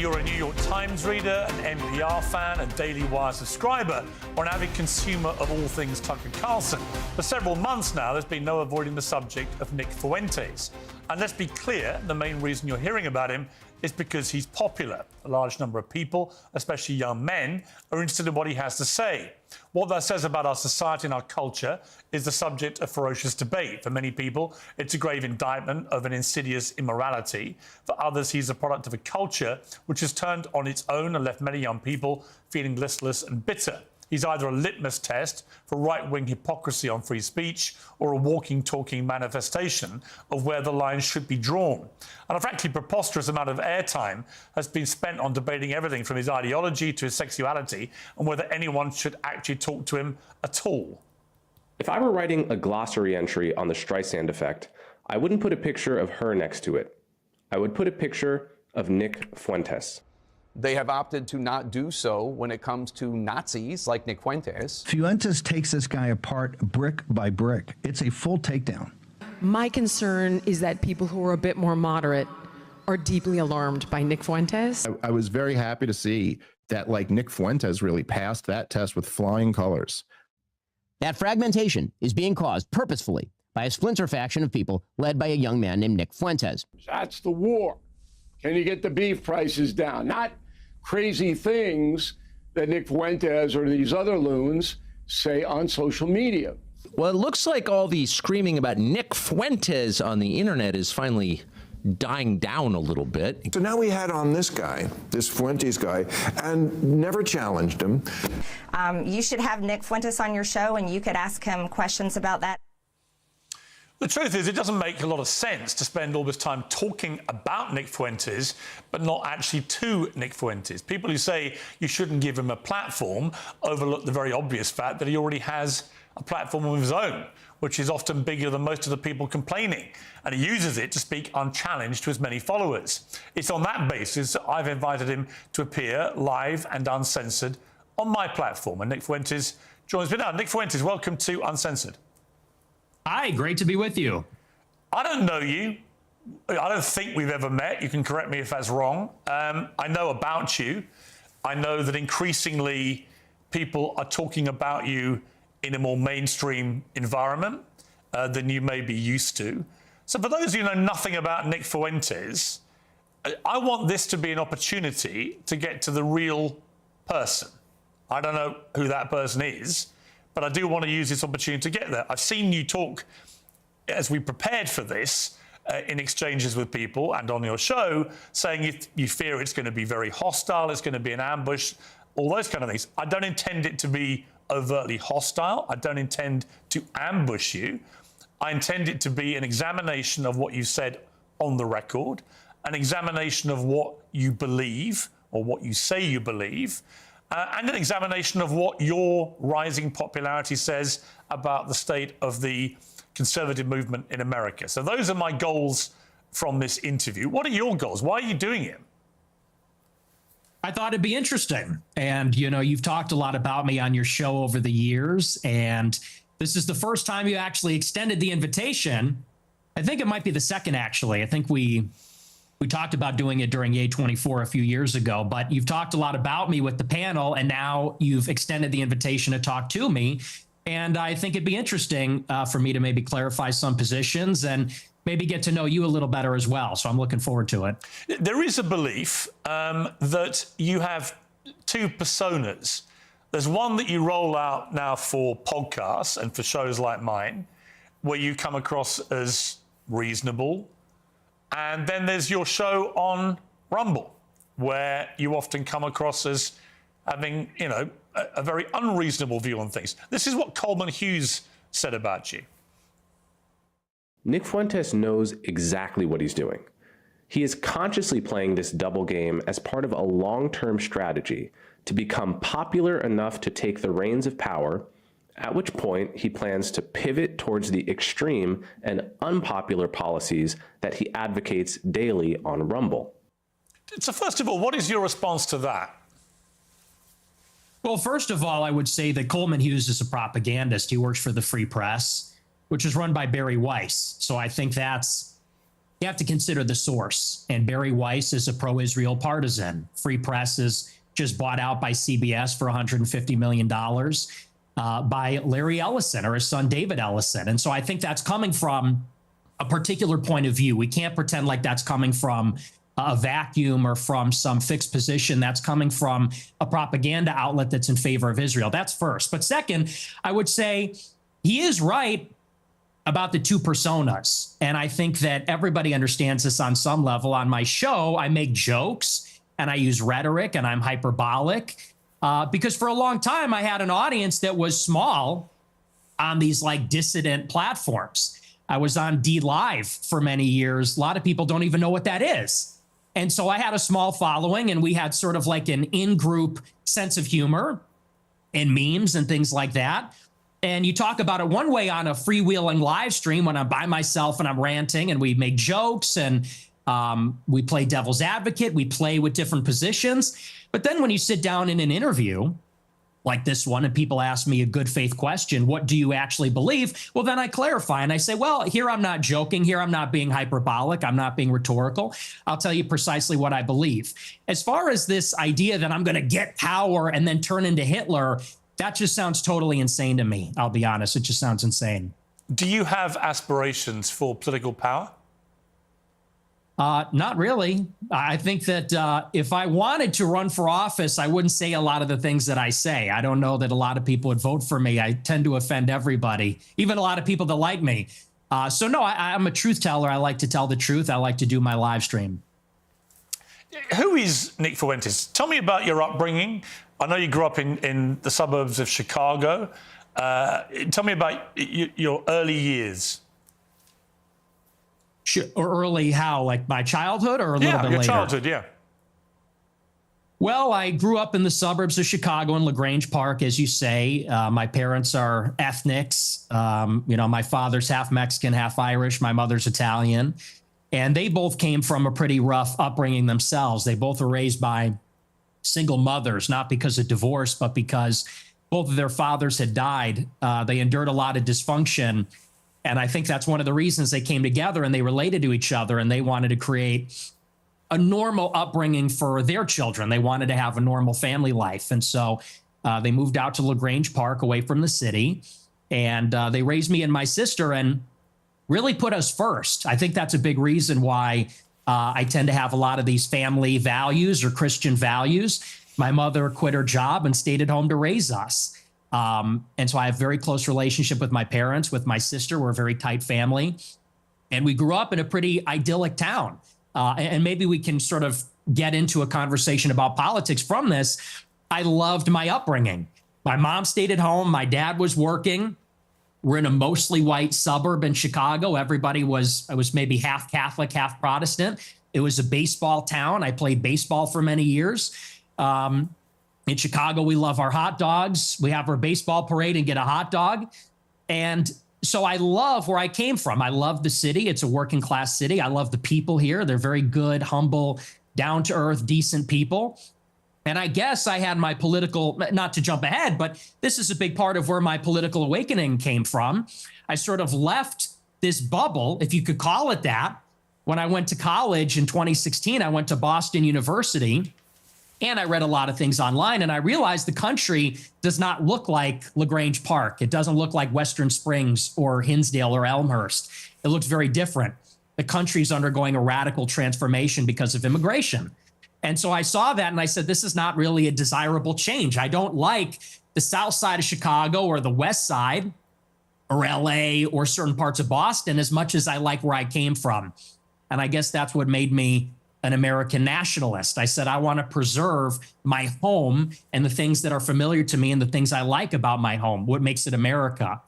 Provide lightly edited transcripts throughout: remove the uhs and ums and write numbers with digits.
you're a New York Times reader, an NPR fan, a Daily Wire subscriber, or an avid consumer of all things Tucker Carlson, for several months now, there's been no avoiding the subject of Nick Fuentes. And let's be clear, the main reason you're hearing about him is because he's popular. A large number of people, especially young men, are interested in what he has to say. What that says about our society and our culture is the subject of ferocious debate. For many people, it's a grave indictment of an insidious immorality. For others, he's a product of a culture which has turned on its own and left many young people feeling listless and bitter. He's either a litmus test for right-wing hypocrisy on free speech or a walking, talking manifestation of where the lines should be drawn. And a frankly preposterous amount of airtime has been spent on debating everything from his ideology to his sexuality and whether anyone should actually talk to him at all. If I were writing a glossary entry on the Streisand effect, I wouldn't put a picture of her next to it. I would put a picture of Nick Fuentes. They have opted to not do so when it comes to Nazis like Nick Fuentes. Fuentes takes this guy apart brick by brick. It's a full takedown. My concern is that people who are a bit more moderate are deeply alarmed by Nick Fuentes. I was very happy to see that, like, Nick Fuentes really passed that test with flying colors. That fragmentation is being caused purposefully by a splinter faction of people led by a young man named Nick Fuentes. That's the war. Can you get the beef prices down? Not crazy things that Nick Fuentes or these other loons say on social media. Well, it looks like all the screaming about Nick Fuentes on the internet is finally dying down a little bit. So now we had on this guy, this Fuentes guy, and never challenged him. You should have Nick Fuentes on your show and you could ask him questions about that. The truth is, it doesn't make a lot of sense to spend all this time talking about Nick Fuentes, but not actually to Nick Fuentes. People who say you shouldn't give him a platform overlook the very obvious fact that he already has a platform of his own, which is often bigger than most of the people complaining, and he uses it to speak unchallenged to his many followers. It's on that basis that I've invited him to appear live and uncensored on my platform, and Nick Fuentes joins me now. Nick Fuentes, welcome to Uncensored. Hi, great to be with you. I don't know you. I don't think we've ever met. You can correct me if that's wrong. I know about you. I know that increasingly people are talking about you in a more mainstream environment than you may be used to. So for those who know nothing about Nick Fuentes, I want this to be an opportunity to get to the real person. I don't know who that person is, but I do want to use this opportunity to get there. I've seen you talk, as we prepared for this, in exchanges with people and on your show, saying you fear it's going to be very hostile, it's going to be an ambush, all those kind of things. I don't intend it to be overtly hostile. I don't intend to ambush you. I intend it to be an examination of what you said on the record, an examination of what you believe or what you say you believe, and an examination of what your rising popularity says about the state of the conservative movement in America. So those are my goals from this interview. What are your goals? Why are you doing it? I thought it'd be interesting. And, you know, you've talked a lot about me on your show over the years, and this is the first time you actually extended the invitation. I think it might be the second, actually. I think we talked about doing it during A24 a few years ago, but you've talked a lot about me with the panel, and now you've extended the invitation to talk to me. And I think it'd be interesting for me to maybe clarify some positions and maybe get to know you a little better as well. So I'm looking forward to it. There is a belief that you have two personas. There's one that you roll out now for podcasts and for shows like mine, where you come across as reasonable. And then there's your show on Rumble, where you often come across as having, you know, a very unreasonable view on things. This is what Coleman Hughes said about you. Nick Fuentes knows exactly what he's doing. He is consciously playing this double game as part of a long-term strategy to become popular enough to take the reins of power, at which point he plans to pivot towards the extreme and unpopular policies that he advocates daily on Rumble. So first of all, what is your response to that? Well, first of all, I would say that Coleman Hughes is a propagandist. He works for the Free Press, which is run by Barry Weiss. So I think that's you have to consider the source. And Barry Weiss is a pro-Israel partisan. Free Press is just bought out by CBS for $150 million by Larry Ellison or his son, David Ellison. And so I think that's coming from a particular point of view. We can't pretend like that's coming from a vacuum or from some fixed position. That's coming from a propaganda outlet that's in favor of Israel. That's first. But second, I would say he is right about the two personas. And I think that everybody understands this on some level. On my show, I make jokes and I use rhetoric and I'm hyperbolic because for a long time, I had an audience that was small on these like dissident platforms. I was on D Live for many years. A lot of people don't even know what that is. And so I had a small following and we had sort of like an in-group sense of humor and memes and things like that. And you talk about it one way on a freewheeling live stream when I'm by myself and I'm ranting and we make jokes and we play devil's advocate. We play with different positions. But then when you sit down in an interview like this one and people ask me a good faith question, what do you actually believe? Well, then I clarify and I say, well, here I'm not joking. Here I'm not being hyperbolic. I'm not being rhetorical. I'll tell you precisely what I believe. As far as this idea that I'm going to get power and then turn into Hitler, that just sounds totally insane to me. I'll be honest. It just sounds insane. Do you have aspirations for political power? Not really. I think that if I wanted to run for office, I wouldn't say a lot of the things that I say. I don't know that a lot of people would vote for me. I tend to offend everybody, even a lot of people that like me. So no, I'm a truth teller. I like to tell the truth. I like to do my live stream. Who is Nick Fuentes? Tell me about your upbringing. I know you grew up in the suburbs of Chicago. Tell me about your early years. Or early how? Like my childhood or a little bit later? Yeah, your childhood, yeah. Well, I grew up in the suburbs of Chicago in LaGrange Park, as you say. My parents are ethnics. You know, my father's half Mexican, half Irish. My mother's Italian. And they both came from a pretty rough upbringing themselves. They both were raised by single mothers, not because of divorce, but because both of their fathers had died. They endured a lot of dysfunction. And I think that's one of the reasons they came together and they related to each other and they wanted to create a normal upbringing for their children. They wanted to have a normal family life. And so they moved out to LaGrange Park away from the city. And they raised me and my sister and really put us first. I think that's a big reason why I tend to have a lot of these family values or Christian values. My mother quit her job and stayed at home to raise us. And so I have a very close relationship with my parents, with my sister. We're a very tight family. And we grew up in a pretty idyllic town. And maybe we can sort of get into a conversation about politics from this. I loved my upbringing. My mom stayed at home. My dad was working. We're in a mostly white suburb in Chicago. Everybody was maybe half Catholic, half Protestant. It was a baseball town. I played baseball for many years. In Chicago, we love our hot dogs. We have our baseball parade and get a hot dog. And so I love where I came from. I love the city. It's a working class city. I love the people here. They're very good, humble, down to earth, decent people. And I guess I had my political, not to jump ahead, but this is a big part of where my political awakening came from. I sort of left this bubble, if you could call it that. When I went to college in 2016, I went to Boston University and I read a lot of things online and I realized the country does not look like LaGrange Park. It doesn't look like Western Springs or Hinsdale or Elmhurst. It looks very different. The country's undergoing a radical transformation because of immigration. And so I saw that and I said, this is not really a desirable change. I don't like the south side of Chicago or the west side or LA or certain parts of Boston as much as I like where I came from. And I guess that's what made me an American nationalist. I said, I want to preserve my home and the things that are familiar to me and the things I like about my home, what makes it America.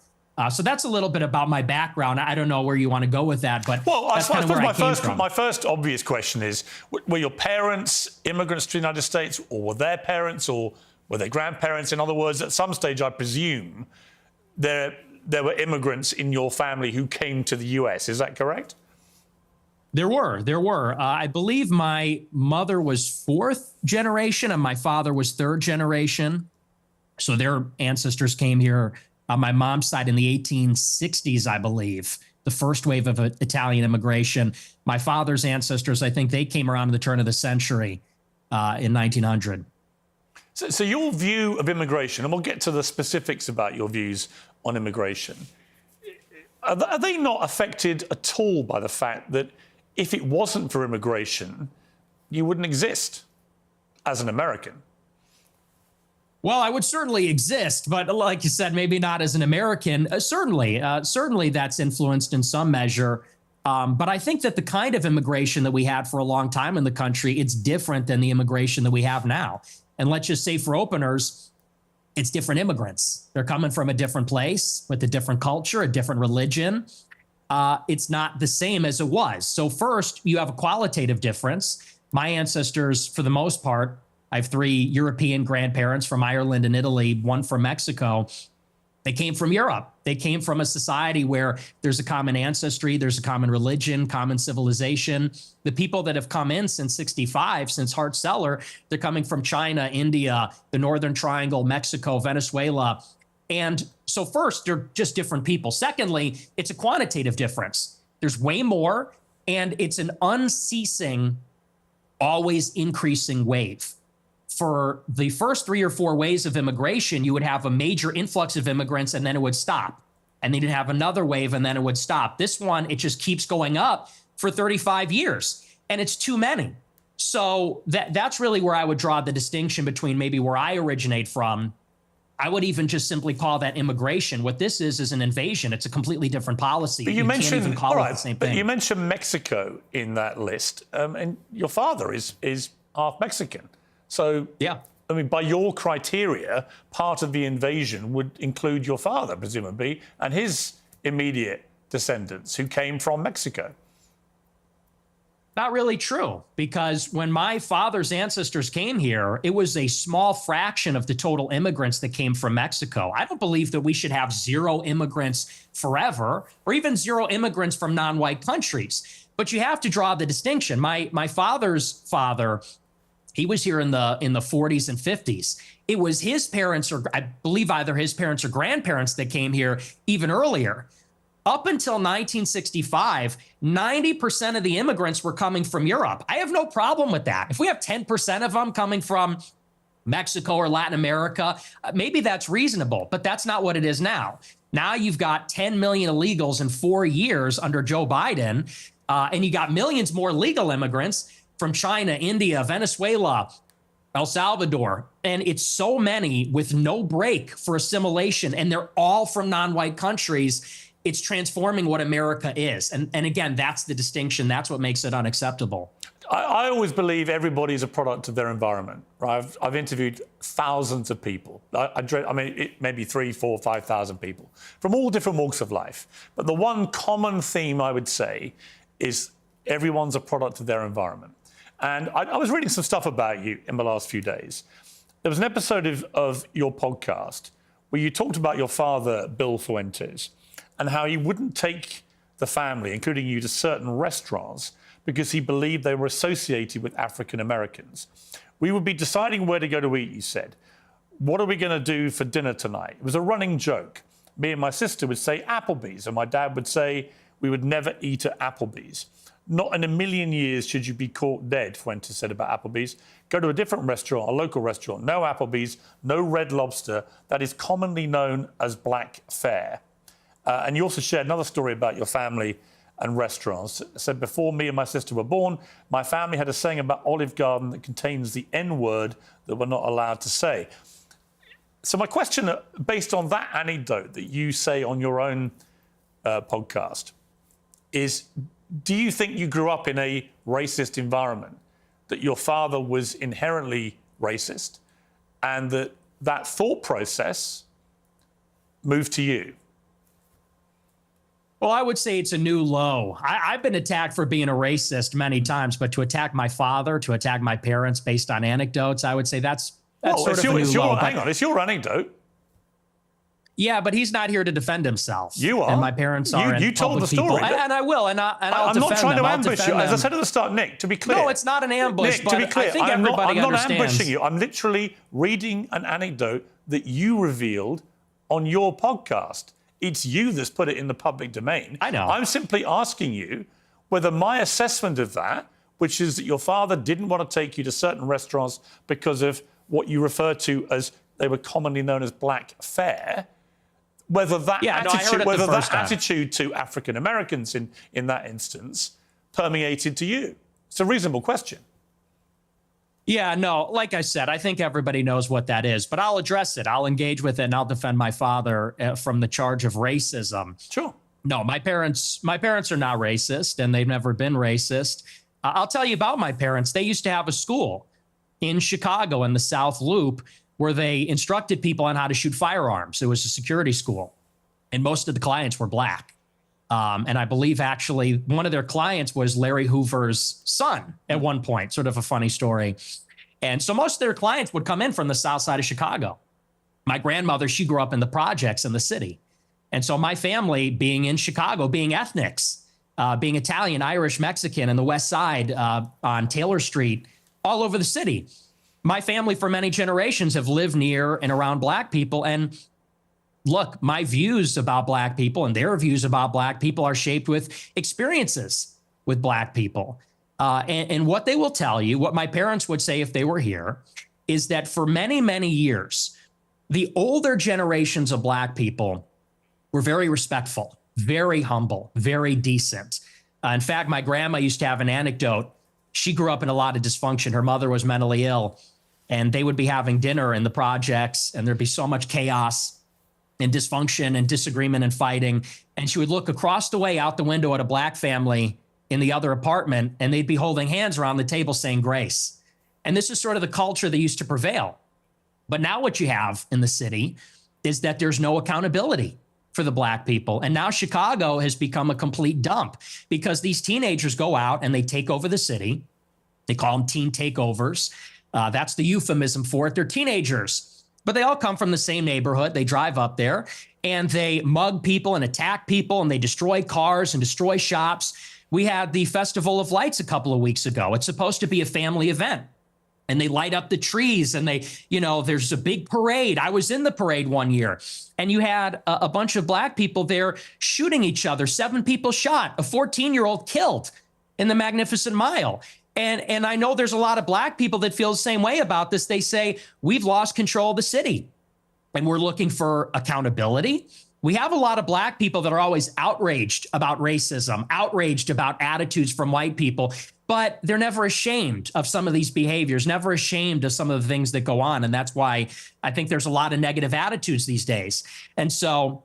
So that's a little bit about my background. I don't know where you want to go with that, but well, that's kind of where I came from. My first obvious question is, were your parents immigrants to the United States, or were their parents, or were their grandparents? In other words, at some stage, I presume there were immigrants in your family who came to the US. Is that correct? There were. I believe my mother was fourth generation and my father was third generation. So their ancestors came here on my mom's side in the 1860s, I believe. the first wave of Italian immigration. My father's ancestors, I think they came around at the turn of the century in 1900. So your view of immigration, and we'll get to the specifics about your views on immigration, are they not affected at all by the fact that if it wasn't for immigration, you wouldn't exist as an American? Well, I would certainly exist, but like you said, maybe not as an American. Certainly that's influenced in some measure. But I think that the kind of immigration that we had for a long time in the country, it's different than the immigration that we have now. And let's just say for openers, it's different immigrants. They're coming from a different place with a different culture, a different religion. It's not the same as it was. So first, you have a qualitative difference. My ancestors, for the most part, I have 3 European grandparents from Ireland and Italy, 1 from Mexico. They came from Europe. They came from a society where there's a common ancestry, there's a common religion, common civilization. The people that have come in since 65, since Hart-Celler, they're coming from China, India, the Northern Triangle, Mexico, Venezuela. And so first, they're just different people. Secondly, it's a quantitative difference. There's way more, and it's an unceasing, always increasing wave. For the first 3 or 4 waves of immigration, you would have a major influx of immigrants and then it would stop. And then you'd have another wave and then it would stop. This one, it just keeps going up for 35 years and it's too many. So that's really where I would draw the distinction between maybe where I originate from. I would even just simply call that immigration. What this is an invasion. It's a completely different policy. But you mentioned, can't even call it the same thing. But you mentioned Mexico in that list, and your father is half Mexican. So, yeah, I mean, by your criteria, part of the invasion would include your father, presumably, and his immediate descendants who came from Mexico. Not really true, because when my father's ancestors came here, it was a small fraction of the total immigrants that came from Mexico. I don't believe that we should have 0 immigrants forever, or even 0 immigrants from non-white countries. But you have to draw the distinction. My father's father, he was here in the 40s and 50s. It was his parents, or I believe either his parents or grandparents, that came here even earlier. Up until 1965, 90% of the immigrants were coming from Europe. I have no problem with that. If we have 10% of them coming from Mexico or Latin America, maybe that's reasonable, but that's not what it is now. Now you've got 10 million illegals in 4 years under Joe Biden, and you got millions more legal immigrants from China, India, Venezuela, El Salvador. And it's so many with no break for assimilation, and they're all from non-white countries. It's transforming what America is. And again, that's the distinction. That's what makes it unacceptable. I always believe everybody is a product of their environment. Right? I've interviewed thousands of people. Maybe 3,000, 4,000, 5,000 people from all different walks of life. But the one common theme I would say is everyone's a product of their environment. And I was reading some stuff about you in the last few days. There was an episode of your podcast where you talked about your father, Bill Fuentes, and how he wouldn't take the family, including you, to certain restaurants because he believed they were associated with African Americans. We would be deciding where to go to eat, you said. What are we going to do for dinner tonight? It was a running joke. Me and my sister would say Applebee's, and my dad would say we would never eat at Applebee's. Not in a million years should you be caught dead, Fuentes said about Applebee's. Go to a different restaurant, a local restaurant. No Applebee's, no Red Lobster. That is commonly known as black fare. And you also shared another story about your family and restaurants. It said, before me and my sister were born, my family had a saying about Olive Garden that contains the N-word that we're not allowed to say. So my question, based on that anecdote that you say on your own podcast, is do you think you grew up in a racist environment, that your father was inherently racist, and that thought process moved to you? Well, I would say it's a new low. I've been attacked for being a racist many times, but to attack my father, to attack my parents based on anecdotes, I would say that's sort of a new low. Hang on, it's your anecdote. Yeah, but he's not here to defend himself. You are. And my parents are. You told the story. And I will. And I'll defend them. I'm not trying to ambush you. As I said at the start, Nick, to be clear. No, it's not an ambush. Nick, to be clear, I think everybody I'm not understands. ambushing you. I'm literally reading an anecdote that you revealed on your podcast. It's you that's put it in the public domain. I know. I'm simply asking you whether my assessment of that, which is that your father didn't want to take you to certain restaurants because of what you refer to as, they were commonly known as black fare, whether that attitude to African Americans in that instance permeated to you. It's a reasonable question. Yeah, no, like I said, I think everybody knows what that is, but I'll address it. I'll engage with it, and I'll defend my father from the charge of racism. Sure. No, my parents are not racist, and they've never been racist. I'll tell you about my parents. They used to have a school in Chicago in the South Loop where they instructed people on how to shoot firearms. It was a security school, and most of the clients were black. And I believe actually one of their clients was Larry Hoover's son at one point, sort of a funny story. And so most of their clients would come in from the south side of Chicago. My grandmother, she grew up in the projects in the city. And so my family, being in Chicago, being ethnics, being Italian, Irish, Mexican, and the West Side on Taylor Street, all over the city. My family for many generations have lived near and around black people. And look, my views about black people and their views about black people are shaped with experiences with black people. And what they will tell you, what my parents would say if they were here, is that for many, many years, the older generations of black people were very respectful, very humble, very decent. In fact, my grandma used to have an anecdote. She grew up in a lot of dysfunction. Her mother was mentally ill, and they would be having dinner in the projects, and there'd be so much chaos and dysfunction and disagreement and fighting. And she would look across the way out the window at a black family in the other apartment, and they'd be holding hands around the table saying grace. And this is sort of the culture that used to prevail. But now what you have in the city is that there's no accountability for the black people. And now Chicago has become a complete dump because these teenagers go out and they take over the city. They call them teen takeovers. That's the euphemism for it. They're teenagers, but they all come from the same neighborhood. They drive up there and they mug people and attack people, and they destroy cars and destroy shops. We had the Festival of Lights a couple of weeks ago. It's supposed to be a family event, and they light up the trees, and they, there's a big parade. I was in the parade one year, and you had a bunch of black people there shooting each other. 7 people shot, a 14-year-old killed in the Magnificent Mile. And I know there's a lot of black people that feel the same way about this. They say, we've lost control of the city and we're looking for accountability. We have a lot of black people that are always outraged about racism, outraged about attitudes from white people, but they're never ashamed of some of these behaviors, never ashamed of some of the things that go on. And that's why I think there's a lot of negative attitudes these days. And so,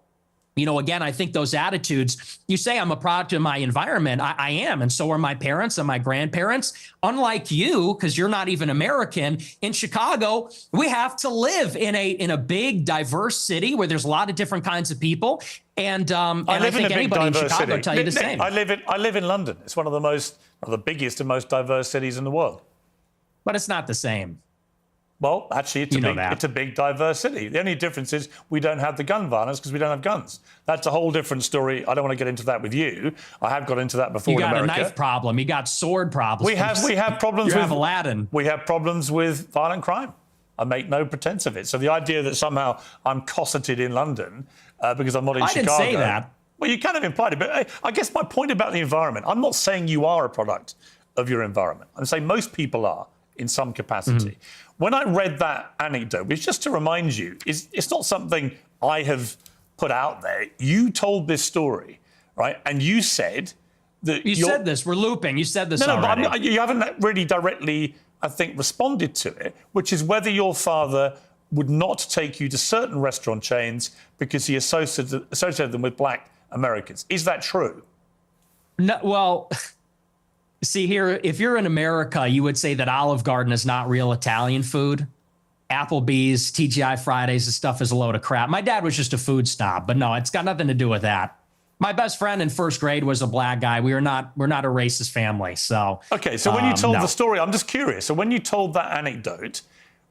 again, I think those attitudes, you say I'm a product of my environment. I am. And so are my parents and my grandparents. Unlike you, because you're not even American, in Chicago, we have to live in a big, diverse city where there's a lot of different kinds of people. And I think anybody in Chicago will tell you the same. I live in London. It's one of the biggest and most diverse cities in the world. But it's not the same. Well, actually, it's a big, diverse city. The only difference is we don't have the gun violence because we don't have guns. That's a whole different story. I don't want to get into that with you. I have got into that before in America. You got a knife problem. You got sword problems. We have problems with Aladdin. We have problems with violent crime. I make no pretense of it. So the idea that somehow I'm cosseted in London because I'm not in Chicago. I didn't say that. Well, you kind of implied it. But I guess my point about the environment, I'm not saying you are a product of your environment. I'm saying most people are in some capacity. Mm-hmm. When I read that anecdote, which just to remind you, it's not something I have put out there. You told this story, right? And you said that you said this. We're looping. You said this already. No, but you haven't really directly, I think, responded to it, which is whether your father would not take you to certain restaurant chains because he associated them with black Americans. Is that true? No, well... See here, if you're in America, you would say that Olive Garden is not real Italian food. Applebee's, TGI Fridays, this stuff is a load of crap. My dad was just a food snob, but no, it's got nothing to do with that. My best friend in first grade was a black guy. We're not a racist family. So okay, so when you told the story, I'm just curious. So when you told that anecdote,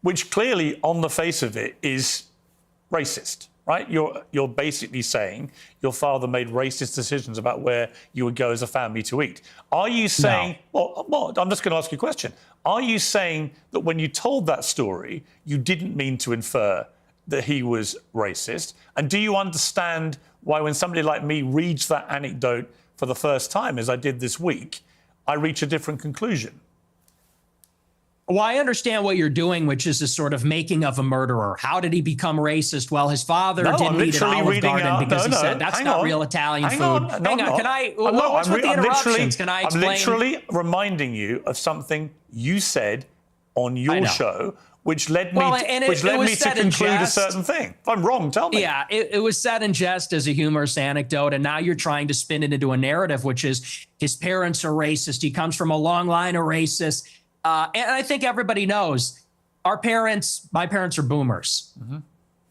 which clearly on the face of it is racist, right? You're basically saying your father made racist decisions about where you would go as a family to eat. Are you saying, well, I'm just going to ask you a question. Are you saying that when you told that story, you didn't mean to infer that he was racist? And do you understand why when somebody like me reads that anecdote for the first time, as I did this week, I reach a different conclusion. Well, I understand what you're doing, which is a sort of making of a murderer. How did he become racist? Well, his father didn't eat an Olive Garden because he said that's not real Italian food. Hang on, can I? What's with the interruptions? Can I explain? I'm literally reminding you of something you said on your show, which led me to conclude a certain thing. If I'm wrong, tell me. Yeah, it was said in jest as a humorous anecdote, and now you're trying to spin it into a narrative, which is his parents are racist. He comes from a long line of racists. And I think everybody knows my parents are boomers. And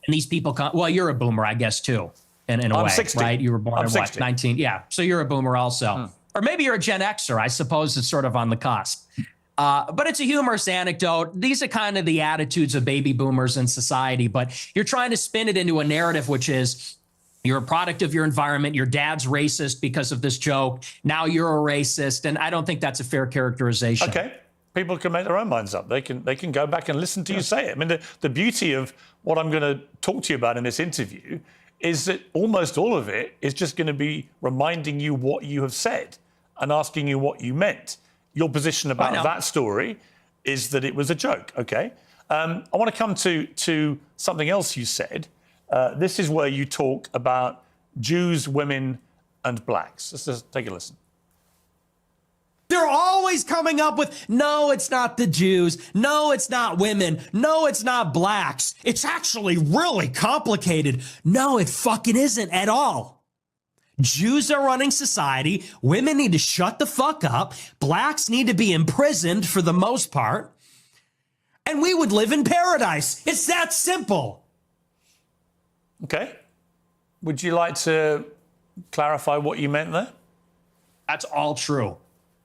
these people come, well, you're a boomer, I guess, too, in a way, 60. right? You were born in what, 19? Yeah, so you're a boomer also. Or maybe you're a Gen Xer. I suppose it's sort of on the cusp. But it's a humorous anecdote. These are kind of the attitudes of baby boomers in society, but you're trying to spin it into a narrative, which is you're a product of your environment. Your dad's racist because of this joke. Now you're a racist. And I don't think that's a fair characterization. Okay. People can make their own minds up. They can go back and listen to you say it. I mean, the beauty of what I'm going to talk to you about in this interview is that almost all of it is just going to be reminding you what you have said and asking you what you meant. Your position about that story is that it was a joke, okay? I want to come to something else you said. This is where you talk about Jews, women, and blacks. Let's just take a listen. They're always coming up with, no, it's not the Jews. No, it's not women. No, it's not blacks. It's actually really complicated. No, it fucking isn't at all. Jews are running society. Women need to shut the fuck up. Blacks need to be imprisoned for the most part. And we would live in paradise. It's that simple. Okay. Would you like to clarify what you meant there? That's all true.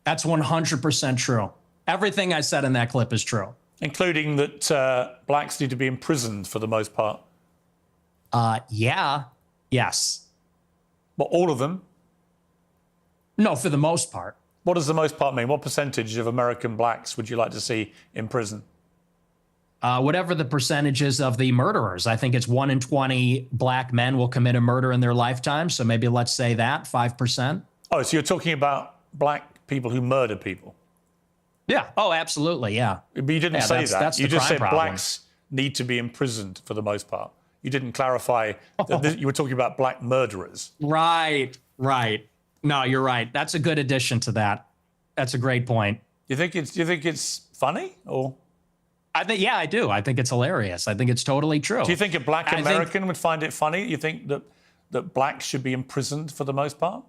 That's 100% true. Everything I said in that clip is true. Including that blacks need to be imprisoned for the most part. Yeah. Yes. But all of them? No, for the most part. What does the most part mean? What percentage of American blacks would you like to see in prison? Whatever the percentages of the murderers. I think it's 1 in 20 black men will commit a murder in their lifetime. So maybe let's say that, 5%. Oh, so you're talking about black people who murder people? Yeah. Oh, absolutely. Yeah. But you didn't say that. That's you just said problem. Blacks need to be imprisoned for the most part. You didn't clarify that you were talking about black murderers. Right. No, you're right. That's a good addition to that. That's a great point. Do you think it's funny or? I do. I think it's hilarious. I think it's totally true. Do you think a black American would find it funny? You think that blacks should be imprisoned for the most part?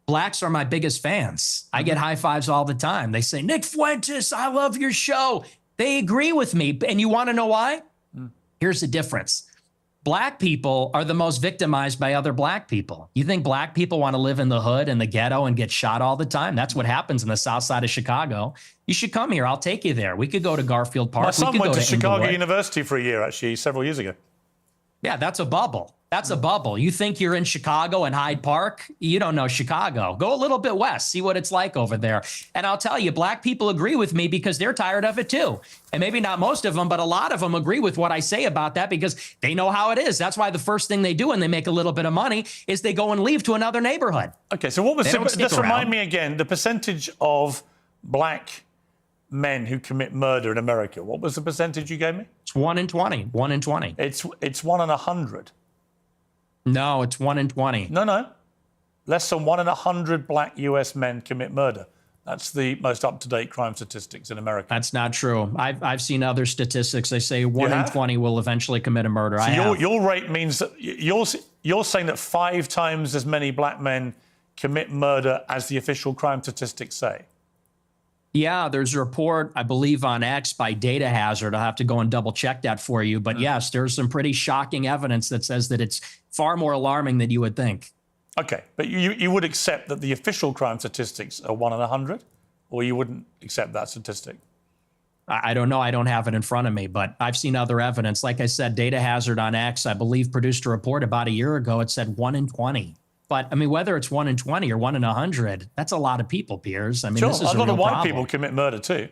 Blacks are my biggest fans. I get high fives all the time. They say, Nick Fuentes, I love your show. They agree with me. And you want to know why? Here's the difference. Black people are the most victimized by other black people. You think black people want to live in the hood and the ghetto and get shot all the time? That's what happens in the south side of Chicago. You should come here. I'll take you there. We could go to Garfield Park. My son went to Chicago University for a year, actually, several years ago. Yeah, that's a bubble. That's a bubble. You think you're in Chicago and Hyde Park? You don't know Chicago. Go a little bit west, see what it's like over there. And I'll tell you, black people agree with me because they're tired of it too. And maybe not most of them, but a lot of them agree with what I say about that because they know how it is. That's why the first thing they do when they make a little bit of money is they go and leave to another neighborhood. Okay, so what was just remind me again, the percentage of black men who commit murder in America. What was the percentage you gave me? It's 1 in 20. 1 in 20. It's 1 in 100. No, it's 1 in 20. No. Less than 1 in 100 black US men commit murder. That's the most up-to-date crime statistics in America. That's not true. I've seen other statistics. They say 1 in 20 will eventually commit a murder. So your rate means that you're saying that 5 times as many black men commit murder as the official crime statistics say. Yeah, there's a report, I believe, on X by Data Hazard. I'll have to go and double check that for you. But yes, there's some pretty shocking evidence that says that it's far more alarming than you would think. Okay, but you would accept that the official crime statistics are 1 in 100, or you wouldn't accept that statistic? I don't know. I don't have it in front of me, but I've seen other evidence. Like I said, Data Hazard on X, I believe, produced a report about a year ago. It said 1 in 20. But, I mean, whether it's 1 in 20 or 1 in 100, that's a lot of people, Piers. I mean, sure, this is a lot of white problem. people commit murder too.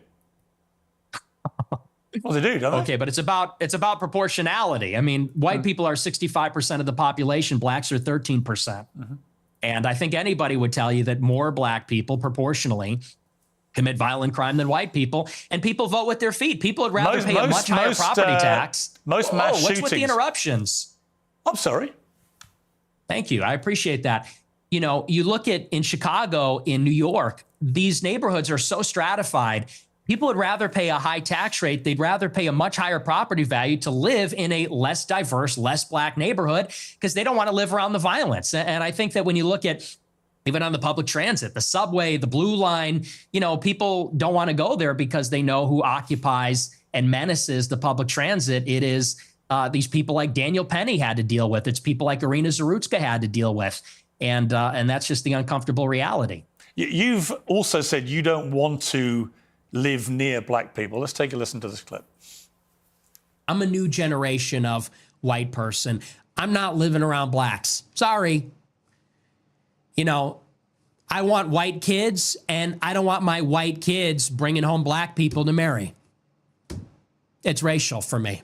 Well, they do, don't they? Okay, but it's about proportionality. I mean, white people are 65% of the population. Blacks are 13%. Mm-hmm. And I think anybody would tell you that more black people proportionally commit violent crime than white people. And people vote with their feet. People would rather pay a much higher property tax. Most mass shootings. What's with the interruptions? I'm sorry. Thank you. I appreciate that. You know, you look at in Chicago, in New York, these neighborhoods are so stratified. People would rather pay a high tax rate. They'd rather pay a much higher property value to live in a less diverse, less black neighborhood because they don't want to live around the violence. And I think that when you look at even on the public transit, the subway, the Blue Line, you know, people don't want to go there because they know who occupies and menaces the public transit. It is these people like Daniel Penny had to deal with. It's people like Irina Zarutska had to deal with. And that's just the uncomfortable reality. You've also said you don't want to live near black people. Let's take a listen to this clip. I'm a new generation of white person. I'm not living around blacks. Sorry. You know, I want white kids, and I don't want my white kids bringing home black people to marry. It's racial for me.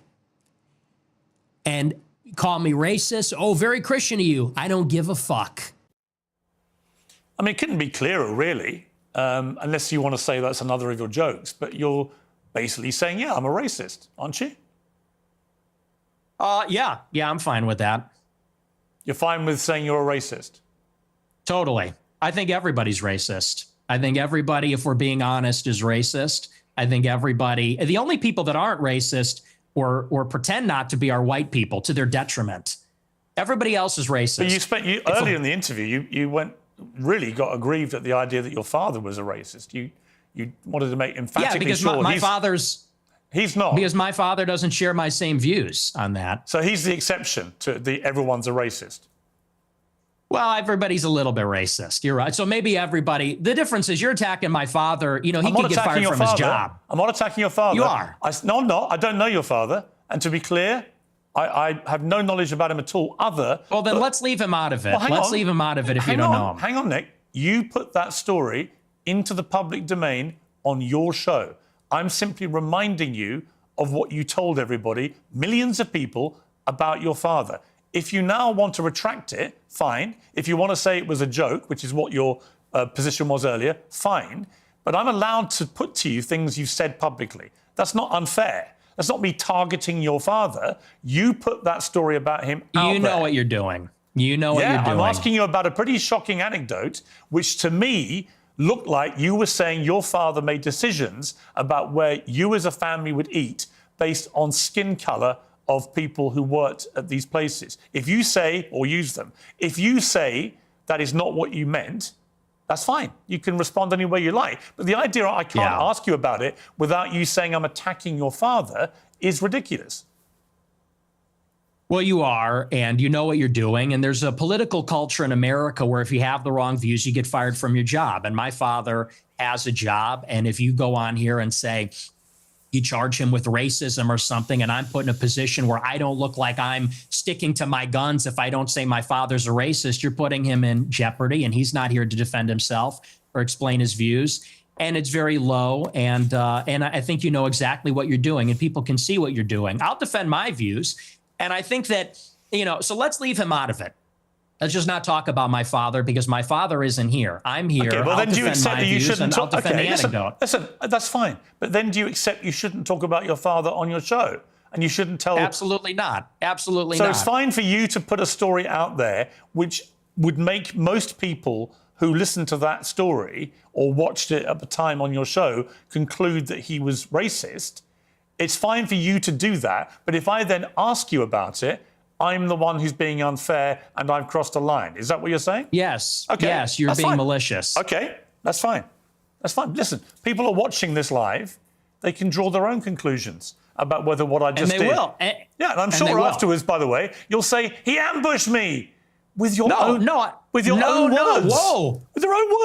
And call me racist. Oh, very Christian of you. I don't give a fuck. I mean, it couldn't be clearer, really, unless you want to say that's another of your jokes. But you're basically saying, yeah, I'm a racist, aren't you? Yeah, I'm fine with that. You're fine with saying you're a racist? Totally. I think everybody's racist. I think everybody, if we're being honest, is racist. I think everybody, the only people that aren't racist or pretend not to be are white people to their detriment. Everybody else is racist. But earlier in the interview, you got aggrieved at the idea that your father was a racist. You wanted to make emphatically sure. My father's... He's not. Because my father doesn't share my same views on that. So he's the exception to the everyone's a racist. Well, everybody's a little bit racist. You're right. So maybe everybody... The difference is you're attacking my father. You know, he could get fired from his job. I'm not attacking your father. You are. No, I'm not. I don't know your father. And to be clear, I have no knowledge about him at all. Well, then let's leave him out of it. Let's leave him out of it if you don't know him. Hang on, Nick. You put that story into the public domain on your show. I'm simply reminding you of what you told everybody, millions of people, about your father. If you now want to retract it, fine. If you want to say it was a joke, which is what your position was earlier, fine. But I'm allowed to put to you things you've said publicly. That's not unfair. That's not me targeting your father. You put that story about him out there. You know what you're doing. You know what you're doing. I'm asking you about a pretty shocking anecdote, which to me looked like you were saying your father made decisions about where you as a family would eat based on skin colour of people who worked at these places. If you say, or use them, if you say that is not what you meant, that's fine. You can respond any way you like. But the idea I can't ask you about it without you saying I'm attacking your father is ridiculous. Well, you are, and you know what you're doing. And there's a political culture in America where if you have the wrong views, you get fired from your job. And my father has a job. And if you go on here and say you charge him with racism or something, and I'm put in a position where I don't look like I'm sticking to my guns if I don't say my father's a racist, you're putting him in jeopardy. And he's not here to defend himself or explain his views. And it's very low. And I think you know exactly what you're doing, and people can see what you're doing. I'll defend my views. And I think that, you know, so let's leave him out of it. Let's just not talk about my father because my father isn't here. I'm here. Okay, well, then do you accept that you shouldn't talk? Okay, listen, that's fine. But then do you accept you shouldn't talk about your father on your show? And you shouldn't tell... Absolutely not. Absolutely not. So it's fine for you to put a story out there which would make most people who listened to that story or watched it at the time on your show conclude that he was racist. It's fine for you to do that. But if I then ask you about it, I'm the one who's being unfair and I've crossed a line. Is that what you're saying? Yes. Okay. Yes, you're being malicious. Okay, that's fine. That's fine. Listen, people are watching this live. They can draw their own conclusions about whether what I just did. And they will. Yeah, and I'm sure afterwards, by the way, you'll say, he ambushed me with your own words. With your own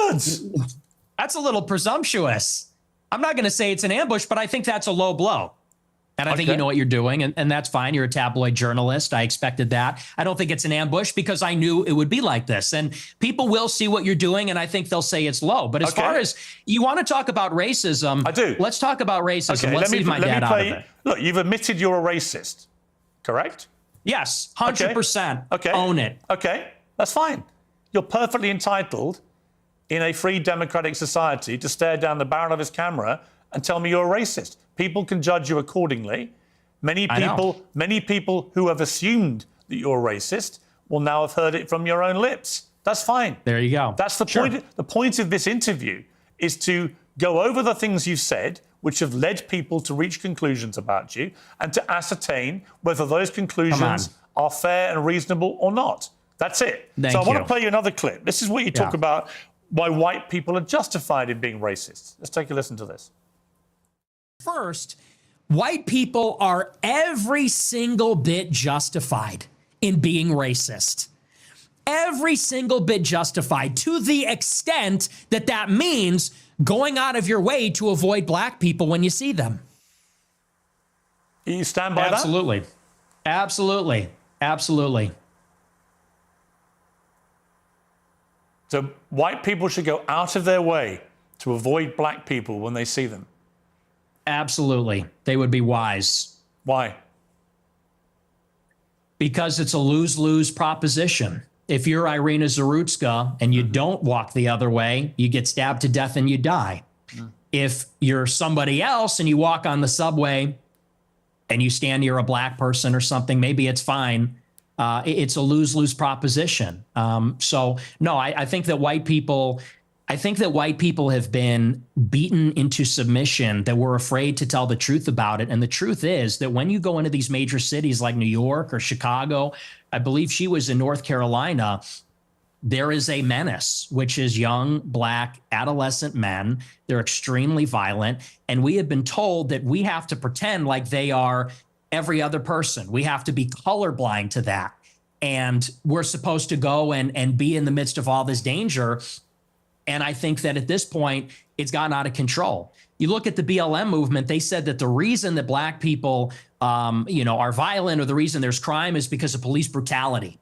words. That's a little presumptuous. I'm not going to say it's an ambush, but I think that's a low blow. And I think you know what you're doing, and that's fine. You're a tabloid journalist. I expected that. I don't think it's an ambush because I knew it would be like this. And people will see what you're doing, and I think they'll say it's low. But as far as you want to talk about racism, I do. Let's talk about racism. Okay, let's leave my dad out of it. Look, you've admitted you're a racist, correct? Yes, 100%. Okay. Own it. Okay, that's fine. You're perfectly entitled in a free democratic society to stare down the barrel of his camera and tell me you're a racist. People can judge you accordingly. Many people who have assumed that you're a racist will now have heard it from your own lips. That's fine. There you go. That's the point. The point of this interview is to go over the things you've said, which have led people to reach conclusions about you, and to ascertain whether those conclusions are fair and reasonable or not. That's it. So I want to play you another clip. This is what you talk about why white people are justified in being racist. Let's take a listen to this. First, white people are every single bit justified in being racist. Every single bit justified, to the extent that that means going out of your way to avoid black people when you see them. You stand by that? Absolutely. Absolutely. Absolutely. So white people should go out of their way to avoid black people when they see them? Absolutely. They would be wise. Why? Because it's a lose-lose proposition. If you're Irina Zarutska and you don't walk the other way, you get stabbed to death and you die. If you're somebody else and you walk on the subway and you stand near a black person or something, maybe it's fine. It's a lose-lose proposition. So no, I think that white people have been beaten into submission, that we're afraid to tell the truth about it. And the truth is that when you go into these major cities like New York or Chicago, I believe she was in North Carolina, there is a menace, which is young, black, adolescent men. They're extremely violent. And we have been told that we have to pretend like they are every other person. We have to be colorblind to that. And we're supposed to go and be in the midst of all this danger. And I think that at this point, it's gotten out of control. You look at the BLM movement, they said that the reason that black people, are violent, or the reason there's crime, is because of police brutality,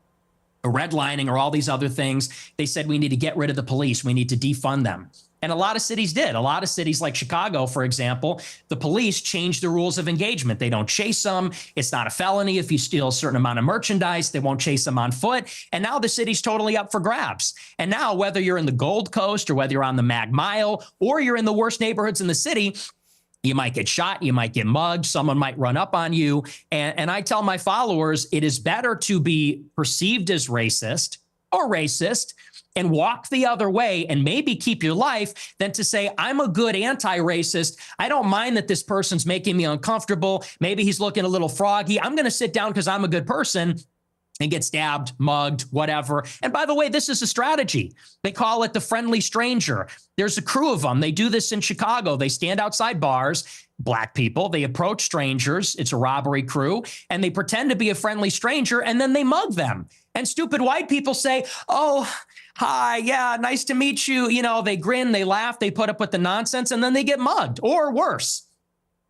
or redlining, or all these other things. They said we need to get rid of the police. We need to defund them. And a lot of cities did. A lot of cities like Chicago, for example, the police changed the rules of engagement. They don't chase them. It's not a felony if you steal a certain amount of merchandise. They won't chase them on foot. And now the city's totally up for grabs. And now, whether you're in the Gold Coast or whether you're on the Mag Mile or you're in the worst neighborhoods in the city, you might get shot, you might get mugged, someone might run up on you. And I tell my followers, it is better to be perceived as racist or racist and walk the other way and maybe keep your life than to say, I'm a good anti-racist. I don't mind that this person's making me uncomfortable. Maybe he's looking a little froggy. I'm going to sit down because I'm a good person and get stabbed, mugged, whatever. And by the way, this is a strategy. They call it the friendly stranger. There's a crew of them. They do this in Chicago. They stand outside bars, black people. They approach strangers. It's a robbery crew. And they pretend to be a friendly stranger, and then they mug them. And stupid white people say, oh, hi, yeah, nice to meet you. You know, they grin, they laugh, they put up with the nonsense, and then they get mugged, or worse.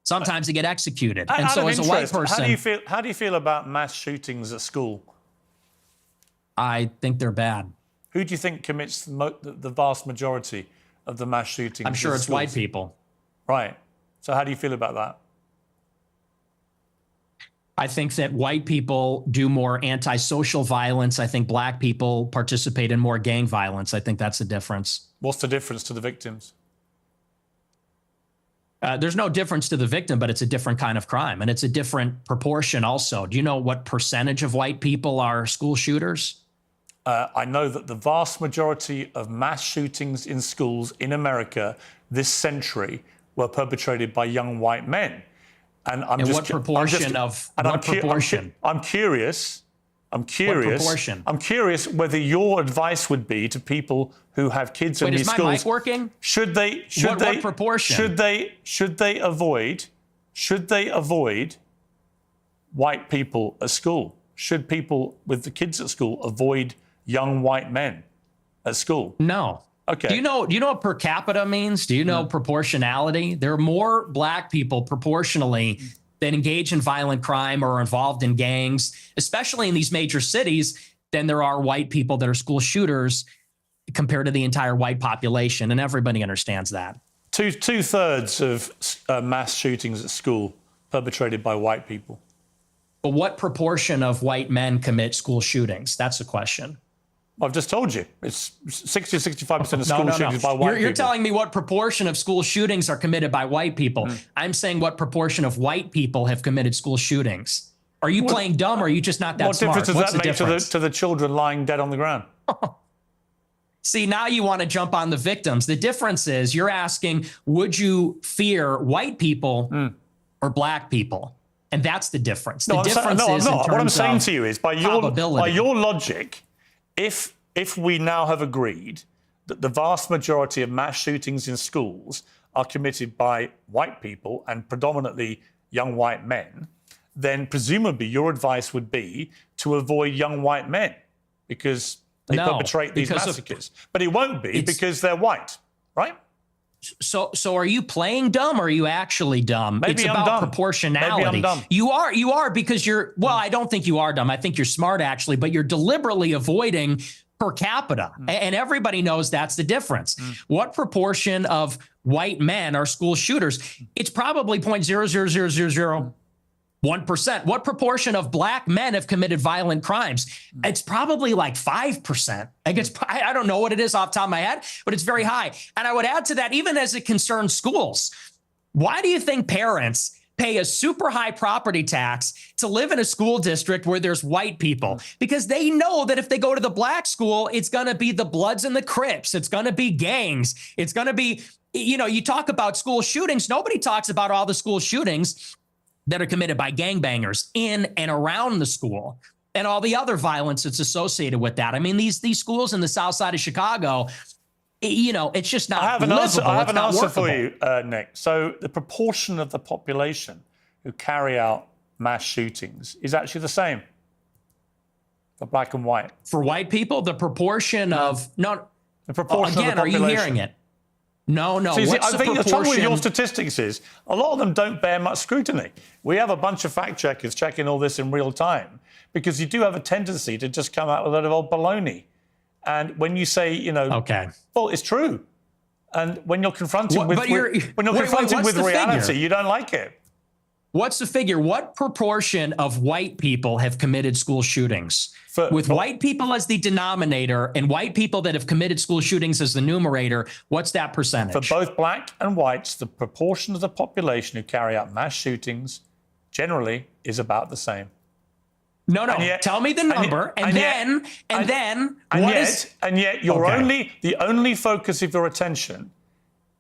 Sometimes they get executed. And so as a white person, how do you feel about mass shootings at school? I think they're bad. Who do you think commits the vast majority of the mass shootings? I'm sure it's white people. Right. So how do you feel about that? I think that white people do more antisocial violence. I think black people participate in more gang violence. I think that's the difference. What's the difference to the victims? There's no difference to the victim, but it's a different kind of crime, and it's a different proportion also. Do you know what percentage of white people are school shooters? I know that the vast majority of mass shootings in schools in America this century were perpetrated by young white men. And I'm what proportion? I'm curious. What proportion? I'm curious whether your advice would be to people who have kids in these schools. Wait, is my mic working? What proportion? Should they avoid white people at school? Should people with the kids at school avoid young white men at school? No. Okay. Do you know what per capita means? Do you know proportionality? There are more black people proportionally that engage in violent crime or are involved in gangs, especially in these major cities, than there are white people that are school shooters compared to the entire white population. And everybody understands that. Two-thirds of mass shootings at school perpetrated by white people. But what proportion of white men commit school shootings? That's the question. I've just told you. It's 60-65% of school shootings by white people. You're telling me what proportion of school shootings are committed by white people. I'm saying what proportion of white people have committed school shootings. Are you playing dumb or are you just not that smart? What difference does that make to the children lying dead on the ground? See, now you want to jump on the victims. The difference is you're asking, would you fear white people or black people? And that's the difference. The difference is in terms what I'm saying of to you is by your logic, if we now have agreed that the vast majority of mass shootings in schools are committed by white people and predominantly young white men, then presumably your advice would be to avoid young white men because they perpetrate these massacres. But it won't be because they're white, right? So are you playing dumb or are you actually dumb? Maybe it's I'm about dumb. proportionality. Maybe I'm dumb. You are because you're, well, I don't think you are dumb. I think you're smart actually, but you're deliberately avoiding per capita. And everybody knows that's the difference. What proportion of white men are school shooters? It's probably 0.00001%. What proportion of black men have committed violent crimes? It's probably like 5%. I don't know what it is off the top of my head, but it's very high. And I would add to that, even as it concerns schools, why do you think parents pay a super high property tax to live in a school district where there's white people? Because they know that if they go to the black school, it's going to be the Bloods and the Crips. It's going to be gangs. It's going to be, you talk about school shootings. Nobody talks about all the school shootings that are committed by gangbangers in and around the school and all the other violence that's associated with that. I mean, these schools in the south side of Chicago, it's just not livable. I have an answer for you, Nick. So the proportion of the population who carry out mass shootings is actually the same for black and white. For white people, the proportion of the proportion again, of the population. are you hearing it? No. So I think the trouble with your statistics is a lot of them don't bear much scrutiny. We have a bunch of fact checkers checking all this in real time because you do have a tendency to just come out with a lot of old baloney. And when you say, well, it's true. And when you're confronted with reality, you don't like it. What's the figure? What proportion of white people have committed school shootings? With white people as the denominator and white people that have committed school shootings as the numerator, what's that percentage? For both black and whites, the proportion of the population who carry out mass shootings generally is about the same. No. Tell me the number, and then the only focus of your attention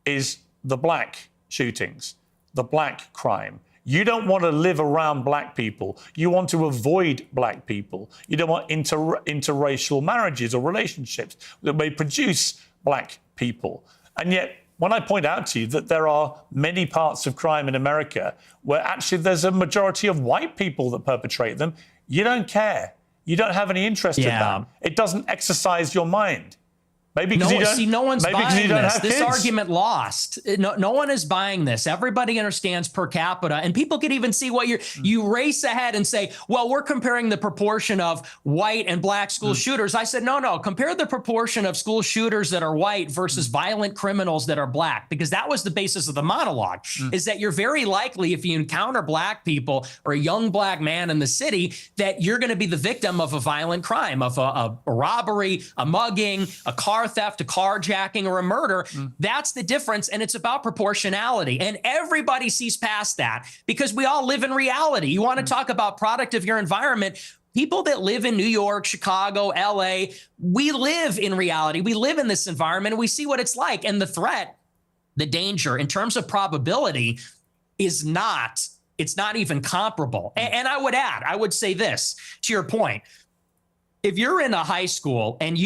is the black shootings, the black crime. You don't want to live around black people. You want to avoid black people. You don't want interracial marriages or relationships that may produce black people. And yet, when I point out to you that there are many parts of crime in America where actually there's a majority of white people that perpetrate them, you don't care. You don't have any interest in that. It doesn't exercise your mind. Maybe because no one's buying this. This kids. Argument lost. No one is buying this. Everybody understands per capita, and people could even see what you race ahead and say, well, we're comparing the proportion of white and black school shooters. I said, no, compare the proportion of school shooters that are white versus violent criminals that are black, because that was the basis of the monologue, is that you're very likely, if you encounter black people or a young black man in the city, that you're going to be the victim of a violent crime, of a robbery, a mugging, a car theft, a carjacking, or a murder. That's the difference, and it's about proportionality. And everybody sees past that because we all live in reality. You want to talk about product of your environment. People that live in New York, Chicago, LA, we live in reality. We live in this environment, and we see what it's like. And the threat, the danger, in terms of probability, it's not even comparable. And I would say this, to your point. If you're in a high school and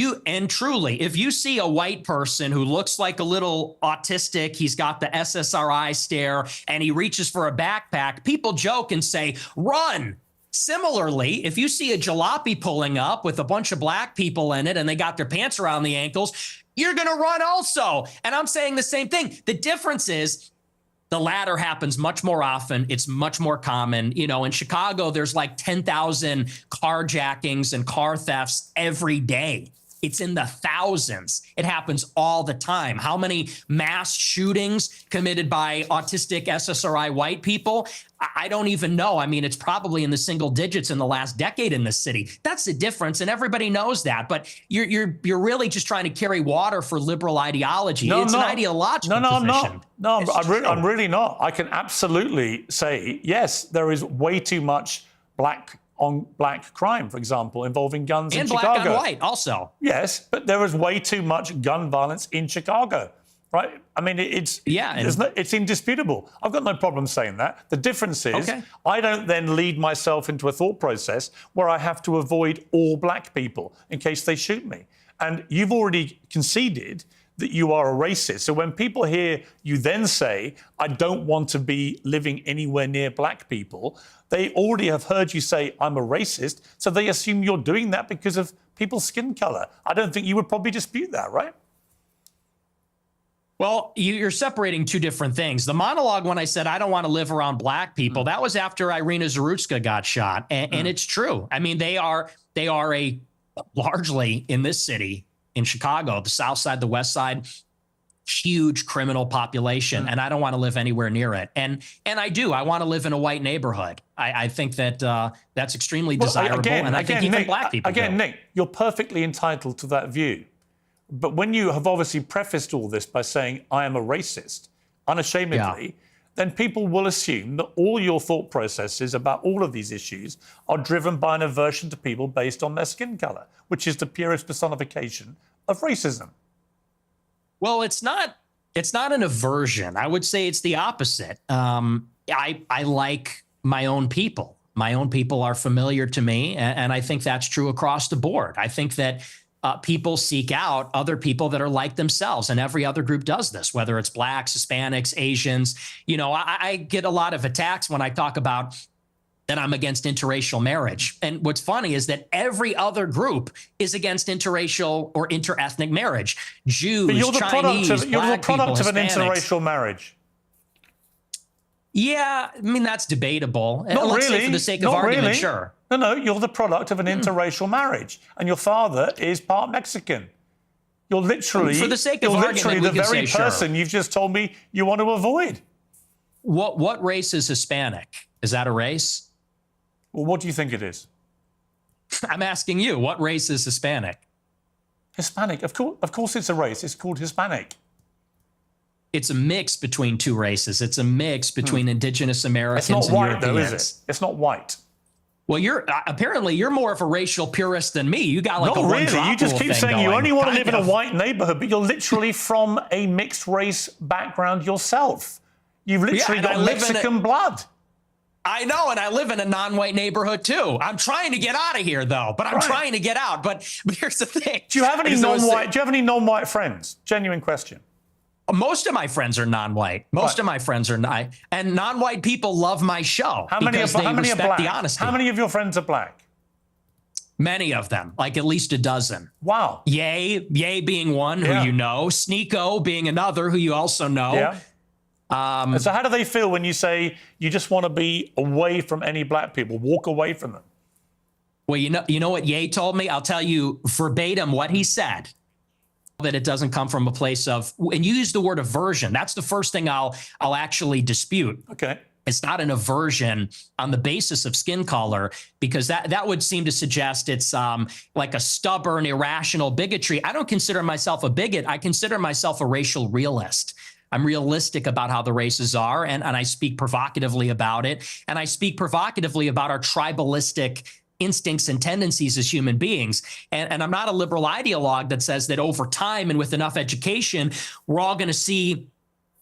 truly, if you see a white person who looks like a little autistic, he's got the SSRI stare and he reaches for a backpack, people joke and say, run. Similarly, if you see a jalopy pulling up with a bunch of black people in it and they got their pants around the ankles, you're going to run also. And I'm saying the same thing. The difference is The latter happens much more often. It's much more common. You know, in Chicago, there's like 10,000 carjackings and car thefts every day. It's in the thousands. It happens all the time. How many mass shootings committed by autistic SSRI white people? I don't even know. I mean, it's probably in the single digits in the last decade in this city. That's the difference, and everybody knows that. But you're really just trying to carry water for liberal ideology. It's an ideological position. I'm not. No, I'm really not. I can absolutely say, yes, there is way too much black on black crime, for example, involving guns in Chicago. And black on white also. Yes, but there is way too much gun violence in Chicago, right? I mean, it's indisputable. I've got no problem saying that. The difference is I don't then lead myself into a thought process where I have to avoid all black people in case they shoot me. And you've already conceded that you are a racist. So when people hear you then say, I don't want to be living anywhere near black people, they already have heard you say, I'm a racist. So they assume you're doing that because of people's skin color. I don't think you would probably dispute that, right? Well, you're separating two different things. The monologue, when I said I don't want to live around black people, that was after Irina Zarutska got shot. And it's true. I mean, they are a largely in this city, in Chicago, the South Side, the West Side, huge criminal population, and I don't want to live anywhere near it. And I do. I want to live in a white neighborhood. I think that that's extremely desirable, and I think even black people do. Nick, you're perfectly entitled to that view. But when you have obviously prefaced all this by saying, I am a racist, unashamedly, then people will assume that all your thought processes about all of these issues are driven by an aversion to people based on their skin color, which is the purest personification of racism. Well, it's not an aversion. I would say it's the opposite. I like my own people. My own people are familiar to me, and I think that's true across the board. I think that people seek out other people that are like themselves, and every other group does this, whether it's blacks, Hispanics, Asians. You know, I get a lot of attacks when I talk about that I'm against interracial marriage. And what's funny is that every other group is against interracial or interethnic marriage. Jews, but you're the Chinese, you're the product of an Hispanics. interracial marriage. Yeah, I mean, that's debatable. Not Let's really. say for the sake of argument, sure. No, you're the product of an interracial marriage, and your father is part Mexican. You're literally, for the sake of argument, the very person you've just told me you want to avoid. What race is Hispanic? Is that a race? Well, what do you think it is? I'm asking you, what race is Hispanic? Hispanic, of course it's a race. It's called Hispanic. It's a mix between two races. It's a mix between indigenous Americans and It's not white, Europeans. though, is it? It's not white. Well, you're apparently more of a racial purist than me. You got like not a really. one-drop You just rule keep thing saying you going. only want to live in a Kind of. white neighborhood, but you're literally from a mixed race background yourself. You've literally got Mexican blood. I know, and I live in a non-white neighborhood too. I'm trying to get out of here, though. But I'm trying to get out. But here's the thing: Do you have any non-white? Do you have any non-white friends? Genuine question. Most of my friends are non-white. Most of my friends are not, and non-white people love my show. How many are black? The honesty. How many of your friends are black? Many of them, like at least a dozen. Wow. Ye being one who you know, Sneeko being another who you also know. Yeah. So how do they feel when you say you just want to be away from any black people, walk away from them? Well, you know what Ye told me? I'll tell you verbatim what he said. That it doesn't come from a place of, and you use the word aversion. That's the first thing I'll actually dispute. Okay. It's not an aversion on the basis of skin color, because that would seem to suggest it's like a stubborn, irrational bigotry. I don't consider myself a bigot. I consider myself a racial realist. I'm realistic about how the races are, and I speak provocatively about it. And I speak provocatively about our tribalistic instincts and tendencies as human beings. And I'm not a liberal ideologue that says that over time and with enough education, we're all going to see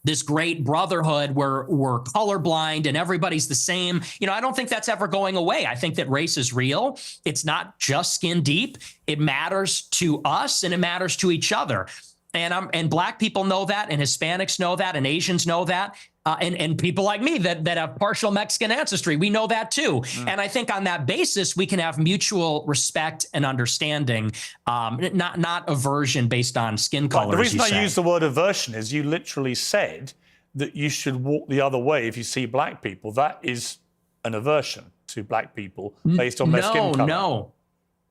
this great brotherhood where we're colorblind and everybody's the same. You know, I don't think that's ever going away. I think that race is real. It's not just skin deep. It matters to us and it matters to each other. And black people know that, and Hispanics know that, and Asians know that, and people like me that have partial Mexican ancestry, we know that too. And I think on that basis, we can have mutual respect and understanding, not aversion based on skin color. The reason I use the word aversion is you literally said that you should walk the other way if you see black people. That is an aversion to black people based on their skin color.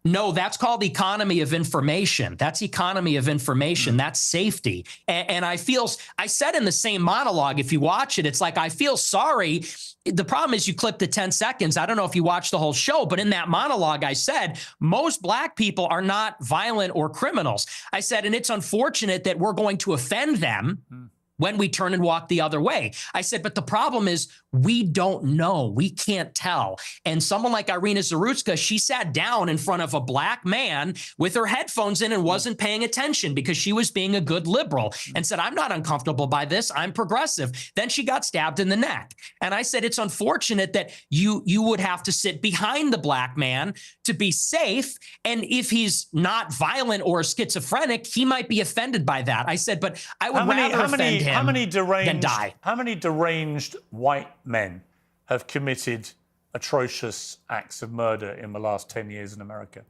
No, that's called economy of information. That's economy of information. That's safety. And I said in the same monologue, if you watch it, it's like, I feel sorry. The problem is you clip the 10 seconds. I don't know if you watched the whole show, but in that monologue, I said, most black people are not violent or criminals. I said, and it's unfortunate that we're going to offend them when we turn and walk the other way. I said, but the problem is we don't know. We can't tell. And someone like Irina Zarutska, she sat down in front of a black man with her headphones in and wasn't paying attention because she was being a good liberal and said, I'm not uncomfortable by this. I'm progressive. Then she got stabbed in the neck. And I said, it's unfortunate that you would have to sit behind the black man to be safe. And if he's not violent or schizophrenic, he might be offended by that. I said, but I would rather offend him than die. How many deranged white men have committed atrocious acts of murder in the last 10 years in America?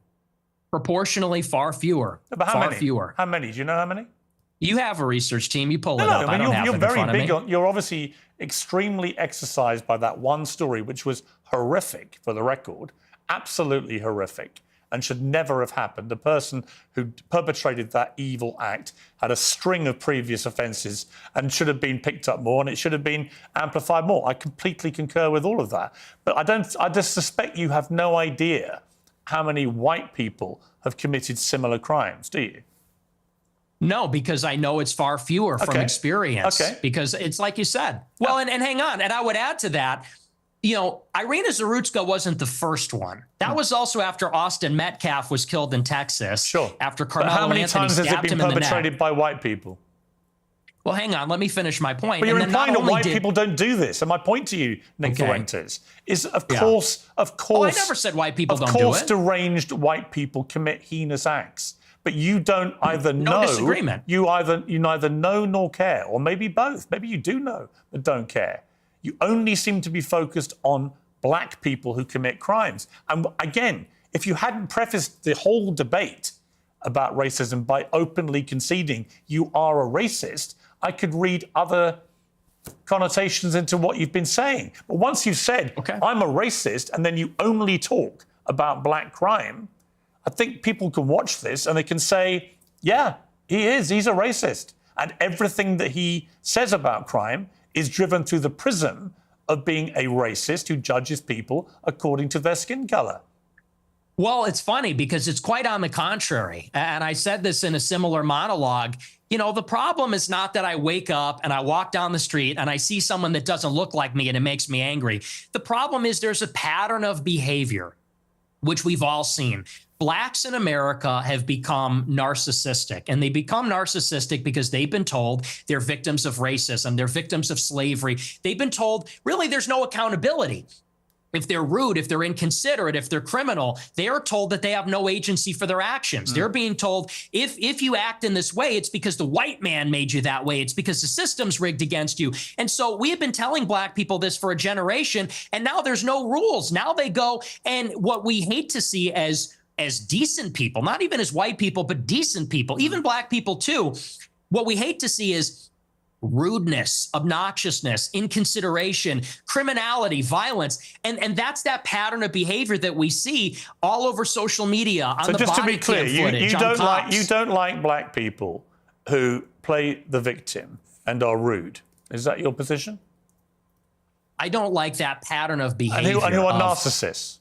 Proportionally far fewer. But how far many? fewer. How many? Do you know how many? You have a research team. You pull it up. I don't have it in front of me. You're obviously extremely exercised by that one story, which was horrific, for the record, absolutely horrific, and should never have happened. The person who perpetrated that evil act had a string of previous offences and should have been picked up more, and it should have been amplified more. I completely concur with all of that. But I just suspect you have no idea how many white people have committed similar crimes, do you? No, because I know it's far fewer from experience. Because it's like you said. Well, and hang on. And I would add to that, you know, Irina Zarutska wasn't the first one. That was also after Austin Metcalf was killed in Texas. Sure. After But Carmelo how many Anthony times has it stabbed been him in the neck. perpetrated by white people? Well, hang on. Let me finish my point. But you're And then implying not that only white did- people don't do this. And my point to you, Nick Fuentes, is of course. Oh, I never said white people don't do it. Of course, deranged white people commit heinous acts. But you don't either know. No disagreement. You neither know nor care, or maybe both. Maybe you do know but don't care. You only seem to be focused on black people who commit crimes. And again, if you hadn't prefaced the whole debate about racism by openly conceding you are a racist, I could read other connotations into what you've been saying. But once you've said, I'm a racist, and then you only talk about black crime, I think people can watch this and they can say, yeah, he's a racist. And everything that he says about crime is driven through the prism of being a racist who judges people according to their skin color. Well, it's funny because it's quite on the contrary. And I said this in a similar monologue. You know, the problem is not that I wake up and I walk down the street and I see someone that doesn't look like me and it makes me angry. The problem is there's a pattern of behavior, which we've all seen. Blacks in America have become narcissistic, and they become narcissistic because they've been told they're victims of racism, they're victims of slavery. They've been told, really, there's no accountability. If they're rude, if they're inconsiderate, if they're criminal, they are told that they have no agency for their actions. They're being told, if you act in this way, it's because the white man made you that way. It's because the system's rigged against you. And so we have been telling black people this for a generation, and now there's no rules. Now they go, and what we hate to see as decent people, not even as white people, but decent people, even black people too, what we hate to see is rudeness, obnoxiousness, inconsideration, criminality, violence. And that's that pattern of behavior that we see all over social media, on so the just body to be clear, cam footage, you don't like black people who play the victim and are rude. Is that your position? I don't like that pattern of behavior. And who are narcissists?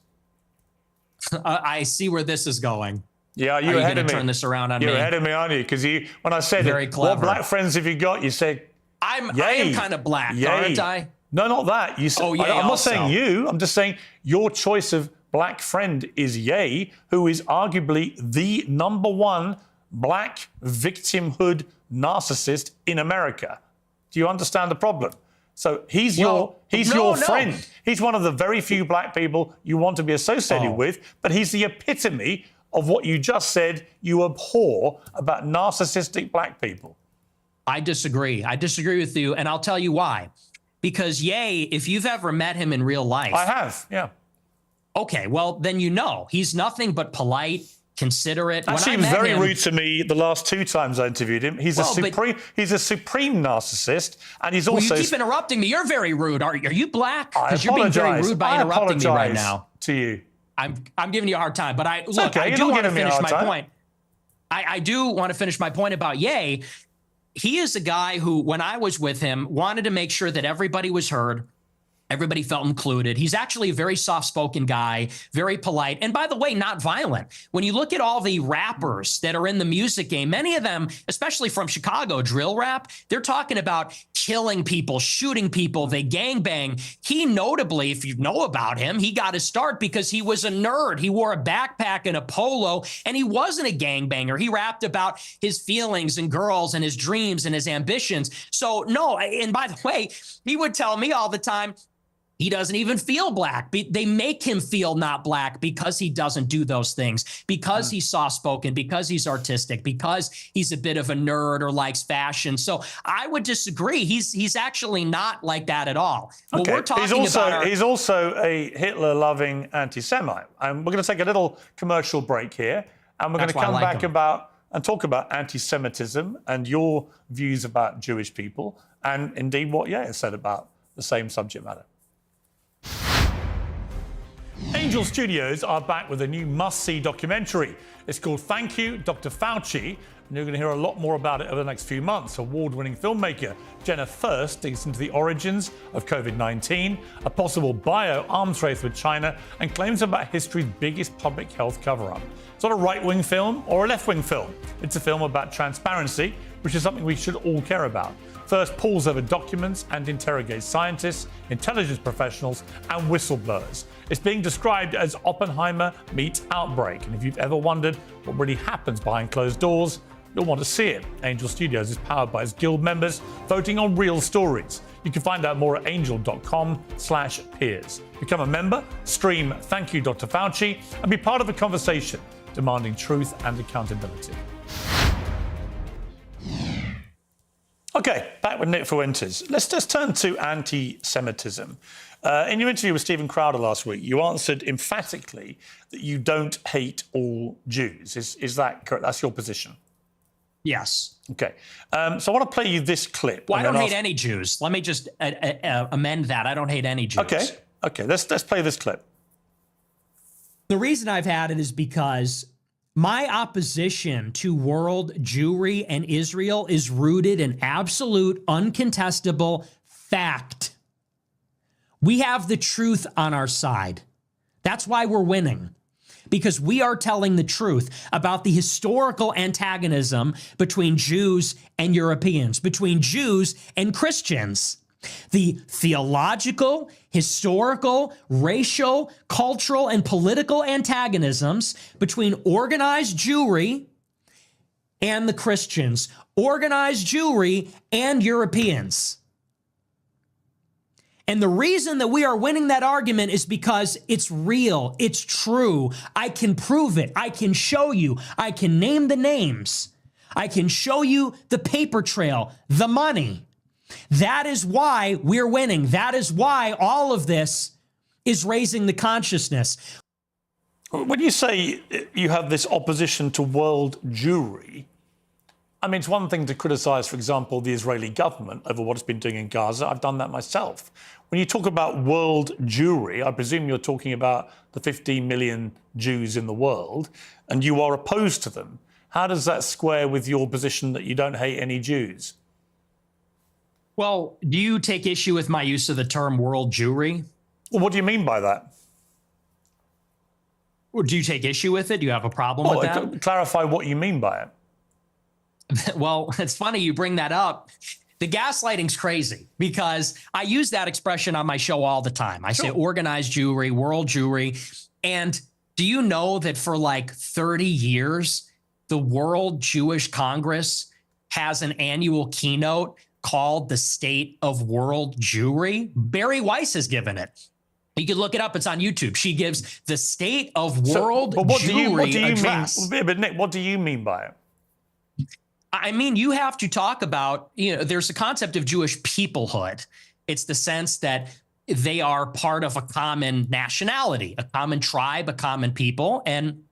I see where this is going. Yeah, you're ahead of me. Turn this around on me. You're ahead of me, aren't you? Because when I said Very clever. What black friends have you got? You said, I am kind of black, aren't I? No, not that. You said, Oh, yay, I'm not also. saying you. I'm just saying your choice of black friend is Ye, who is arguably the #1 black victimhood narcissist in America. Do you understand the problem? So he's your friend. He's one of the very few black people you want to be associated with, but he's the epitome of what you just said you abhor about narcissistic black people. I disagree. I disagree with you, and I'll tell you why. Because Ye, if you've ever met him in real life... I have, yeah. Okay, well, then you know. He's nothing but polite, considerate. Actually, he was very rude to me the last 2 times I interviewed him. He's a supreme narcissist, and he's also. You keep interrupting me. You're very rude. Are you black? Because you're being very rude by interrupting me right now. To you. I'm giving you a hard time, but I do want to finish my point. I do want to finish my point about Ye. He is a guy who, when I was with him, wanted to make sure that everybody was heard. Everybody felt included. He's actually a very soft-spoken guy, very polite, and by the way, not violent. When you look at all the rappers that are in the music game, many of them, especially from Chicago, drill rap, they're talking about killing people, shooting people, they gangbang. He notably, if you know about him, he got his start because he was a nerd. He wore a backpack and a polo, and he wasn't a gangbanger. He rapped about his feelings and girls and his dreams and his ambitions. So no, and by the way, he would tell me all the time, he doesn't even feel black. They make him feel not black because he doesn't do those things, because he's soft-spoken, because he's artistic, because he's a bit of a nerd or likes fashion. So I would disagree. He's actually not like that at all. Okay. We're talking he's also a Hitler-loving anti-Semite. And we're going to take a little commercial break here, and we're going to come back and talk about anti-Semitism and your views about Jewish people, and indeed what Yair said about the same subject matter. Angel Studios are back with a new must-see documentary. It's called Thank You, Dr. Fauci, and you're going to hear a lot more about it over the next few months. Award-winning filmmaker Jenna Thirst digs into the origins of COVID-19, a possible bio-arms race with China, and claims about history's biggest public health cover-up. It's not a right-wing film or a left-wing film. It's a film about transparency, which is something we should all care about. Thirst pulls over documents and interrogates scientists, intelligence professionals, and whistleblowers. It's being described as Oppenheimer meets Outbreak, and if you've ever wondered what really happens behind closed doors, you'll want to see it. Angel Studios is powered by its guild members voting on real stories. You can find out more at angel.com/peers. Become a member, stream Thank You, Dr. Fauci, and be part of the conversation demanding truth and accountability. Okay, back with Nick Fuentes. Let's just turn to anti-Semitism. In your interview with Stephen Crowder last week, you answered emphatically that you don't hate all Jews. Is that correct? That's your position? Yes. Okay. So I want to play you this clip. Well, I don't hate any Jews. Let me just amend that. I don't hate any Jews. Okay. Let's play this clip. The reason I've had it is because my opposition to world Jewry and Israel is rooted in absolute, uncontestable fact. We have the truth on our side. That's why we're winning, because we are telling the truth about the historical antagonism between Jews and Europeans, between Jews and Christians. The theological, historical, racial, cultural, and political antagonisms between organized Jewry and the Christians, organized Jewry and Europeans. And the reason that we are winning that argument is because it's real, it's true. I can prove it. I can show you. I can name the names. I can show you the paper trail, the money. That is why we're winning. That is why all of this is raising the consciousness. When you say you have this opposition to world Jewry, I mean, it's one thing to criticize, for example, the Israeli government over what it's been doing in Gaza. I've done that myself. When you talk about world Jewry, I presume you're talking about the 15 million Jews in the world, and you are opposed to them. How does that square with your position that you don't hate any Jews? Well, do you take issue with my use of the term world Jewry? Well, what do you mean by that? Or do you take issue with it? Do you have a problem with that? Clarify what you mean by it. Well, it's funny you bring that up. The gaslighting's crazy because I use that expression on my show all the time. I say organized Jewry, world Jewry. And do you know that for like 30 years, the World Jewish Congress has an annual keynote called the State of World Jewry? Barry Weiss has given it. You can look it up. It's on YouTube. She gives the State of World Jewry address. But Nick, what do you mean by it? I mean, you have to talk about, there's a concept of Jewish peoplehood. It's the sense that they are part of a common nationality, a common tribe, a common people. And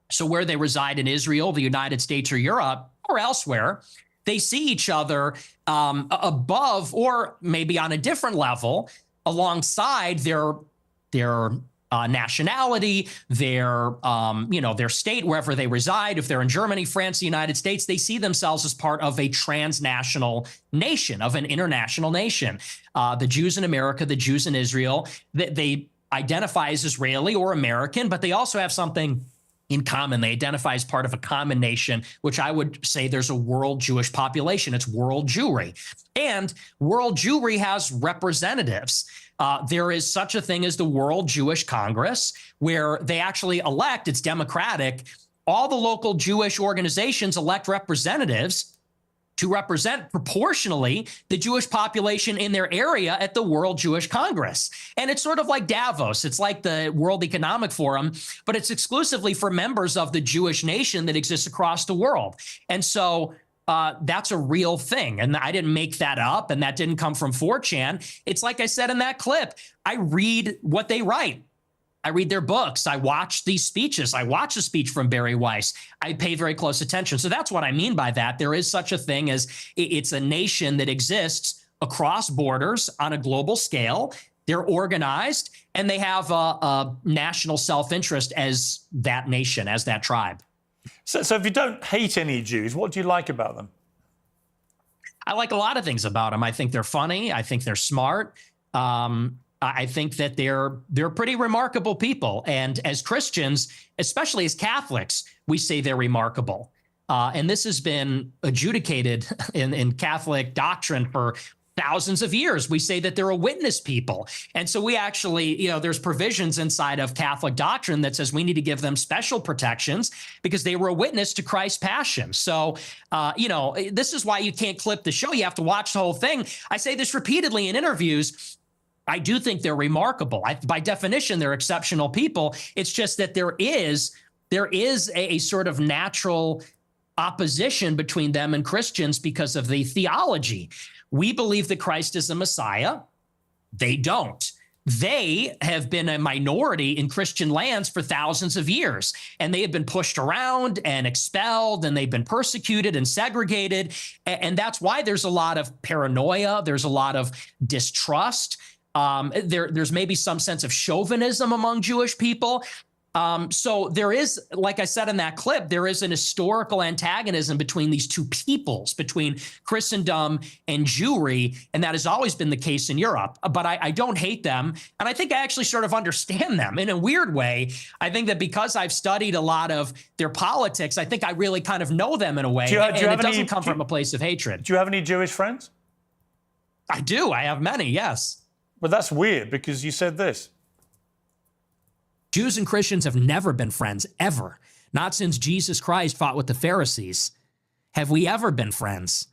So where they reside in Israel, the United States, or Europe, or elsewhere, they see each other above, or maybe on a different level, alongside their nationality, their state, wherever they reside. If they're in Germany, France, the United States, they see themselves as part of a transnational nation, of an international nation. The Jews in America, the Jews in Israel, they identify as Israeli or American, but they also have something in common. They identify as part of a common nation, which I would say there's a world Jewish population. It's world Jewry. And world Jewry has representatives. There is such a thing as the World Jewish Congress, where they actually elect, it's democratic, all the local Jewish organizations elect representatives to represent proportionally the Jewish population in their area at the World Jewish Congress. And it's sort of like Davos. It's like the World Economic Forum, but it's exclusively for members of the Jewish nation that exists across the world. And so that's a real thing. And I didn't make that up, and that didn't come from 4chan. It's like I said in that clip, I read what they write. I read their books. I watch these speeches. I watch a speech from Barry Weiss. I pay very close attention. So that's what I mean by that. There is such a thing as it's a nation that exists across borders on a global scale. They're organized, and they have a national self-interest as that nation, as that tribe. So if you don't hate any Jews, what do you like about them? I like a lot of things about them. I think they're funny. I think they're smart. I think that they're pretty remarkable people. And as Christians, especially as Catholics, we say they're remarkable. And this has been adjudicated in Catholic doctrine for thousands of years. We say that they're a witness people. And so we actually, there's provisions inside of Catholic doctrine that says we need to give them special protections because they were a witness to Christ's passion. So, this is why you can't clip the show. You have to watch the whole thing. I say this repeatedly in interviews. I do think they're remarkable. By definition, they're exceptional people. It's just that there is a sort of natural opposition between them and Christians because of the theology. We believe that Christ is a Messiah. They don't. They have been a minority in Christian lands for thousands of years, and they have been pushed around and expelled, and they've been persecuted and segregated. And that's why there's a lot of paranoia. There's a lot of distrust. There's maybe some sense of chauvinism among Jewish people. So there is, like I said in that clip, there is an historical antagonism between these two peoples, between Christendom and Jewry, and that has always been the case in Europe. But I don't hate them, and I think I actually sort of understand them in a weird way. I think that because I've studied a lot of their politics, I think I really kind of know them in a way, and it doesn't come from a place of hatred. Do you have any Jewish friends? I do. I have many, yes. But that's weird because you said this. Jews and Christians have never been friends, ever. Not since Jesus Christ fought with the Pharisees. Have we ever been friends?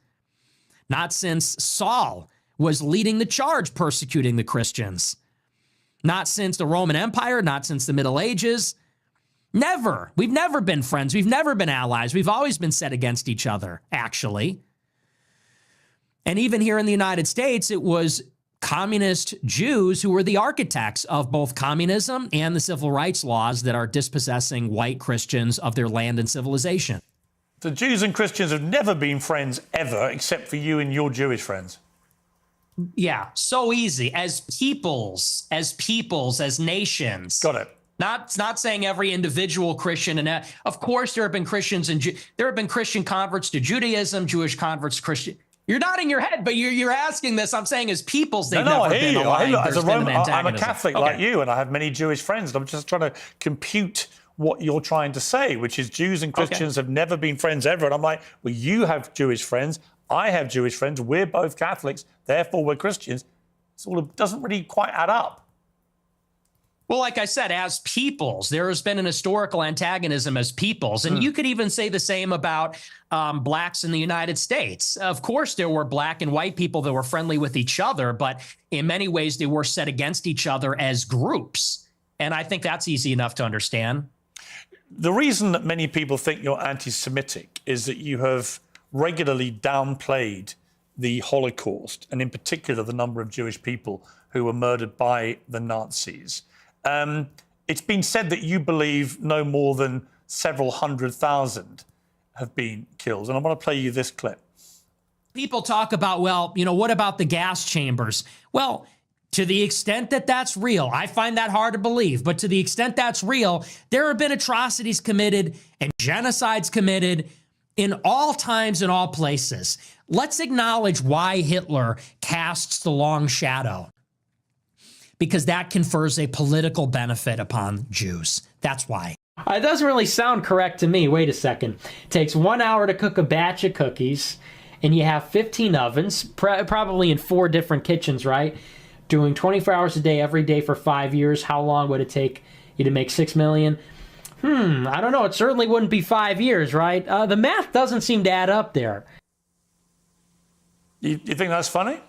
Not since Saul was leading the charge persecuting the Christians. Not since the Roman Empire, not since the Middle Ages. Never. We've never been friends. We've never been allies. We've always been set against each other, actually. And even here in the United States, it was communist Jews who were the architects of both communism and the civil rights laws that are dispossessing white Christians of their land and civilization. The Jews and Christians have never been friends ever, except for you and your Jewish friends. Yeah, so easy. As peoples, as nations. Got it. Not saying every individual Christian, and of course there have been Christians and there have been Christian converts to Judaism, Jewish converts to Christian. You're nodding your head, but you're asking this. I'm saying as peoples, they've never been aligned. As a Roman, I'm a Catholic like you, and I have many Jewish friends. I'm just trying to compute what you're trying to say, which is Jews and Christians have never been friends ever. And I'm like, well, you have Jewish friends. I have Jewish friends. We're both Catholics. Therefore, we're Christians. It doesn't really quite add up. Well, like I said, as peoples, there has been an historical antagonism as peoples. And you could even say the same about blacks in the United States. Of course, there were black and white people that were friendly with each other, but in many ways, they were set against each other as groups. And I think that's easy enough to understand. The reason that many people think you're anti-Semitic is that you have regularly downplayed the Holocaust, and in particular, the number of Jewish people who were murdered by the Nazis. It's been said that you believe no more than several 100,000 have been killed. And I want to play you this clip. People talk about, well, you know, what about the gas chambers? Well, to the extent that that's real, I find that hard to believe, but to the extent that's real, there have been atrocities committed and genocides committed in all times and all places. Let's acknowledge why Hitler casts the long shadow, because that confers a political benefit upon Jews. That's why. It doesn't really sound correct to me. Wait a second. It takes 1 hour to cook a batch of cookies, and you have 15 ovens, probably in 4 different kitchens, right? Doing 24 hours a day, every day for 5 years. How long would it take you to make 6 million? I don't know. It certainly wouldn't be 5 years, right? The math doesn't seem to add up there. You think that's funny?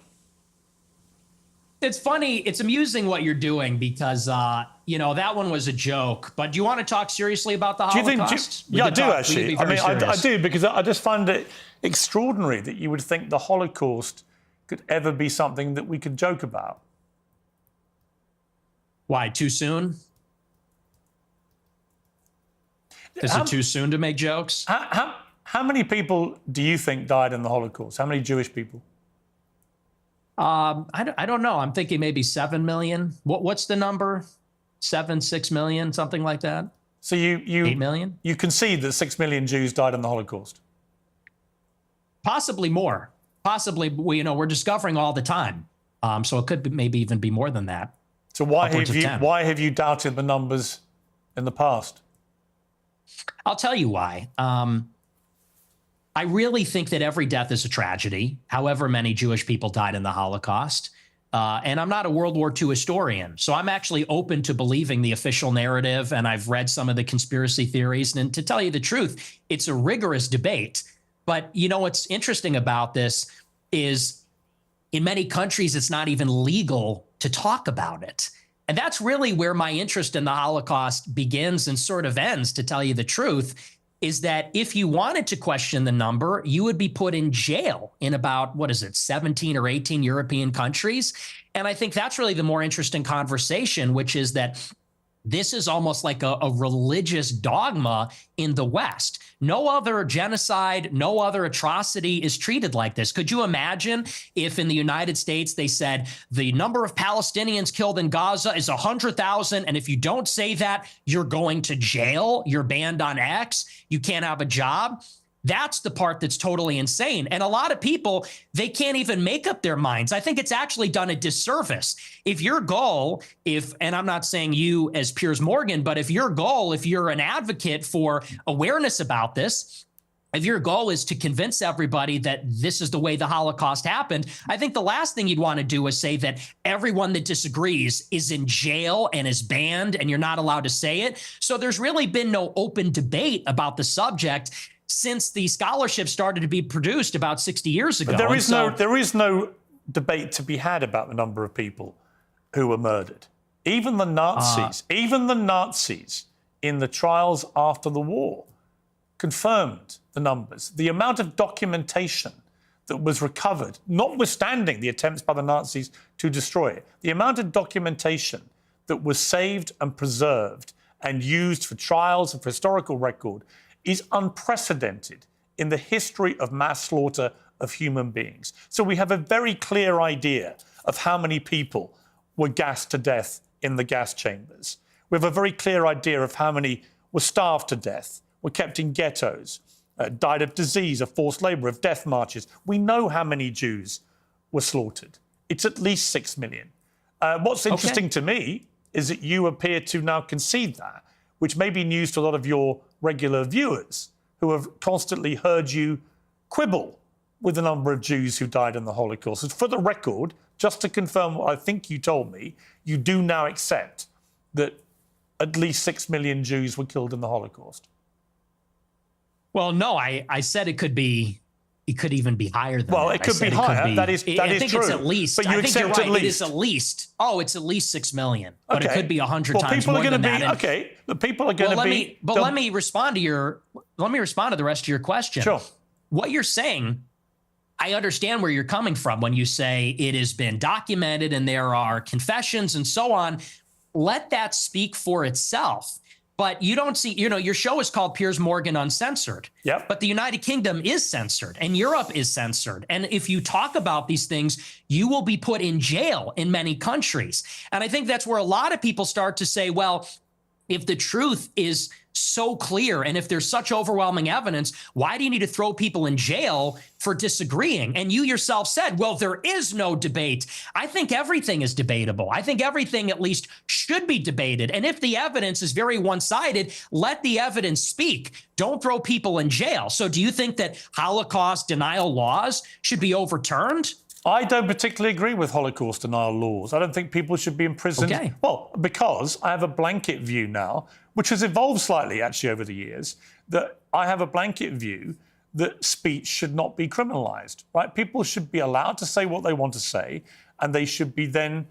It's funny. It's amusing what you're doing because, you know, that one was a joke. But do you want to talk seriously about the Holocaust? Yeah, I do, actually. I mean, I do, because I just find it extraordinary that you would think the Holocaust could ever be something that we could joke about. Why, too soon? Is it too soon to make jokes? How many people do you think died in the Holocaust? How many Jewish people? I don't know. I'm thinking maybe 7 million. What's the number? 6 million, something like that. So you 8 million? You concede that 6 million Jews died in the Holocaust? Possibly more. Possibly, you know, we're discovering all the time. So it could maybe even be more than that. So why have you doubted the numbers in the past? I'll tell you why. I really think that every death is a tragedy, however many Jewish people died in the Holocaust. And I'm not a World War II historian, so I'm actually open to believing the official narrative, and I've read some of the conspiracy theories. And to tell you the truth, it's a rigorous debate. But you know what's interesting about this is in many countries, it's not even legal to talk about it. And that's really where my interest in the Holocaust begins and sort of ends, to tell you the truth, is that if you wanted to question the number, you would be put in jail in about, 17 or 18 European countries. And I think that's really the more interesting conversation, which is that this is almost like a religious dogma in the West. No other genocide, no other atrocity is treated like this. Could you imagine if in the United States they said the number of Palestinians killed in Gaza is 100,000, and if you don't say that, you're going to jail, you're banned on X, you can't have a job? That's the part that's totally insane. And a lot of people, they can't even make up their minds. I think it's actually done a disservice. If your goal, and I'm not saying you as Piers Morgan, but if your goal, if you're an advocate for awareness about this, if your goal is to convince everybody that this is the way the Holocaust happened, I think the last thing you'd want to do is say that everyone that disagrees is in jail and is banned and you're not allowed to say it. So there's really been no open debate about the subject since the scholarship started to be produced about 60 years ago. There is no debate to be had about the number of people who were murdered. Even the Nazis, in the trials after the war confirmed the numbers. The amount of documentation that was recovered, notwithstanding the attempts by the Nazis to destroy it, the amount of documentation that was saved and preserved and used for trials and for historical record is unprecedented in the history of mass slaughter of human beings. So we have a very clear idea of how many people were gassed to death in the gas chambers. We have a very clear idea of how many were starved to death, were kept in ghettos, died of disease, of forced labor, of death marches. We know how many Jews were slaughtered. It's at least 6 million. What's interesting to me is that you appear to now concede that, which may be news to a lot of your regular viewers who have constantly heard you quibble with the number of Jews who died in the Holocaust. And for the record, just to confirm what I think you told me, you do now accept that at least 6 million Jews were killed in the Holocaust. Well, no, I said it could even be higher than that. Well, it could be higher. That is true. I think it's at least. But you accept you're right. at least. It is at least. Oh, it's at least 6 million. But Okay. it could be 100 times people more are than gonna that. be, the people are going to be... Let me respond to the rest of your question. Sure. What you're saying, I understand where you're coming from when you say it has been documented and there are confessions and so on. Let that speak for itself. But you don't see, your show is called Piers Morgan Uncensored. Yep. But the United Kingdom is censored and Europe is censored. And if you talk about these things, you will be put in jail in many countries. And I think that's where a lot of people start to say, well, if the truth is so clear and if there's such overwhelming evidence, why do you need to throw people in jail for disagreeing? And you yourself said, well, there is no debate. I think everything is debatable. I think everything at least should be debated. And if the evidence is very one-sided, let the evidence speak. Don't throw people in jail. So do you think that Holocaust denial laws should be overturned? I don't particularly agree with Holocaust denial laws. I don't think people should be imprisoned. Okay. Well, because I have a blanket view now, which has evolved slightly actually over the years, that I have a blanket view that speech should not be criminalized, right? People should be allowed to say what they want to say, and they should be then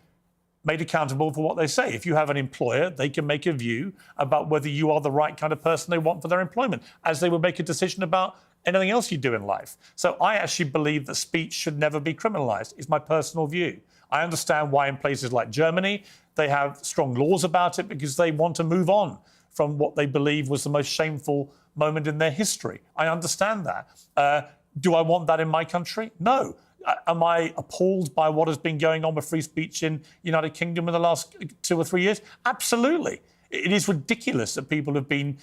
made accountable for what they say. If you have an employer, they can make a view about whether you are the right kind of person they want for their employment, as they would make a decision about anything else you do in life. So I actually believe that speech should never be criminalized. It's my personal view. I understand why in places like Germany, they have strong laws about it because they want to move on from what they believe was the most shameful moment in their history. I understand that. Do I want that in my country? No. Am I appalled by what has been going on with free speech in the United Kingdom in the last 2 or 3 years? Absolutely. It is ridiculous that people have been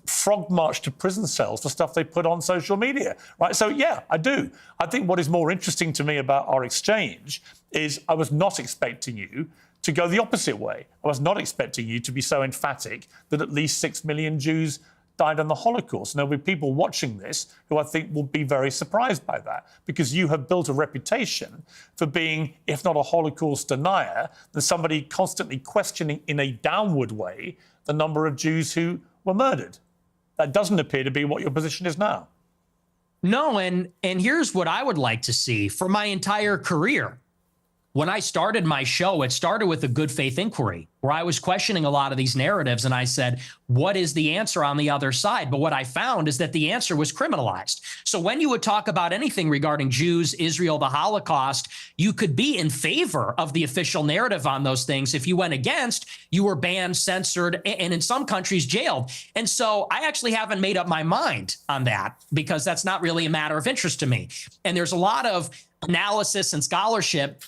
frog marched to prison cells for stuff they put on social media, right? So, yeah, I do. I think what is more interesting to me about our exchange is I was not expecting you to go the opposite way. I was not expecting you to be so emphatic that at least 6 million Jews died in the Holocaust. And there'll be people watching this who I think will be very surprised by that, because you have built a reputation for being, if not a Holocaust denier, then somebody constantly questioning in a downward way the number of Jews who were murdered. That doesn't appear to be what your position is now. No, and here's what I would like to see for my entire career. When I started my show, it started with a good faith inquiry where I was questioning a lot of these narratives. And I said, what is the answer on the other side? But what I found is that the answer was criminalized. So when you would talk about anything regarding Jews, Israel, the Holocaust, you could be in favor of the official narrative on those things. If you went against, you were banned, censored, and in some countries jailed. And so I actually haven't made up my mind on that because that's not really a matter of interest to me. And there's a lot of analysis and scholarship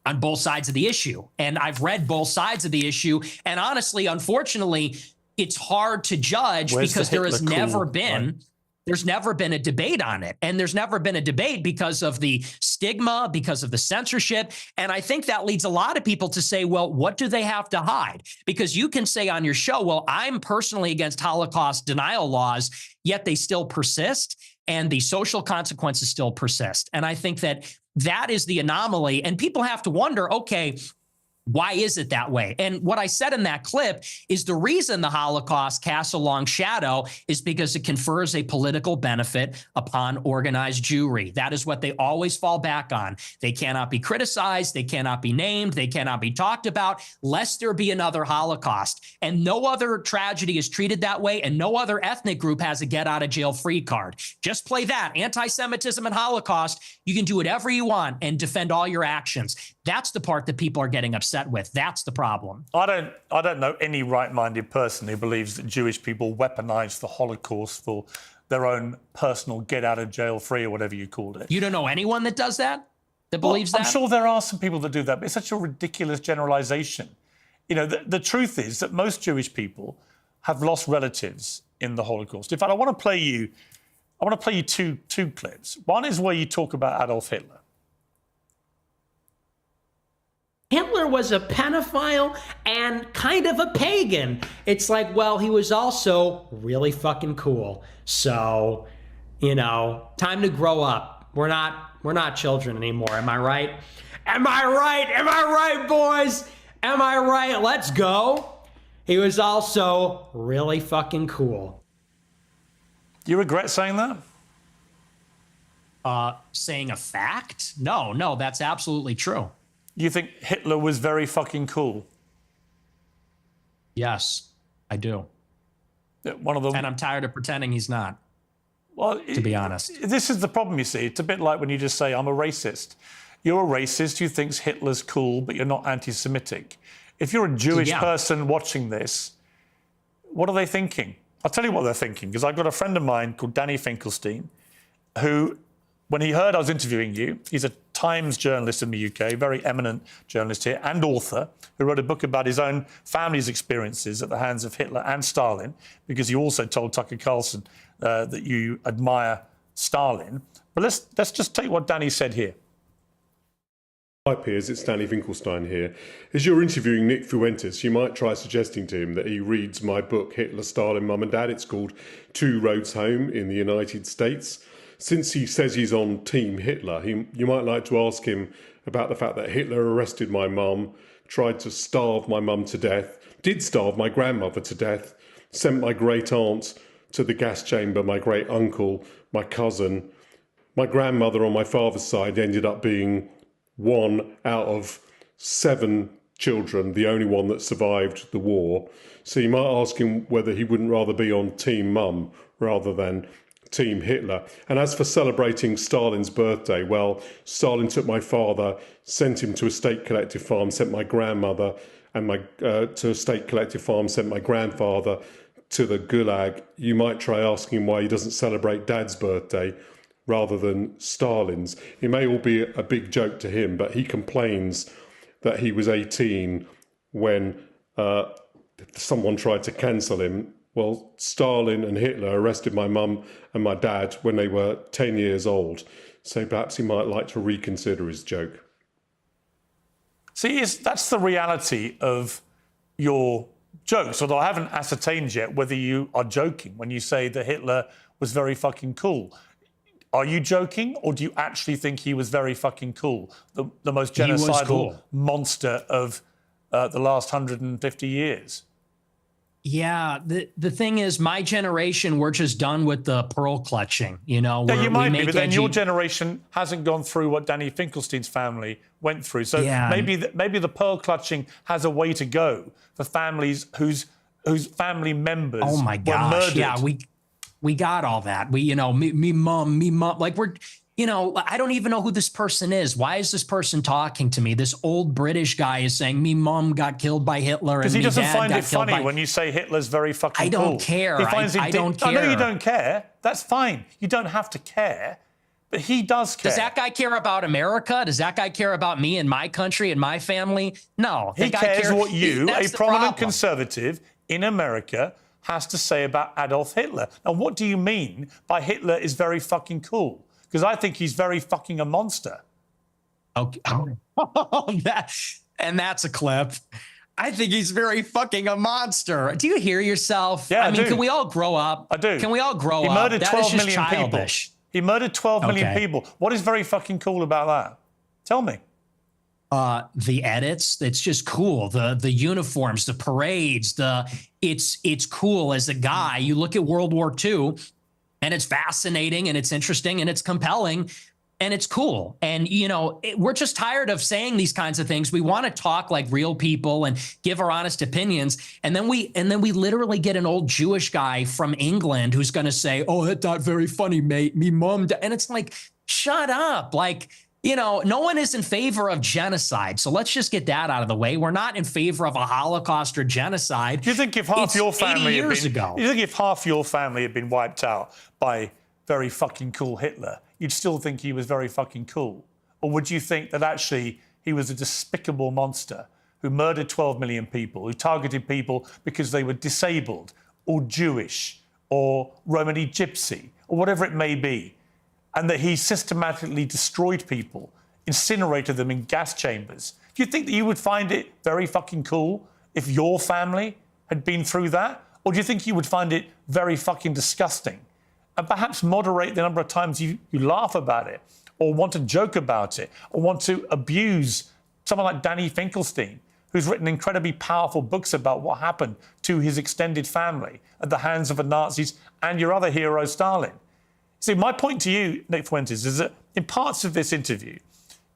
on both sides of the issue. And I've read both sides of the issue. And honestly, unfortunately, it's hard to judge because there has never been, there's never been a debate on it. And there's never been a debate because of the stigma, because of the censorship. And I think that leads a lot of people to say, well, what do they have to hide? Because you can say on your show, well, I'm personally against Holocaust denial laws, yet they still persist and the social consequences still persist. And I think that that is the anomaly. And people have to wonder, okay, why is it that way? And what I said in that clip is the reason the Holocaust casts a long shadow is because it confers a political benefit upon organized Jewry. That is what they always fall back on. They cannot be criticized. They cannot be named. They cannot be talked about, lest there be another Holocaust. And no other tragedy is treated that way. And no other ethnic group has a get out of jail free card. Just play that. Anti-Semitism and Holocaust. You can do whatever you want and defend all your actions. That's the part that people are getting upset with. That's the problem. I don't know any right-minded person who believes that Jewish people weaponized the Holocaust for their own personal get out of jail free or whatever you called it. You don't know anyone that does that? That believes that? I'm sure there are some people that do that, but it's such a ridiculous generalization. You know, the truth is that most Jewish people have lost relatives in the Holocaust. In fact, I want to play you two clips. One is where you talk about Adolf Hitler. Hitler was a pedophile and kind of a pagan. It's like, well, he was also really fucking cool. So, you know, time to grow up. We're not children anymore. Am I right? Am I right? Am I right, boys? Am I right? Let's go. He was also really fucking cool. Do you regret saying that? Saying a fact? No, that's absolutely true. You think Hitler was very fucking cool? Yes, I do. One of them. And I'm tired of pretending he's not. Well, to be honest. This is the problem, you see. It's a bit like when you just say, I'm a racist. You're a racist who thinks Hitler's cool, but you're not anti-Semitic. If you're a Jewish person watching this, what are they thinking? I'll tell you what they're thinking, because I've got a friend of mine called Danny Finkelstein, who, when he heard I was interviewing you, he's a Times journalist in the UK, very eminent journalist here, and author, who wrote a book about his own family's experiences at the hands of Hitler and Stalin, because you also told Tucker Carlson that you admire Stalin. But let's just take what Danny said here. Hi Piers, it's Danny Finkelstein here. As you're interviewing Nick Fuentes, you might try suggesting to him that he reads my book, Hitler, Stalin, Mum and Dad. It's called Two Roads Home in the United States. Since he says he's on Team Hitler, you might like to ask him about the fact that Hitler arrested my mum, tried to starve my mum to death, did starve my grandmother to death, sent my great aunt to the gas chamber, my great uncle, my cousin. My grandmother on my father's side ended up being 1 out of 7 children, the only one that survived the war. So you might ask him whether he wouldn't rather be on Team Mum rather than Team Hitler. And as for celebrating Stalin's birthday, well, Stalin took my father, sent him to a state collective farm, sent my grandmother and to a state collective farm, sent my grandfather to the Gulag. You might try asking him why he doesn't celebrate Dad's birthday rather than Stalin's. It may all be a big joke to him, but he complains that he was 18 when someone tried to cancel him. Well, Stalin and Hitler arrested my mum and my dad when they were 10 years old. So perhaps he might like to reconsider his joke. See, that's the reality of your jokes, although I haven't ascertained yet whether you are joking when you say that Hitler was very fucking cool. Are you joking, or do you actually think he was very fucking cool? The most genocidal monster of the last 150 years? Yeah, the thing is, my generation, we're just done with the pearl clutching. You know, yeah, you might be, but then your generation hasn't gone through what Danny Finkelstein's family went through. So maybe the pearl clutching has a way to go for families whose family members were murdered. Yeah, we got all that. We, you know, me mom, like we're. You know, I don't even know who this person is. Why is this person talking to me? This old British guy is saying me mom got killed by Hitler. Because he doesn't find it funny when you say Hitler's very fucking cool. I don't care. I don't care. I know you don't care. That's fine. You don't have to care. But he does care. Does that guy care about America? Does that guy care about me and my country and my family? No. He cares what you, a prominent conservative in America, has to say about Adolf Hitler. Now, what do you mean by Hitler is very fucking cool? Because I think he's very fucking a monster. Okay. And that's a clip. I think he's very fucking a monster. Do you hear yourself? Yeah, I mean, can we all grow up? I do. Can we all grow up? He murdered 12 million childish. people. He murdered 12 million people. What is very fucking cool about that? Tell me. The edits, it's just cool. The uniforms, the parades, it's cool as a guy. You look at World War II, and it's fascinating and it's interesting and it's compelling and it's cool. And, you know, we're just tired of saying these kinds of things. We want to talk like real people and give our honest opinions. And then we literally get an old Jewish guy from England who's going to say, oh, that's not very funny, mate. Me mom. And it's like, shut up. Like, you know, no one is in favor of genocide. So let's just get that out of the way. We're not in favor of a Holocaust or genocide. Do you think if half your family had been wiped out by very fucking cool Hitler, you'd still think he was very fucking cool? Or would you think that actually he was a despicable monster who murdered 12 million people, who targeted people because they were disabled or Jewish or Romani Gypsy or whatever it may be, and that he systematically destroyed people, incinerated them in gas chambers? Do you think that you would find it very fucking cool if your family had been through that? Or do you think you would find it very fucking disgusting? And perhaps moderate the number of times you laugh about it, or want to joke about it, or want to abuse someone like Danny Finkelstein, who's written incredibly powerful books about what happened to his extended family at the hands of the Nazis and your other hero, Stalin. See, my point to you, Nick Fuentes, is that in parts of this interview,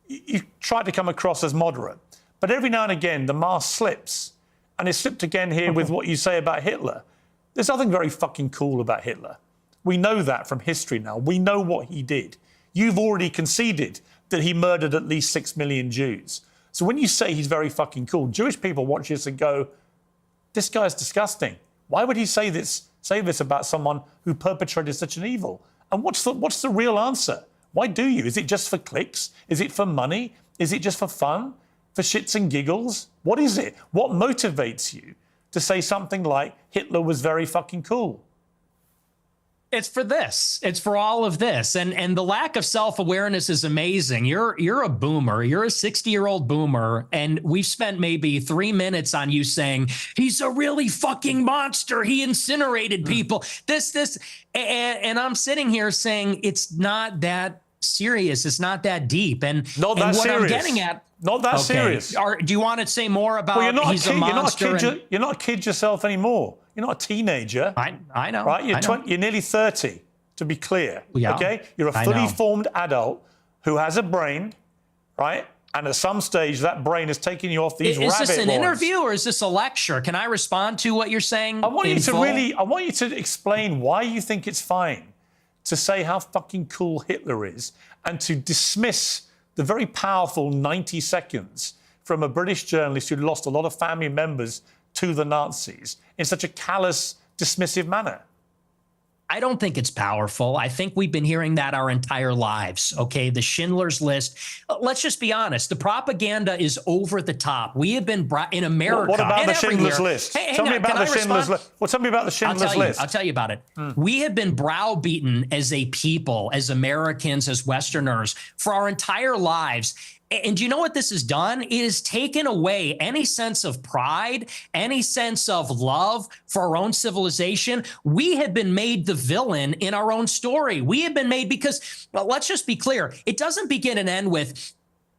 you try to come across as moderate, but every now and again, the mask slips, and it slipped again here with what you say about Hitler. There's nothing very fucking cool about Hitler. We know that from history now. We know what he did. You've already conceded that he murdered at least 6 million Jews. So when you say he's very fucking cool, Jewish people watch this and go, this guy's disgusting. Why would he say this about someone who perpetrated such an evil? And what's the real answer? Why do you? Is it just for clicks? Is it for money? Is it just for fun? For shits and giggles? What is it? What motivates you to say something like Hitler was very fucking cool? It's for this. It's for all of this. And the lack of self-awareness is amazing. You're a boomer. You're a 60-year-old boomer. And we've spent maybe 3 minutes on you saying, he's a really fucking monster. He incinerated people. And I'm sitting here saying it's not that serious. It's not that deep. And not that what serious. I'm getting at. Not that serious. Do you want to say more about he's a monster? You're not a kid yourself anymore. You're not a teenager. I know. Right? You're nearly 30, to be clear. Yeah, okay? You're a fully formed adult who has a brain, right? And at some stage, that brain is taking you off these rabbit warrens. Is this an interview or is this a lecture? Can I respond to what you're saying? I want you to explain why you think it's fine to say how fucking cool Hitler is and to dismiss the very powerful 90 seconds from a British journalist who lost a lot of family members to the Nazis in such a callous, dismissive manner. I don't think it's powerful. I think we've been hearing that our entire lives. Okay, the Schindler's List. Let's just be honest. The propaganda is over the top. We have been in America. What about the Schindler's everywhere. List? Tell me about the Schindler's List. Well, tell me about the Schindler's List. I'll tell you about it. We have been browbeaten as a people, as Americans, as Westerners, for our entire lives. And do you know what this has done? It has taken away any sense of pride, any sense of love for our own civilization. We have been made the villain in our own story. We have been made because, well, let's just be clear. It doesn't begin and end with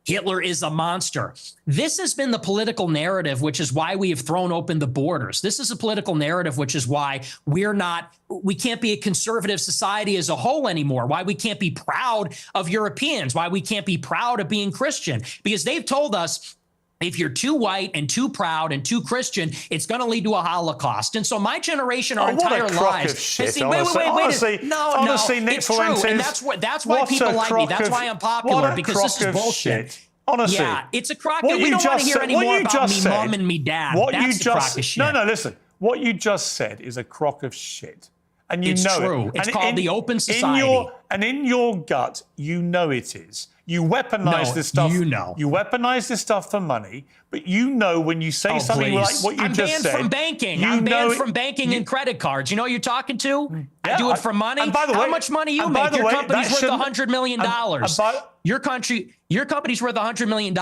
Hitler is a monster. This has been the political narrative, which is why we have thrown open the borders. This is a political narrative, which is why we can't be a conservative society as a whole anymore, why we can't be proud of Europeans, why we can't be proud of being Christian, because they've told us if you're too white and too proud and too Christian, it's going to lead to a Holocaust. And so my generation, our entire lives, honestly, Nick Fuentes, and that's why people like me. That's why I'm popular, because this is bullshit. Honestly, yeah, it's a crock. We don't want to hear any more about me mom and me dad. That's a crock of shit. No, listen. What you just said is a crock of shit. And you it's know true. it. It's called the open society. In your gut, you know it is. You weaponize this stuff. You know. You weaponize this stuff for money, but you know when you say something like what you just said. I'm banned from banking. I'm banned from banking and credit cards. You know who you're talking to? I do it for money. And by the way, how much money you make? Your company's worth $100 million. Your company's worth $100 million.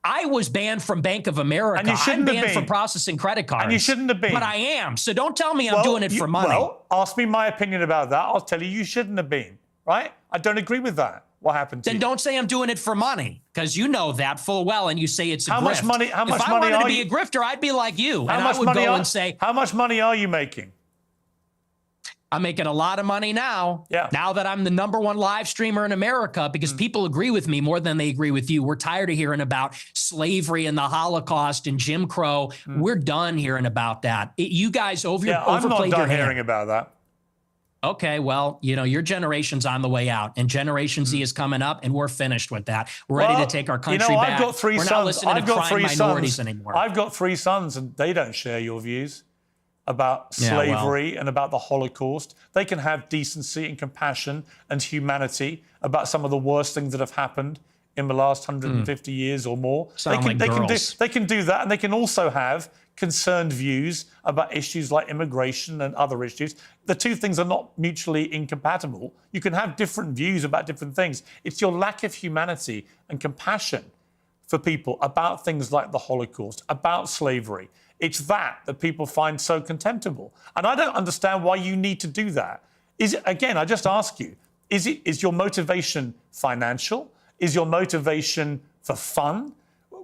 I was banned from Bank of America. And you shouldn't I'm banned from processing credit cards. And you shouldn't have been. But I am. So don't tell me I'm doing it for money. Well, ask me my opinion about that. I'll tell you shouldn't have been. Right? I don't agree with that. What happened to you? Then don't say I'm doing it for money, because you know that full well, and you say it's a grift. How much money if I wanted to be a grifter, I'd be like you, and I would go and say, how much money are you making? I'm making a lot of money now. Yeah. Now that I'm the #1 live streamer in America, because people agree with me more than they agree with you. We're tired of hearing about slavery and the Holocaust and Jim Crow. We're done hearing about that. You guys overplayed your hand. I'm not done hearing about that. Okay, well, your generation's on the way out, and Generation Z is coming up, and we're finished with that. We're ready to take our country back. I've got three we're sons. not listening I've to got crime three minorities sons. anymore. I've got 3 sons, and they don't share your views about slavery and about the Holocaust. They can have decency and compassion and humanity about some of the worst things that have happened in the last 150 years or more. They can do that, and they can also have concerned views about issues like immigration and other issues. The two things are not mutually incompatible. You can have different views about different things. It's your lack of humanity and compassion for people about things like the Holocaust, about slavery. It's that people find so contemptible. And I don't understand why you need to do that. Again, I just ask you, is your motivation financial? Is your motivation for fun?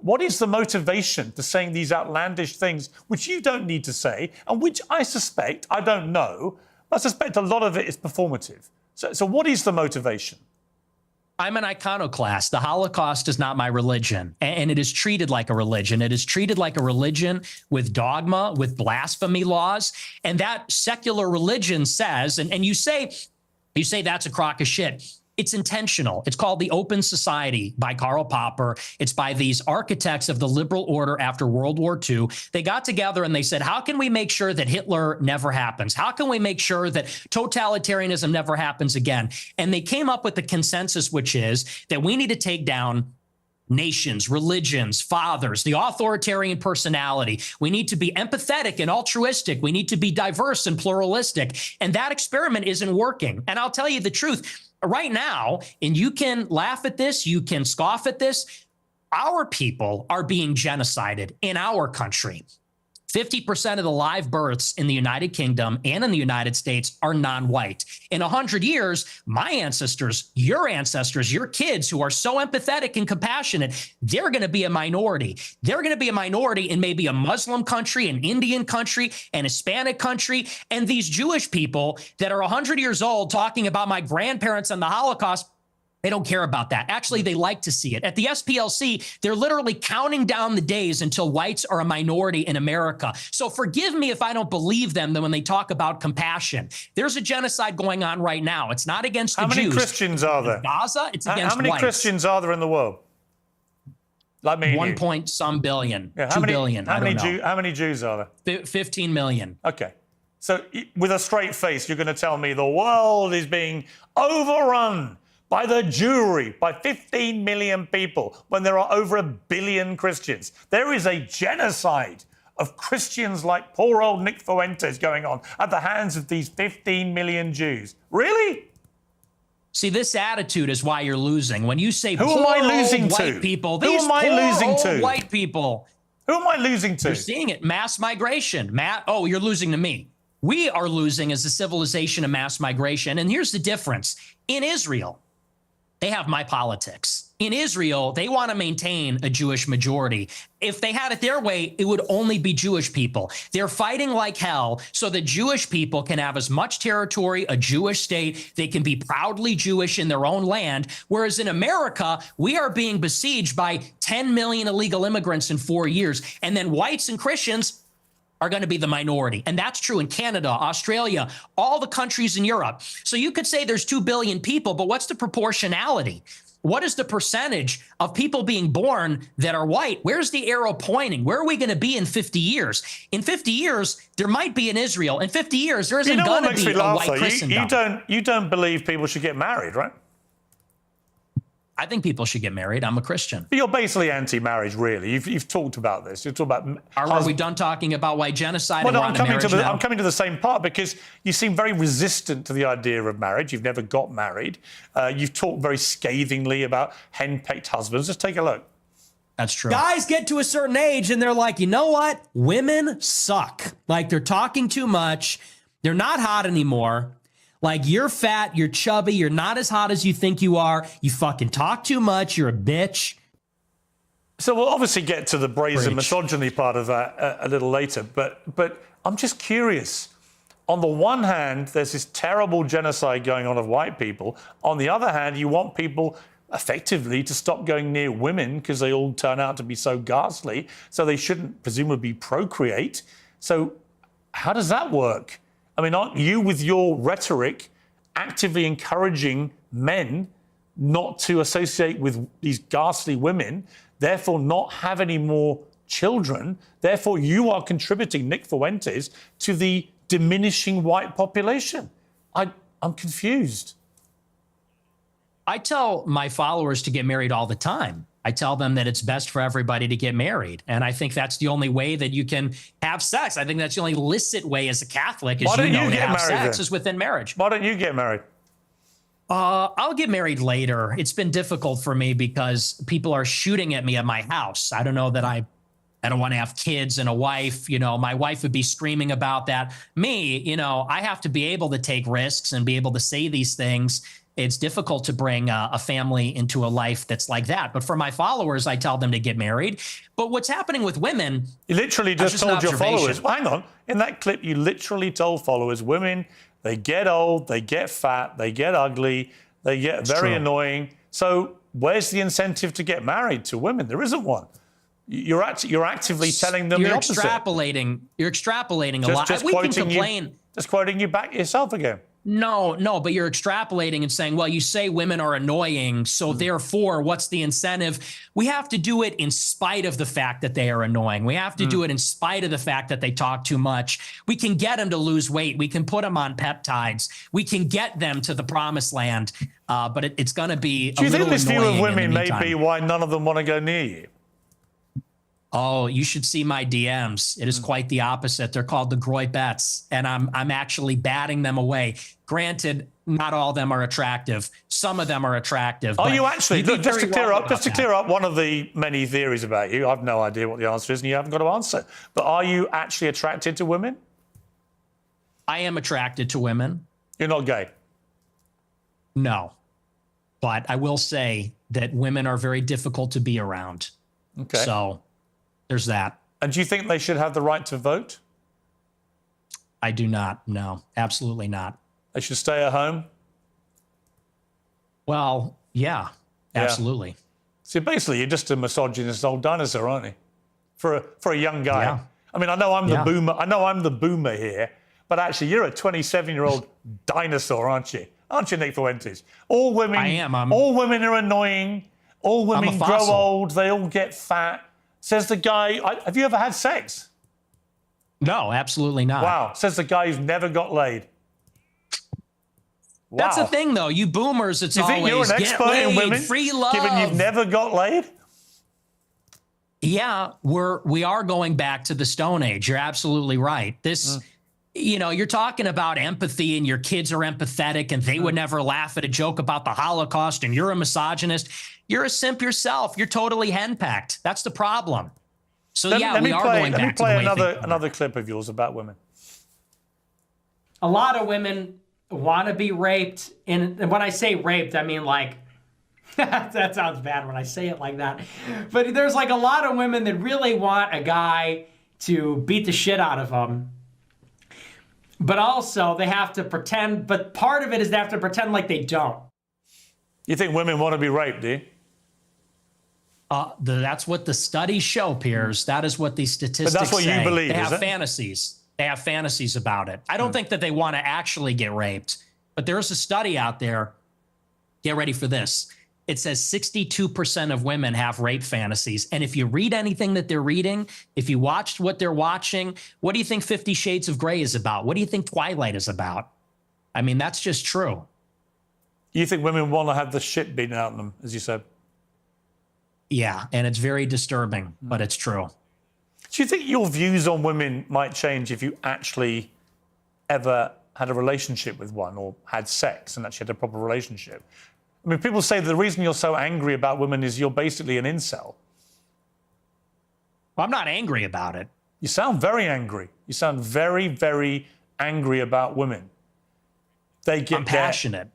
What is the motivation to saying these outlandish things, which you don't need to say, and which I suspect, I don't know, I suspect a lot of it is performative. So what is the motivation? I'm an iconoclast. The Holocaust is not my religion, and it is treated like a religion. It is treated like a religion with dogma, with blasphemy laws, and that secular religion says, and you say that's a crock of shit. It's intentional. It's called The Open Society by Karl Popper. It's by these architects of the liberal order after World War II. They got together and they said, how can we make sure that Hitler never happens? How can we make sure that totalitarianism never happens again? And they came up with the consensus, which is that we need to take down nations, religions, fathers, the authoritarian personality. We need to be empathetic and altruistic. We need to be diverse and pluralistic. And that experiment isn't working. And I'll tell you the truth right now, and you can laugh at this, you can scoff at this, our people are being genocided in our country. 50% of the live births in the United Kingdom and in the United States are non-white. In 100 years, my ancestors, your kids who are so empathetic and compassionate, they're going to be a minority. They're going to be a minority in maybe a Muslim country, an Indian country, an Hispanic country. And these Jewish people that are 100 years old talking about my grandparents and the Holocaust, they don't care about that. Actually, they like to see it. At the SPLC, they're literally counting down the days until whites are a minority in America. So forgive me if I don't believe them when they talk about compassion. There's a genocide going on right now. It's not against the Jews. How many Christians are there? In Gaza, it's against whites. How many Christians are there in the world? Like me and 1 you. point some billion, Yeah, 2 billion. How many Jews are there? 15 million. Okay. So with a straight face, you're going to tell me the world is being overrun by the Jewry, by 15 million people, when there are over 1 billion Christians. There is a genocide of Christians like poor old Nick Fuentes going on at the hands of these 15 million Jews. Really? See, this attitude is why you're losing. When you say who am I losing white to? people, who am I losing to? White people. Who am I losing to? You're seeing it. Mass migration. Oh, you're losing to me. We are losing as a civilization of mass migration. And here's the difference. In Israel, they have my politics. In Israel, they want to maintain a Jewish majority. If they had it their way, it would only be Jewish people. They're fighting like hell so that Jewish people can have as much territory, a Jewish state. They can be proudly Jewish in their own land. Whereas in America, we are being besieged by 10 million illegal immigrants in 4 years. And then whites and Christians are going to be the minority. And that's true in Canada, Australia, all the countries in Europe. So you could say there's 2 billion people, but what's the proportionality? What is the percentage of people being born that are white? Where's the arrow pointing? Where are we going to be in 50 years? In 50 years, there might be an Israel. In 50 years, there isn't going to be a white Christendom. You don't believe people should get married, right? I think people should get married. I'm a Christian. But you're basically anti-marriage, really. You've talked about this. You've talked about. Are we done talking about white genocide? Well, no, I'm coming to the same part because you seem very resistant to the idea of marriage. You've never got married. You've talked very scathingly about henpecked husbands. Just take a look. That's true. Guys get to a certain age and they're like, you know what? Women suck. Like they're talking too much. They're not hot anymore. Like, you're fat, you're chubby, you're not as hot as you think you are. You fucking talk too much, you're a bitch. So we'll obviously get to the brazen misogyny part of that a little later. But I'm just curious. On the one hand, there's this terrible genocide going on of white people. On the other hand, you want people effectively to stop going near women because they all turn out to be so ghastly. So they shouldn't presumably procreate. So how does that work? I mean, aren't you, with your rhetoric, actively encouraging men not to associate with these ghastly women, therefore not have any more children? Therefore, you are contributing, Nick Fuentes, to the diminishing white population. I'm confused. I tell my followers to get married all the time. I tell them that it's best for everybody to get married. And I think that's the only way that you can have sex. I think that's the only licit way as a Catholic, as you know, to have sex is within marriage. Why don't you get married? I'll get married later. It's been difficult for me because people are shooting at me at my house. I don't know that I don't want to have kids and a wife. You know, my wife would be screaming about that. Me, you know, I have to be able to take risks and be able to say these things. It's difficult to bring a family into a life that's like that. But for my followers, I tell them to get married. But what's happening with women... You literally just told your followers... Well, hang on. In that clip, you literally told followers, women, they get old, they get fat, they get ugly, they get very annoying. So where's the incentive to get married to women? There isn't one. You're actively telling them the opposite. You're extrapolating a lot. We can complain. Just quoting you back yourself again. No, but you're extrapolating and saying, well, you say women are annoying, so therefore, what's the incentive? We have to do it in spite of the fact that they are annoying. We have to do it in spite of the fact that they talk too much. We can get them to lose weight. We can put them on peptides. We can get them to the promised land, but it's going to be Do you think this view of women may meantime. be why none of them want to go near you? Oh, you should see my DMs. It is quite the opposite. They're called the Groibettes, and I'm actually batting them away. Granted, not all of them are attractive. Some of them are attractive. Are you actually? Look, just to clear up one of the many theories about you, I've no idea what the answer is, and you haven't got to answer. But are you actually attracted to women? I am attracted to women. You're not gay? No. But I will say that women are very difficult to be around. Okay. So there's that. And do you think they should have the right to vote? I do not. No, absolutely not. They should stay at home? Well, yeah, absolutely. See, basically, you're just a misogynist old dinosaur, aren't you? For a young guy. Yeah. I mean, I know I'm the boomer. I know I'm the boomer here, but actually, you're a 27-year-old dinosaur, aren't you? Aren't you, Nick Fuentes? All women. I am. All women are annoying. All women I'm a grow fossil. old. They all get fat. Says the guy. Have you ever had sex? No, absolutely not. Wow. Says the guy who's never got laid. Wow. That's the thing, though. You boomers, it's Do you think always you're an get expert laid, in women, free love. given you've never got laid? Yeah, we are going back to the Stone Age. You're absolutely right. This, you know, you're talking about empathy, and your kids are empathetic, and they would never laugh at a joke about the Holocaust, and you're a misogynist. You're a simp yourself. You're totally henpecked. That's the problem. So we are going back to the way Let me play another clip of yours about women. A lot of women want to be raped. And when I say raped, I mean like, that sounds bad when I say it like that. But there's like a lot of women that really want a guy to beat the shit out of them. But also they have to pretend, but part of it is they have to pretend like they don't. You think women want to be raped, do you? That's what the studies show, Piers. That is what these statistics say. But that's what you believe, They is have it? fantasies. They have fantasies about it. I don't think that they want to actually get raped, but there's a study out there. Get ready for this. It says 62% of women have rape fantasies. And if you read anything that they're reading, if you watched what they're watching, what do you think 50 Shades of Grey is about? What do you think Twilight is about? I mean, that's just true. You think women want to have the shit beaten out of them, as you said? Yeah, and it's very disturbing, but it's true. Do you think your views on women might change if you actually ever had a relationship with one or had sex and actually had a proper relationship? I mean, people say the reason you're so angry about women is you're basically an incel. Well, I'm not angry about it. You sound very angry. You sound very, very angry about women. They get I'm passionate.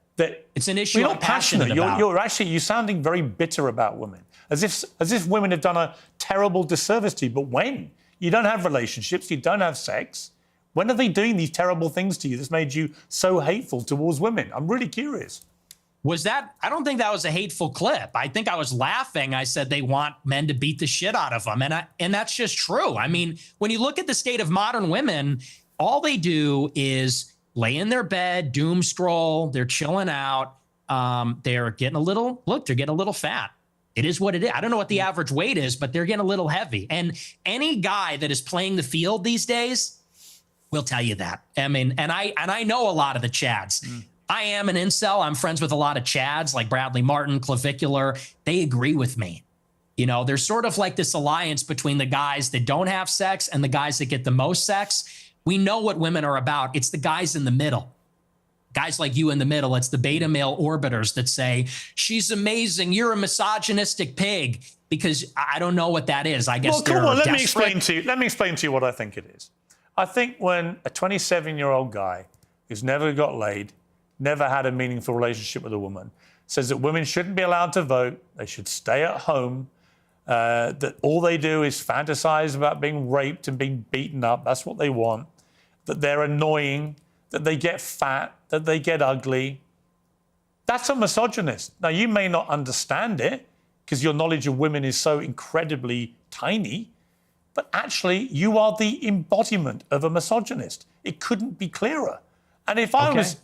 It's an issue You're I'm not passionate passionate. about. You're sounding very bitter about women, as if women have done a terrible disservice to you. But when you don't have relationships, you don't have sex, when are they doing these terrible things to you that's made you so hateful towards women? I'm really curious. Was that? I don't think that was a hateful clip. I think I was laughing. I said they want men to beat the shit out of them, and that's just true. I mean, when you look at the state of modern women, all they do is lay in their bed, doom scroll. They're chilling out. They're getting a little fat. It is what it is. I don't know what the average weight is, but they're getting a little heavy. And any guy that is playing the field these days will tell you that. I mean, and I know a lot of the Chads. I am an incel. I'm friends with a lot of Chads like Bradley Martin, Clavicular. They agree with me. You know, there's sort of like this alliance between the guys that don't have sex and the guys that get the most sex. We know what women are about. It's the guys in the middle. Guys like you in the middle. It's the beta male orbiters that say, she's amazing. You're a misogynistic pig. Because I don't know what that is. I guess well, come on, let me explain to you what I think it is. I think when a 27-year-old guy who's never got laid, never had a meaningful relationship with a woman, says that women shouldn't be allowed to vote, they should stay at home, that all they do is fantasize about being raped and being beaten up, that's what they want, that they're annoying, that they get fat, that they get ugly. That's a misogynist. Now, you may not understand it because your knowledge of women is so incredibly tiny, but actually you are the embodiment of a misogynist. It couldn't be clearer. And if I was,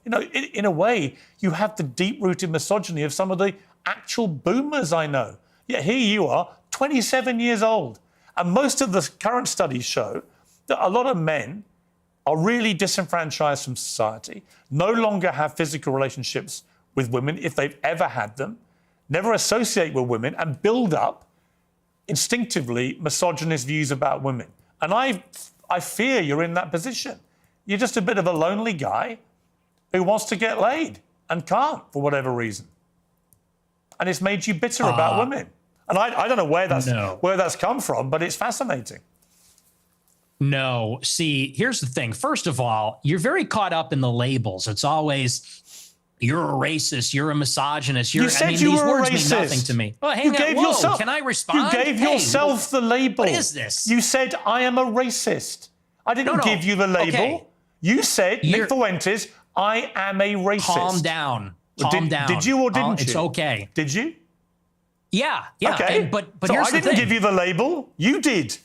in a way, you have the deep-rooted misogyny of some of the actual boomers I know. Yet here you are, 27 years old. And most of the current studies show that a lot of men are really disenfranchised from society, no longer have physical relationships with women if they've ever had them, never associate with women, and build up instinctively misogynist views about women. And I fear you're in that position. You're just a bit of a lonely guy who wants to get laid and can't for whatever reason. And it's made you bitter about women. And I don't know where that's come from, but it's fascinating. No. See, here's the thing. First of all, you're very caught up in the labels. It's always, you're a racist, you're a misogynist. You said you were a racist. These words mean nothing to me. Well, hang you on. gave Whoa, yourself, can I respond? You gave yourself the label. What is this? You said, I am a racist. I didn't give you the label. Okay. You said, Nick Fuentes, I am a racist. Calm down. Calm down. Did you or didn't you? It's okay. Did you? Yeah. Okay. But so here's I didn't give you the label. You did.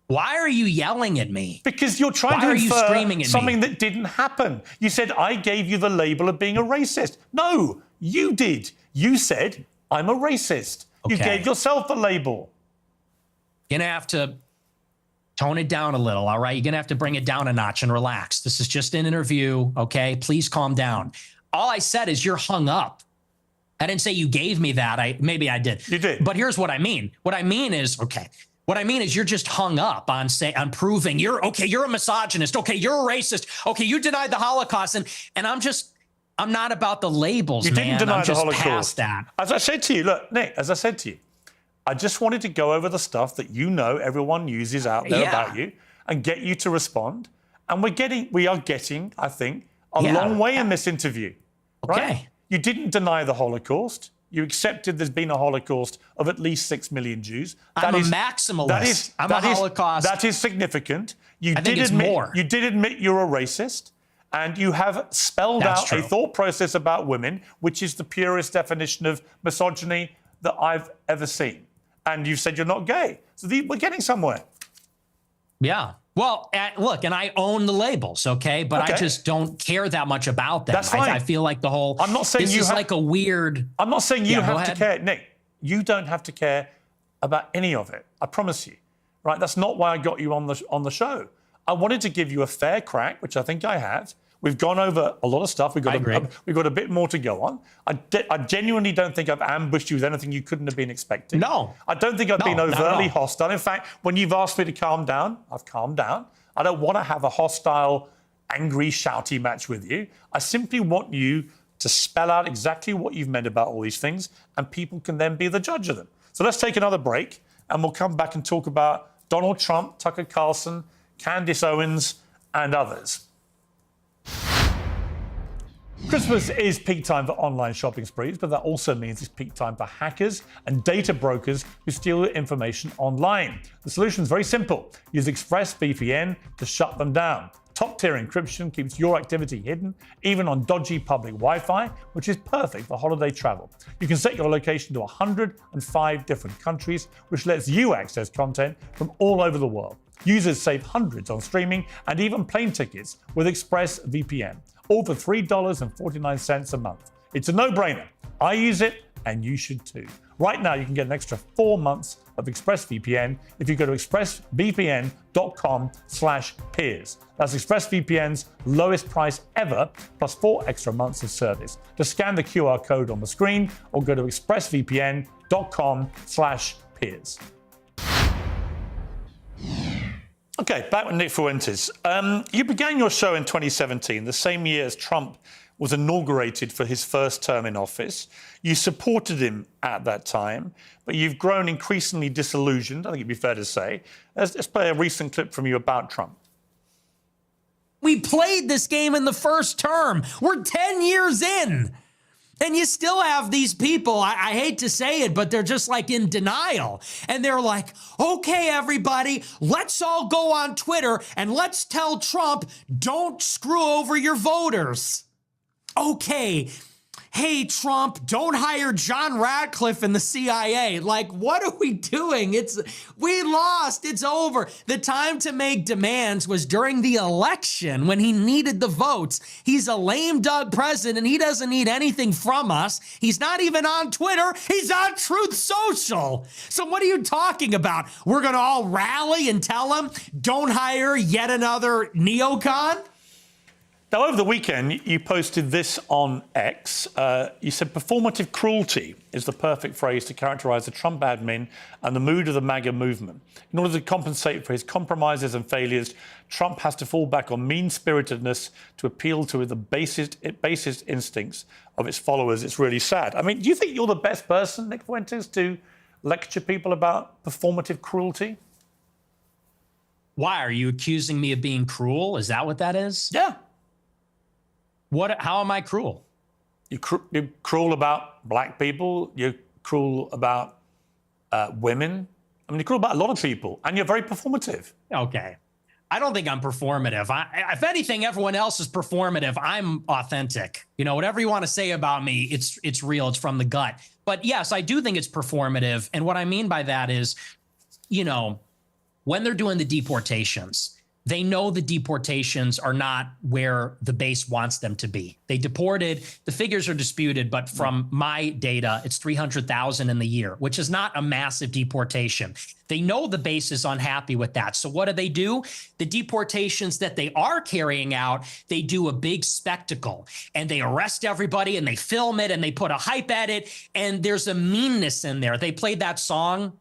Why are you yelling at me? Because you're trying to infer something that didn't happen. You said, I gave you the label of being a racist. No, you did. You said, I'm a racist. You gave yourself the label. You're going to have to tone it down a little, all right? You're going to have to bring it down a notch and relax. This is just an interview, okay? Please calm down. All I said is you're hung up. I didn't say you gave me that. Maybe I did. You did. But here's what I mean. What I mean is, what I mean is you're just hung up on proving you're a misogynist. Okay, you're a racist. Okay, you denied the Holocaust. And I'm not about the labels, man. You didn't deny the Holocaust. Past that. As I said to you, look, Nick, as I said to you, I just wanted to go over the stuff that everyone uses out there about you and get you to respond. And we are getting, I think, a long way in this interview. Okay. Right? You didn't deny the Holocaust. You accepted there's been a Holocaust of at least 6 million Jews. I'm a maximalist. I'm a Holocaust. That is significant. I think it's more. You did admit you're a racist, and you have spelled out a thought process about women, which is the purest definition of misogyny that I've ever seen. And you said you're not gay. So we're getting somewhere. Yeah. Well, look, and I own the labels, okay? But I just don't care that much about them. That's fine. I feel like the whole... I'm not saying this is like a weird... I'm not saying you have to care. Nick, you don't have to care about any of it. I promise you. Right? That's not why I got you on the show. I wanted to give you a fair crack, which I think I have. We've gone over a lot of stuff. We've got a bit more to go on. I genuinely don't think I've ambushed you with anything you couldn't have been expecting. No. I don't think I've been overtly hostile. In fact, when you've asked me to calm down, I've calmed down. I don't want to have a hostile, angry, shouty match with you. I simply want you to spell out exactly what you've meant about all these things, and people can then be the judge of them. So let's take another break, and we'll come back and talk about Donald Trump, Tucker Carlson, Candace Owens, and others. Christmas is peak time for online shopping sprees, but that also means it's peak time for hackers and data brokers who steal your information online. The solution is very simple. Use ExpressVPN to shut them down. Top-tier encryption keeps your activity hidden, even on dodgy public Wi-Fi, which is perfect for holiday travel. You can set your location to 105 different countries, which lets you access content from all over the world. Users save hundreds on streaming and even plane tickets with ExpressVPN, all for $3.49 a month. It's a no-brainer. I use it, and you should too. Right now, you can get an extra 4 months of ExpressVPN if you go to expressvpn.com/peers. That's ExpressVPN's lowest price ever, plus 4 extra months of service. Just scan the QR code on the screen or go to expressvpn.com/peers. Okay, back with Nick Fuentes. You began your show in 2017, the same year as Trump was inaugurated for his first term in office. You supported him at that time, but you've grown increasingly disillusioned, I think it'd be fair to say. Let's play a recent clip from you about Trump. We played this game in the first term. We're 10 years in. And you still have these people, I hate to say it, but they're just like in denial. And they're like, okay, everybody, let's all go on Twitter and let's tell Trump, don't screw over your voters. Okay, hey, Trump, don't hire John Ratcliffe in the CIA. Like, what are we doing? We lost. It's over. The time to make demands was during the election when he needed the votes. He's a lame duck president. He doesn't need anything from us. He's not even on Twitter. He's on Truth Social. So what are you talking about? We're going to all rally and tell him, don't hire yet another neocon? Now, over the weekend, you posted this on X. You said performative cruelty is the perfect phrase to characterize the Trump admin and the mood of the MAGA movement. In order to compensate for his compromises and failures, Trump has to fall back on mean-spiritedness to appeal to the basest instincts of its followers. It's really sad. I mean, do you think you're the best person, Nick Fuentes, to lecture people about performative cruelty? Why? Are you accusing me of being cruel? Is that what that is? Yeah. How am I cruel? You're cruel about black people. You're cruel about women. I mean, you're cruel about a lot of people, and you're very performative. Okay. I don't think I'm performative. If anything, everyone else is performative. I'm authentic. You know, whatever you want to say about me, it's real. It's from the gut. But yes, I do think it's performative. And what I mean by that is, you know, when they're doing the deportations, they know the deportations are not where the base wants them to be. They deported, the figures are disputed, but from my data, it's 300,000 in the year, which is not a massive deportation. They know the base is unhappy with that. So what do? The deportations that they are carrying out, they do a big spectacle and they arrest everybody and they film it and they put a hype at it. And there's a meanness in there. They played that song,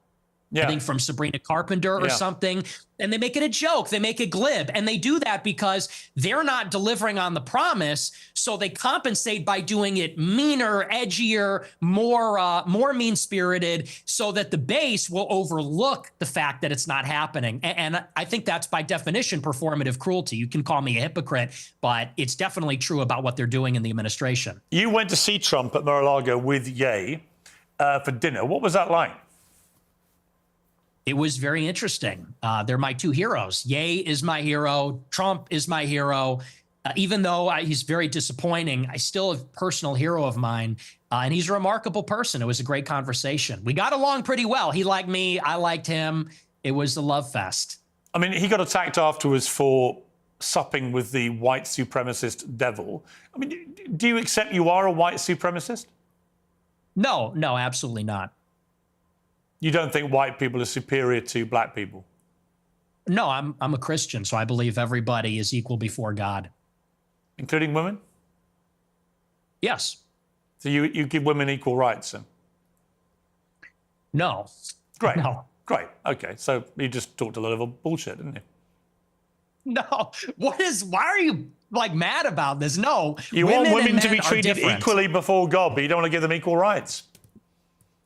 I think from Sabrina Carpenter or something, and they make it a joke. They make it glib. And they do that because they're not delivering on the promise. So they compensate by doing it meaner, edgier, more mean-spirited, so that the base will overlook the fact that it's not happening. And I think that's by definition performative cruelty. You can call me a hypocrite, but it's definitely true about what they're doing in the administration. You went to see Trump at Mar-a-Lago with Ye for dinner. What was that like? It was very interesting. They're my two heroes. Ye is my hero. Trump is my hero. Even though he's very disappointing, I still a personal hero of mine. And he's a remarkable person. It was a great conversation. We got along pretty well. He liked me. I liked him. It was the love fest. I mean, he got attacked afterwards for supping with the white supremacist devil. I mean, do you accept you are a white supremacist? No, absolutely not. You don't think white people are superior to black people? No, I'm a Christian, so I believe everybody is equal before God. Including women? Yes. So you give women equal rights, then? No. Great. No. Great. Okay. So you just talked a lot of bullshit, didn't you? No. Why are you like mad about this? No. You want women to be treated equally before God, but you don't want to give them equal rights.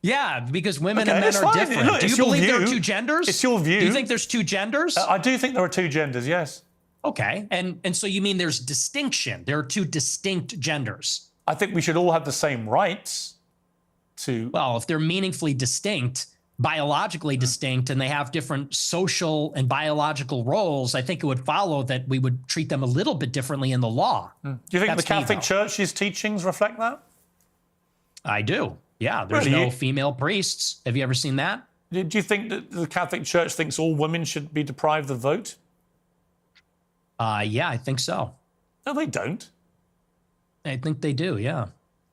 Yeah, because women and men are different. Look, do you believe there are two genders? It's your view. Do you think there's two genders? I do think there are two genders, yes. Okay. And so you mean there's distinction. There are two distinct genders. I think we should all have the same rights to... Well, if they're meaningfully distinct, biologically distinct, and they have different social and biological roles, I think it would follow that we would treat them a little bit differently in the law. Do you think the Catholic Church's teachings reflect that? I do. Yeah, there's no female priests. Have you ever seen that? Do you think that the Catholic Church thinks all women should be deprived of the vote? Yeah, I think so. No, they don't. I think they do, yeah.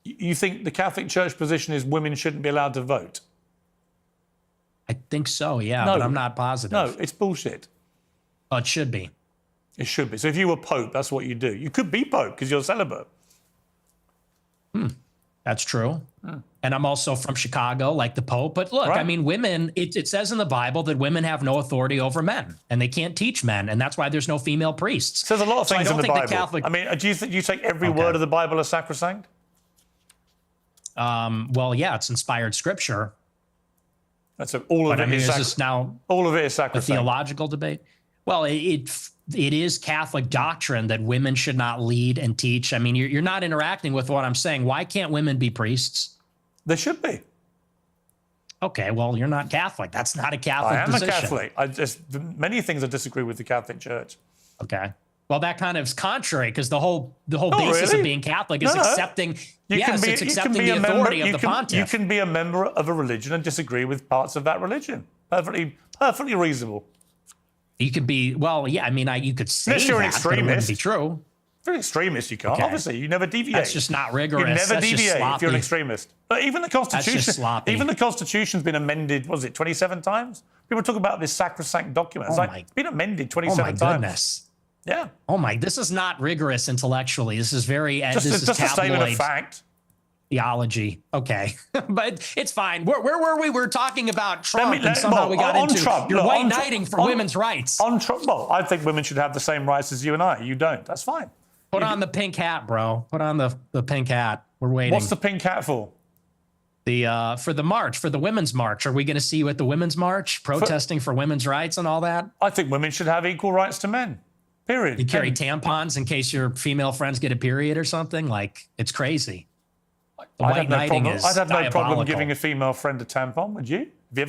You think the Catholic Church position is women shouldn't be allowed to vote? I think so, yeah, no, but I'm not positive. No, it's bullshit. Oh, it should be. It should be. So if you were Pope, that's what you do. You could be Pope because you're celibate. That's true. And I'm also from Chicago, like the Pope. But look, I mean, women, it says in the Bible that women have no authority over men and they can't teach men. And that's why there's no female priests. It says a lot of things in the Bible. I mean, do you take every word of the Bible as sacrosanct? Well, yeah, it's inspired scripture. That's all of it. Is this now all of it is sacrosanct? A theological debate? Well, it is Catholic doctrine that women should not lead and teach. I mean, you're not interacting with what I'm saying. Why can't women be priests? They should be. Okay, well, you're not Catholic. That's not a Catholic position. I am a Catholic. Many things I disagree with the Catholic Church. Okay. Well, that kind of is contrary because the whole basis of being Catholic is accepting. It's accepting the authority of the pontiff. You can be a member of a religion and disagree with parts of that religion. Perfectly reasonable. You could be, well, yeah. I mean, you could say unless you're an that, but it wouldn't extremist. be true. If you're an extremist, you can't. Okay. Obviously, you never deviate. That's just not rigorous. You never That's just deviate if sloppy. you're an extremist. But even the Constitution, That's just sloppy. even the Constitution's been amended. Was it 27 times? People talk about this sacrosanct document. It's been amended 27 times. Goodness. Yeah. Oh my! This is not rigorous intellectually. This is very. Just a statement of fact. Theology. Okay, but it's fine. Where were we? We're talking about Trump, and somehow we got into Trump. You're white knighting for women's rights. On Trump, well, I think women should have the same rights as you and I. You don't. That's fine. Put on the pink hat, bro. Put on the pink hat. We're waiting. What's the pink hat for? For the march, for the women's march. Are we going to see you at the women's march, protesting for women's rights and all that? I think women should have equal rights to men. Period. You carry tampons in case your female friends get a period or something? Like, it's crazy. I'd have no problem giving a female friend a tampon, would you? I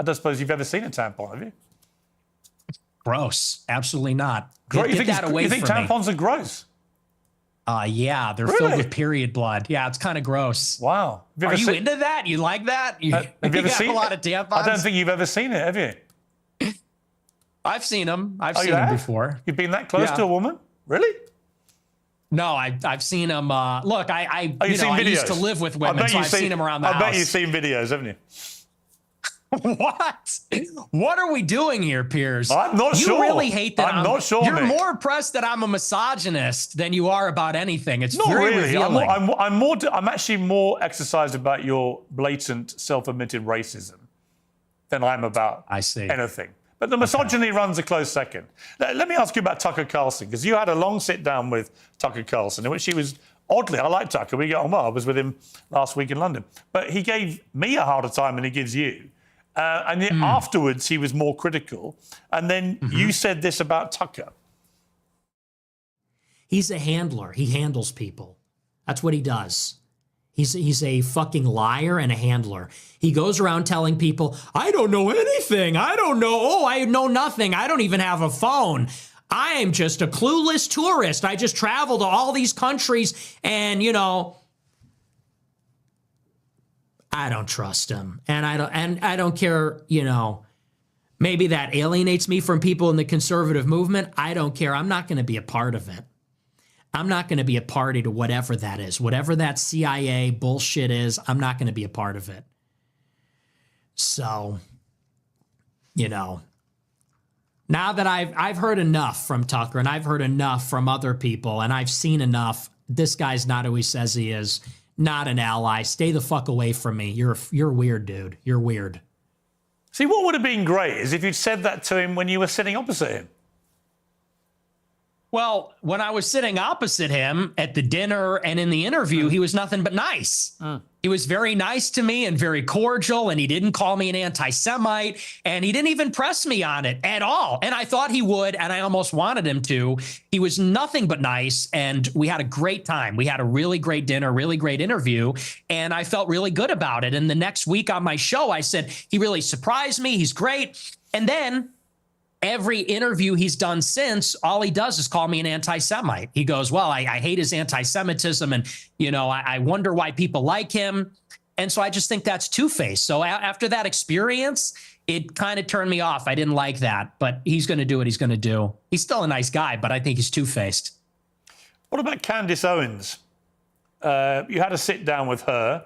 don't suppose you've ever seen a tampon, have you? Gross. Absolutely not. You Get that away you think from me. tampons are gross? Yeah, they're filled with period blood. Yeah, it's kind of gross. Wow. Are you into that? You like that? You, have you ever seen a lot of tampons? I don't think you've ever seen it, have you? I've seen them. I've seen them before. You've been that close to a woman? Really? No, I've seen them. Look, I videos? used to live with women, so I've seen them around the house. I bet you've seen videos, haven't you? What? What are we doing here, Piers? I'm not sure. You really hate that. I'm not sure. You're Nick. more impressed that I'm a misogynist than you are about anything. It's not very really. revealing. I'm actually more exercised about your blatant, self-admitted racism than I'm about anything. But the misogyny runs a close second. Let me ask you about Tucker Carlson, because you had a long sit down with Tucker Carlson, in which he was oddly, I like Tucker. We get on well. I was with him last week in London, but he gave me a harder time than he gives you. And then afterwards, he was more critical. And then you said this about Tucker. He's a handler. He handles people. That's what he does. He's a fucking liar and a handler. He goes around telling people, I don't know anything. I don't know. Oh, I know nothing. I don't even have a phone. I am just a clueless tourist. I just travel to all these countries and, I don't trust him. And I don't care, maybe that alienates me from people in the conservative movement. I don't care. I'm not going to be a part of it. I'm not going to be a party to whatever that is. Whatever that CIA bullshit is, I'm not going to be a part of it. So, now that I've heard enough from Tucker and I've heard enough from other people and I've seen enough, this guy's not who he says he is. Not an ally. Stay the fuck away from me. You're weird, dude. You're weird. See, what would have been great is if you'd said that to him when you were sitting opposite him. Well, when I was sitting opposite him at the dinner and in the interview, he was nothing but nice. He was very nice to me and very cordial, and he didn't call me an anti-Semite, and he didn't even press me on it at all. And I thought he would, and I almost wanted him to. He was nothing but nice, and we had a great time. We had a really great dinner, really great interview, and I felt really good about it. And the next week on my show, I said, he really surprised me. He's great. And then every interview he's done since, all he does is call me an anti-Semite. He goes, well, I hate his anti-Semitism, and, I wonder why people like him. And so I just think that's two-faced. So after that experience, it kind of turned me off. I didn't like that, but he's going to do what he's going to do. He's still a nice guy, but I think he's two-faced. What about Candace Owens? You had a sit down with her.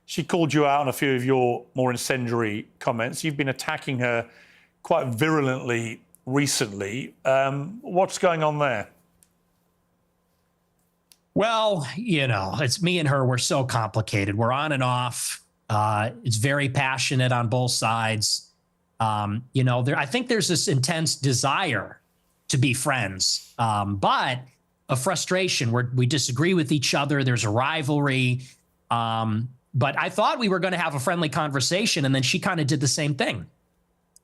She called you out on a few of your more incendiary comments. You've been attacking her quite virulently recently. What's going on there? Well, it's me and her. We're so complicated. We're on and off. It's very passionate on both sides. I think there's this intense desire to be friends, but a frustration where we disagree with each other. There's a rivalry. But I thought we were going to have a friendly conversation, and then she kind of did the same thing.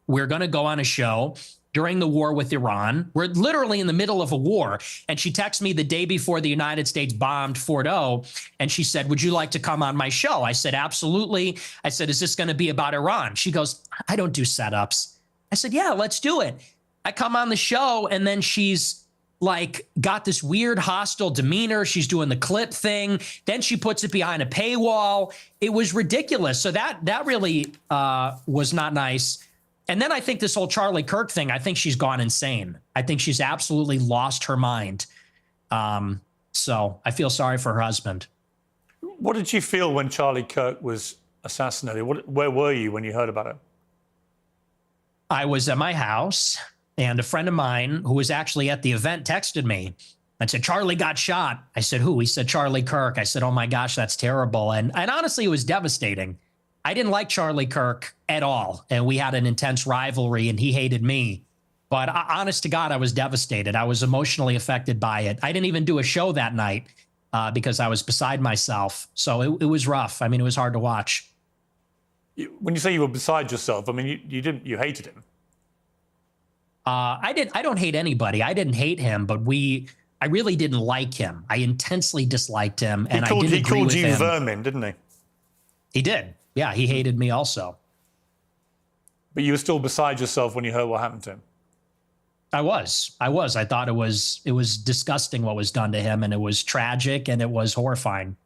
We're going to go on a show during the war with Iran. We're literally in the middle of a war. And she texted me the day before the United States bombed Fort O. And she said, would you like to come on my show? I said, absolutely. I said, is this going to be about Iran? She goes, I don't do setups. I said, yeah, let's do it. I come on the show, and then she's like got this weird hostile demeanor. She's doing the clip thing. Then she puts it behind a paywall. It was ridiculous. So that really was not nice. And then I think this whole Charlie Kirk thing, I think she's gone insane. I think she's absolutely lost her mind. So I feel sorry for her husband. What did you feel when Charlie Kirk was assassinated? Where were you when you heard about it? I was at my house, and a friend of mine who was actually at the event texted me and said, Charlie got shot. I said, who? He said, Charlie Kirk. I said, oh my gosh, that's terrible. And honestly, it was devastating. I didn't like Charlie Kirk at all. And we had an intense rivalry and he hated me. But honest to God, I was devastated. I was emotionally affected by it. I didn't even do a show that night because I was beside myself. So it was rough. I mean, it was hard to watch. When you say you were beside yourself, I mean, you hated him. I don't hate anybody. I didn't hate him, but I really didn't like him. I intensely disliked him, and I didn't agree with him. He called you vermin, didn't he? He did. Yeah, he hated me also. But you were still beside yourself when you heard what happened to him. I was. I thought it was disgusting what was done to him, and it was tragic, and it was horrifying.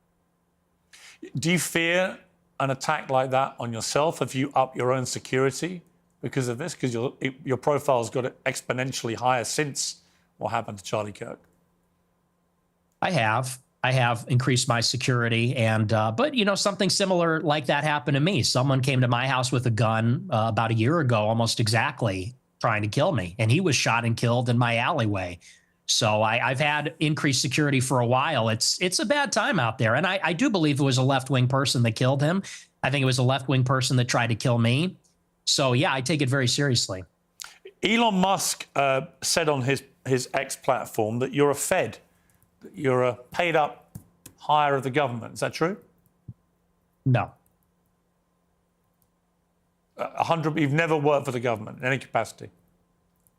Do you fear an attack like that on yourself? Have you upped your own security because of this? Because your profile's got exponentially higher since what happened to Charlie Kirk. I have increased my security, and but something similar like that happened to me. Someone came to my house with a gun about a year ago, almost exactly, trying to kill me, and he was shot and killed in my alleyway. So I've had increased security for a while. It's a bad time out there, and I do believe it was a left-wing person that killed him. I think it was a left-wing person that tried to kill me. So yeah, I take it very seriously. Elon Musk said on his X platform that you're a Fed, that you're a paid-up hire of the government. Is that true? No. 100. You've never worked for the government in any capacity.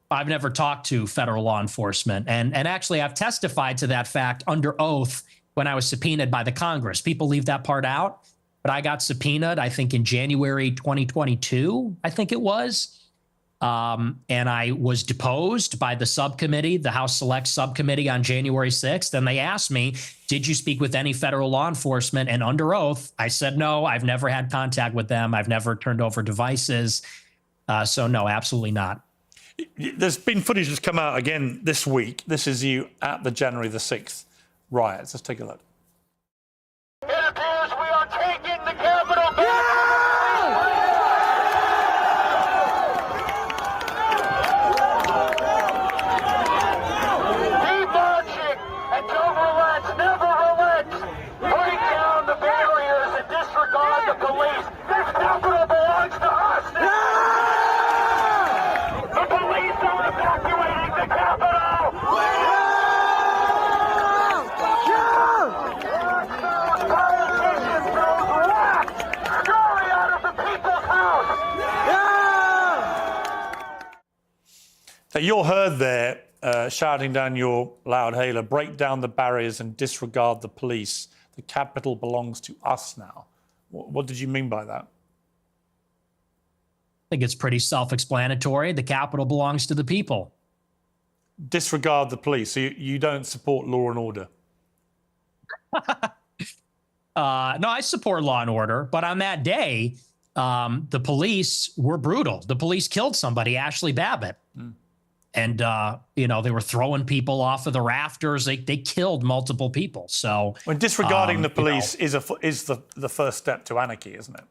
I've never talked to federal law enforcement. And actually, I've testified to that fact under oath when I was subpoenaed by the Congress. People leave that part out. But I got subpoenaed, I think, in January 2022, I think it was. And I was deposed by the subcommittee, the House Select Subcommittee, on January 6th. And they asked me, did you speak with any federal law enforcement? And under oath, I said, no, I've never had contact with them. I've never turned over devices. So no, absolutely not. There's been footage that's come out again this week. This is you at the January the 6th riots. Let's take a look. It appears we are taking the Capitol back. Keep marching and don't relent, never relent. Break down the barriers and disregard the police. This Capitol belongs to us. The police are evacuating the Capitol. So you're heard there shouting down your loud hailer, break down the barriers and disregard the police. The Capitol belongs to us now. What did you mean by that? I think it's pretty self-explanatory. The Capitol belongs to the people. Disregard the police. So you don't support law and order? No, I support law and order. But on that day, the police were brutal. The police killed somebody, Ashley Babbitt. And, they were throwing people off of the rafters. They killed multiple people. So when disregarding the police is the first step to anarchy, isn't it?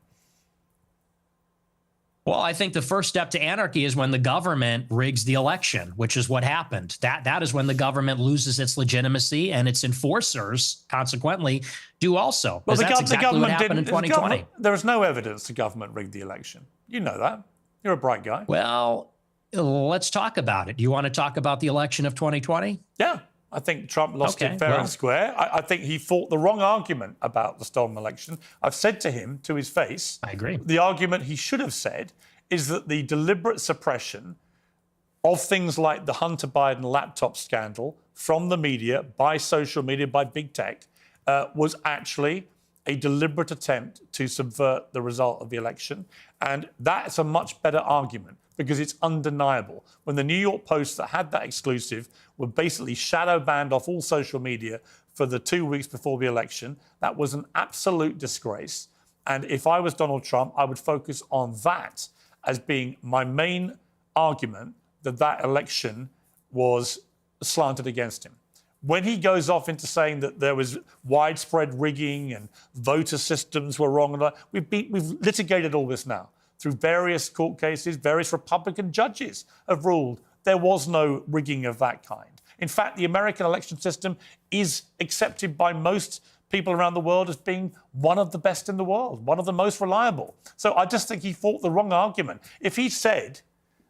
Well, I think the first step to anarchy is when the government rigs the election, which is what happened. That is when the government loses its legitimacy, and its enforcers, consequently, do also. Well, that's exactly what happened in 2020. There is no evidence the government rigged the election. You know that. You're a bright guy. Well, let's talk about it. Do you want to talk about the election of 2020? Yeah. I think Trump lost it fair and square. I think he fought the wrong argument about the stolen election. I've said to him, to his face, I agree. The argument he should have said is that the deliberate suppression of things like the Hunter Biden laptop scandal from the media, by social media, by big tech, was actually a deliberate attempt to subvert the result of the election. And that's a much better argument because it's undeniable. When the New York Post that had that exclusive were basically shadow banned off all social media for the 2 weeks before the election, that was an absolute disgrace. And if I was Donald Trump, I would focus on that as being my main argument that that election was slanted against him. When he goes off into saying that there was widespread rigging and voter systems were wrong, we've litigated all this now through various court cases. Various Republican judges have ruled there was no rigging of that kind. In fact, the American election system is accepted by most people around the world as being one of the best in the world, one of the most reliable. So I just think he fought the wrong argument. If he said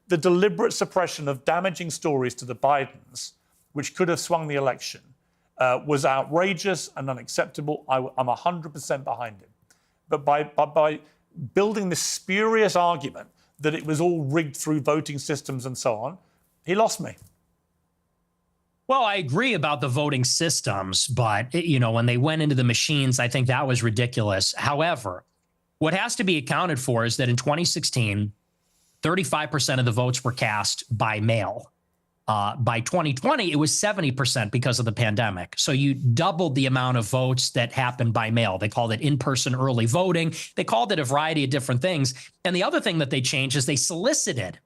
the deliberate suppression of damaging stories to the Bidens, which could have swung the election, was outrageous and unacceptable, I'm 100% behind him. But by building this spurious argument that it was all rigged through voting systems and so on, he lost me. Well, I agree about the voting systems, but, when they went into the machines, I think that was ridiculous. However, what has to be accounted for is that in 2016, 35% of the votes were cast by mail. By 2020, it was 70% because of the pandemic. So you doubled the amount of votes that happened by mail. They called it in-person early voting. They called it a variety of different things. And the other thing that they changed is they solicited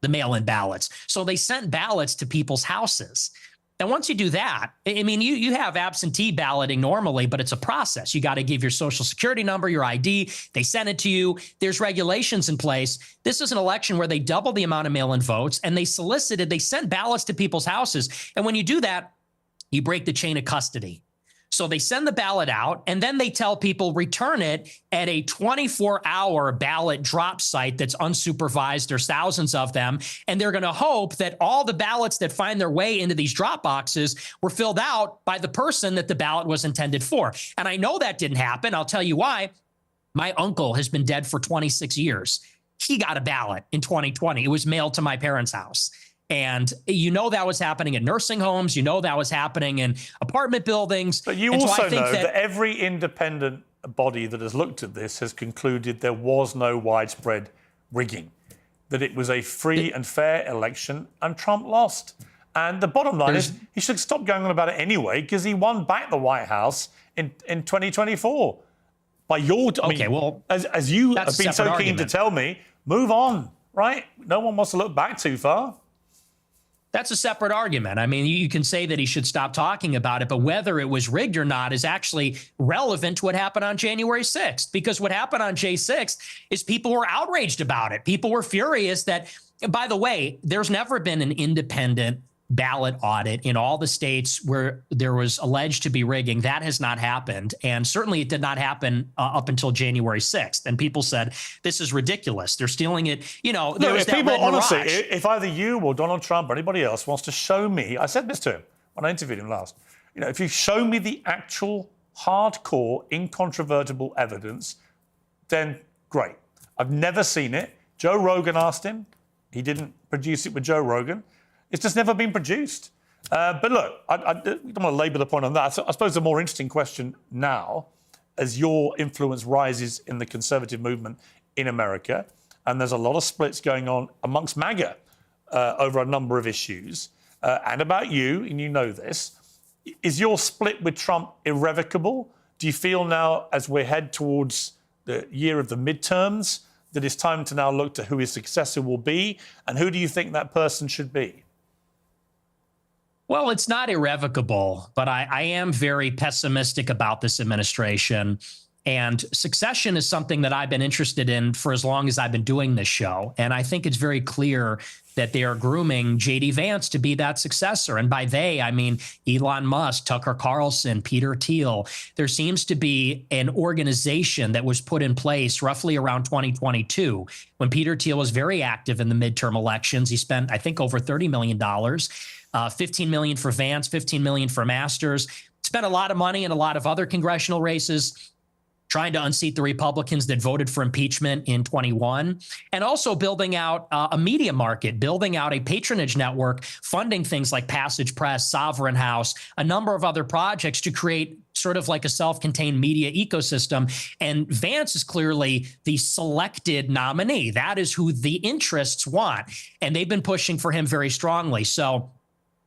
the mail-in ballots. So they sent ballots to people's houses. And once you do that, I mean, you have absentee balloting normally, but it's a process. You got to give your social security number, your ID. They send it to you. There's regulations in place. This is an election where they doubled the amount of mail-in votes and they sent ballots to people's houses. And when you do that, you break the chain of custody. So they send the ballot out and then they tell people return it at a 24-hour ballot drop site that's unsupervised. There's thousands of them. And they're going to hope that all the ballots that find their way into these drop boxes were filled out by the person that the ballot was intended for. And I know that didn't happen. I'll tell you why. My uncle has been dead for 26 years. He got a ballot in 2020. It was mailed to my parents' house. And that was happening at nursing homes. That was happening in apartment buildings. But you also know that every independent body that has looked at this has concluded there was no widespread rigging, that it was a free and fair election, and Trump lost. And the bottom line is he should stop going on about it anyway because he won back the White House in 2024. By your, as you have been so keen to tell me, move on, right? No one wants to look back too far. That's a separate argument. I mean, you can say that he should stop talking about it, but whether it was rigged or not is actually relevant to what happened on January 6th, because what happened on J 6th is people were outraged about it. People were furious that, by the way, there's never been an independent ballot audit in all the states where there was alleged to be rigging. That has not happened. And certainly it did not happen up until January 6th. And people said, this is ridiculous. They're stealing it. There was that red honestly, mirage. if either you or Donald Trump or anybody else wants to show me, I said this to him when I interviewed him last, if you show me the actual hardcore, incontrovertible evidence, then great. I've never seen it. Joe Rogan asked him. He didn't produce it with Joe Rogan. It's just never been produced. But look, I don't want to labour the point on that. So I suppose the more interesting question now, as your influence rises in the conservative movement in America, and there's a lot of splits going on amongst MAGA over a number of issues, and about you, and you know this, is your split with Trump irrevocable? Do you feel now, as we head towards the year of the midterms, that it's time to now look to who his successor will be, and who do you think that person should be? Well, it's not irrevocable, but I am very pessimistic about this administration. And succession is something that I've been interested in for as long as I've been doing this show. And I think it's very clear that they are grooming J.D. Vance to be that successor. And by they, I mean Elon Musk, Tucker Carlson, Peter Thiel. There seems to be an organization that was put in place roughly around 2022 when Peter Thiel was very active in the midterm elections. He spent, I think, over $30 million. $15 million for Vance, $15 million for Masters, spent a lot of money in a lot of other congressional races, trying to unseat the Republicans that voted for impeachment in 21, and also building out a media market, building out a patronage network, funding things like Passage Press, Sovereign House, a number of other projects to create sort of like a self-contained media ecosystem. And Vance is clearly the selected nominee. That is who the interests want. And they've been pushing for him very strongly. So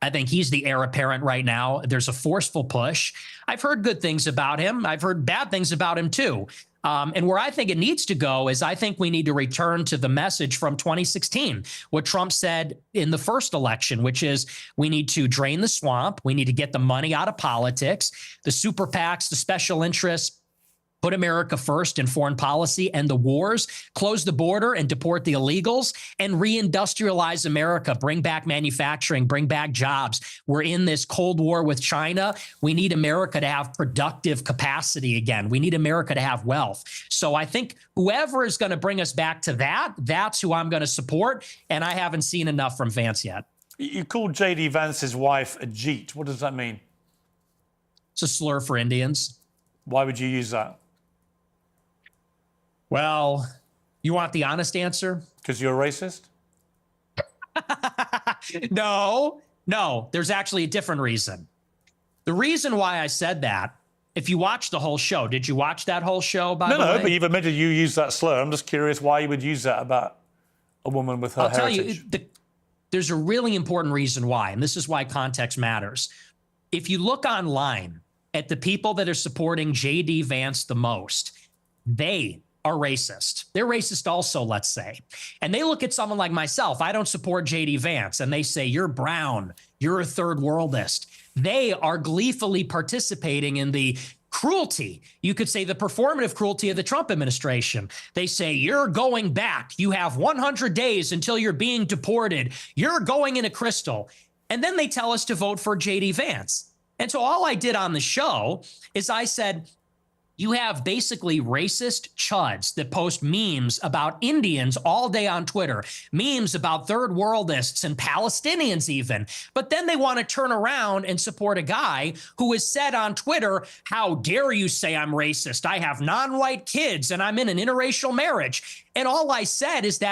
I think he's the heir apparent right now. There's a forceful push. I've heard good things about him. I've heard bad things about him too. And where I think it needs to go is I think we need to return to the message from 2016, what Trump said in the first election, which is we need to drain the swamp. We need to get the money out of politics, the super PACs, the special interests, put America first in foreign policy and the wars, close the border and deport the illegals, and reindustrialize America, bring back manufacturing, bring back jobs. We're in this Cold War with China. We need America to have productive capacity again. We need America to have wealth. So I think whoever is going to bring us back to that, that's who I'm going to support. And I haven't seen enough from Vance yet. You called J.D. Vance's wife a Jeet. What does that mean? It's a slur for Indians. Why would you use that? Well, you want the honest answer? Because you're a racist? No, there's actually a different reason. The reason why I said that, if you watched the whole show, did you watch that whole show, by the way? No, but you've admitted you used that slur. I'm just curious why you would use that about a woman with her heritage. I'll tell you, there's a really important reason why, and this is why context matters. If you look online at the people that are supporting J.D. Vance the most, they are racist. They're racist also, let's say. And they look at someone like myself. I don't support J.D. Vance. And they say, you're brown. You're a third worldist. They are gleefully participating in the cruelty. You could say the performative cruelty of the Trump administration. They say, you're going back. You have 100 days until you're being deported. You're going in a crystal. And then they tell us to vote for J.D. Vance. And so all I did on the show is I said, you have basically racist chuds that post memes about Indians all day on Twitter, memes about third worldists and Palestinians even. But then they want to turn around and support a guy who has said on Twitter, how dare you say I'm racist? I have non-white kids and I'm in an interracial marriage. And all I said is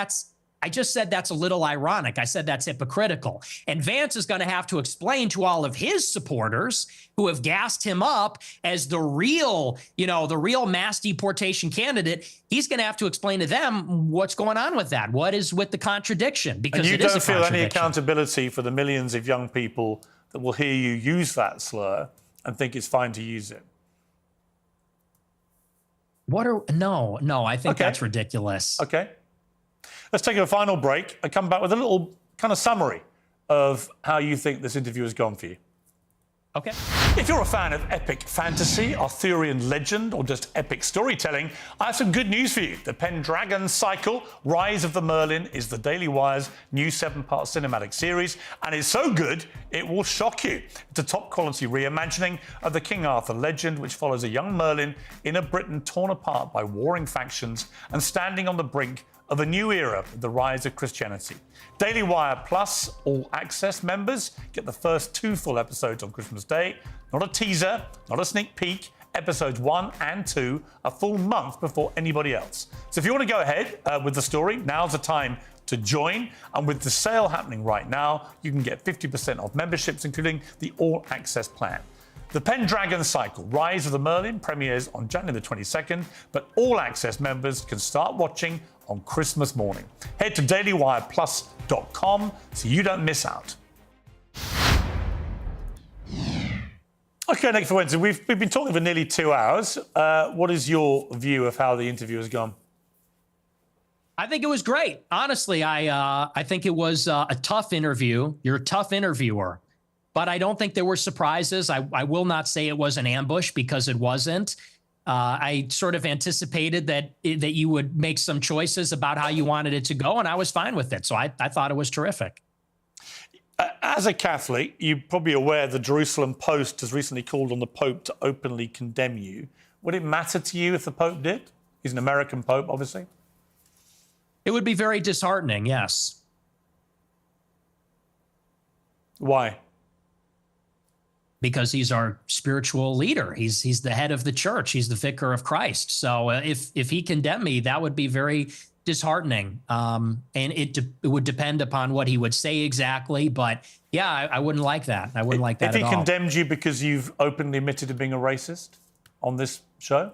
I just said that's a little ironic. I said that's hypocritical. And Vance is going to have to explain to all of his supporters who have gassed him up as the real mass deportation candidate. He's going to have to explain to them what's going on with that. What is with the contradiction? Because and you don't feel any accountability for the millions of young people that will hear you use that slur and think it's fine to use it. No, I think that's ridiculous. Okay. Let's take a final break and come back with a little kind of summary of how you think this interview has gone for you. Okay. If you're a fan of epic fantasy, Arthurian legend, or just epic storytelling, I have some good news for you. The Pendragon Cycle, Rise of the Merlin, is the Daily Wire's new 7-part cinematic series, and it's so good, it will shock you. It's a top-quality reimagining of the King Arthur legend, which follows a young Merlin in a Britain torn apart by warring factions and standing on the brink of a new era with the rise of Christianity. Daily Wire Plus All Access members get the first 2 full episodes on Christmas Day. Not a teaser, not a sneak peek. Episodes 1 and 2 a full month before anybody else. So if you want to go ahead with the story, now's the time to join. And with the sale happening right now, you can get 50% off memberships, including the All Access plan. The Pendragon Cycle, Rise of the Merlin, premieres on January the 22nd, but All Access members can start watching on Christmas morning. Head to dailywireplus.com so you don't miss out. Okay, Nick Fuentes, we've been talking for nearly 2 hours. What is your view of how the interview has gone? I think it was great. Honestly, I think it was a tough interview. You're a tough interviewer. But I don't think there were surprises. I will not say it was an ambush because it wasn't. I sort of anticipated that you would make some choices about how you wanted it to go, and I was fine with it. So I thought it was terrific. As a Catholic, you're probably aware the Jerusalem Post has recently called on the Pope to openly condemn you. Would it matter to you if the Pope did? He's an American Pope, obviously. It would be very disheartening, yes. Why? Because he's our spiritual leader. He's the head of the church. He's the vicar of Christ. So if he condemned me, that would be very disheartening. And it would depend upon what he would say exactly. But yeah, I wouldn't like that. I wouldn't like that If at all. he condemned you because you've openly admitted to being a racist on this show?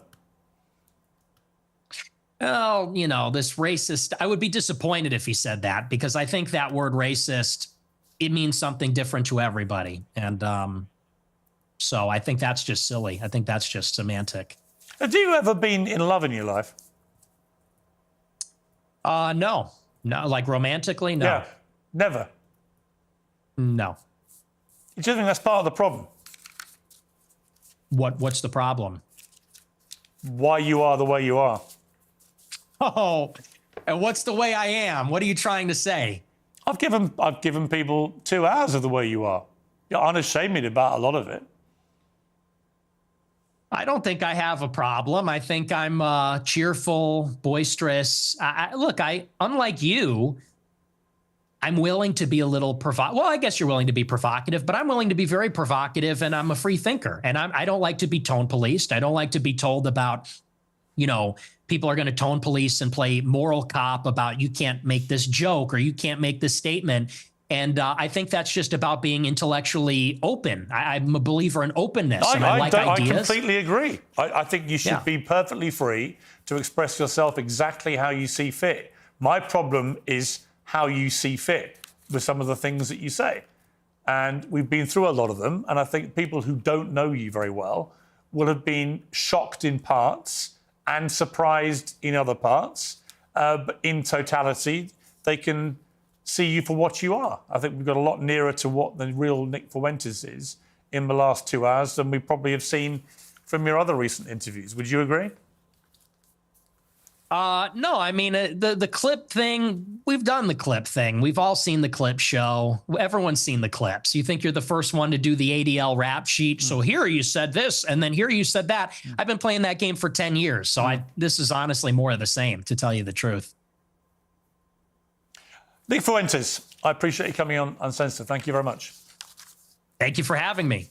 Oh, you know, this racist, I would be disappointed if he said that, because I think that word racist, it means something different to everybody. And so I think that's just silly. I think that's just semantic. Have you ever been in love in your life? No, like romantically, no. Yeah, never. No. Do you think that's part of the problem? What's the problem? Why you are the way you are. Oh, and what's the way I am? What are you trying to say? I've given people 2 hours of the way you are. You're unashamed about a lot of it. I don't think I have a problem. I think I'm cheerful, boisterous. Look, unlike you, I'm willing to be a little well, I guess you're willing to be provocative, but I'm willing to be very provocative, and I'm a free thinker. And I don't like to be tone policed. I don't like to be told about, you know, people are going to tone police and play moral cop about you can't make this joke or you can't make this statement. And I think that's just about being intellectually open. I'm a believer in openness, and I like ideas. I completely agree. I think you should be perfectly free to express yourself exactly how you see fit. My problem is how you see fit with some of the things that you say. And we've been through a lot of them, and I think people who don't know you very well will have been shocked in parts and surprised in other parts. But in totality, they can see you for what you are. I think we've got a lot nearer to what the real Nick Fuentes is in the last 2 hours than we probably have seen from your other recent interviews. Would you agree? No, I mean, the clip thing, we've done the clip thing. We've all seen the clip show. Everyone's seen the clips. You think you're the first one to do the ADL rap sheet. So here you said this, and then here you said that. I've been playing that game for 10 years. So this is honestly more of the same, to tell you the truth. Nick Fuentes, I appreciate you coming on Uncensored. Thank you very much. Thank you for having me.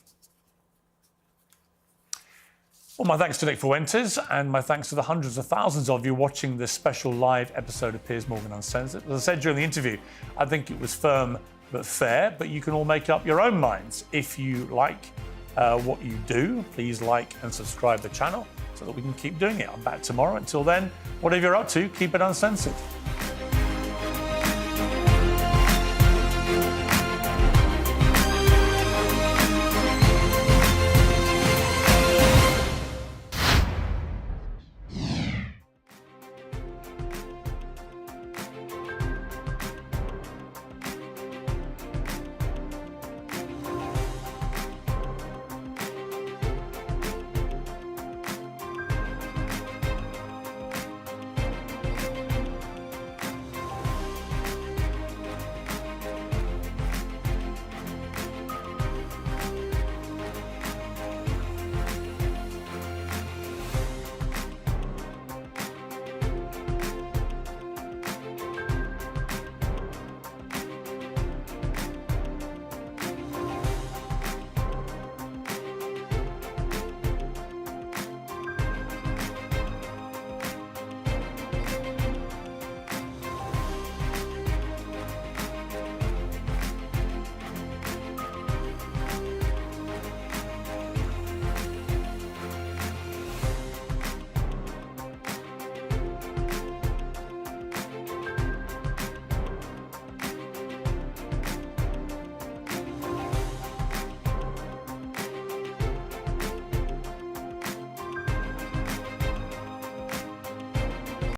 Well, my thanks to Nick Fuentes, and my thanks to the hundreds of thousands of you watching this special live episode of Piers Morgan Uncensored. As I said during the interview, I think it was firm but fair, but you can all make up your own minds. If you like what you do, please like and subscribe the channel so that we can keep doing it. I'm back tomorrow. Until then, whatever you're up to, keep it uncensored.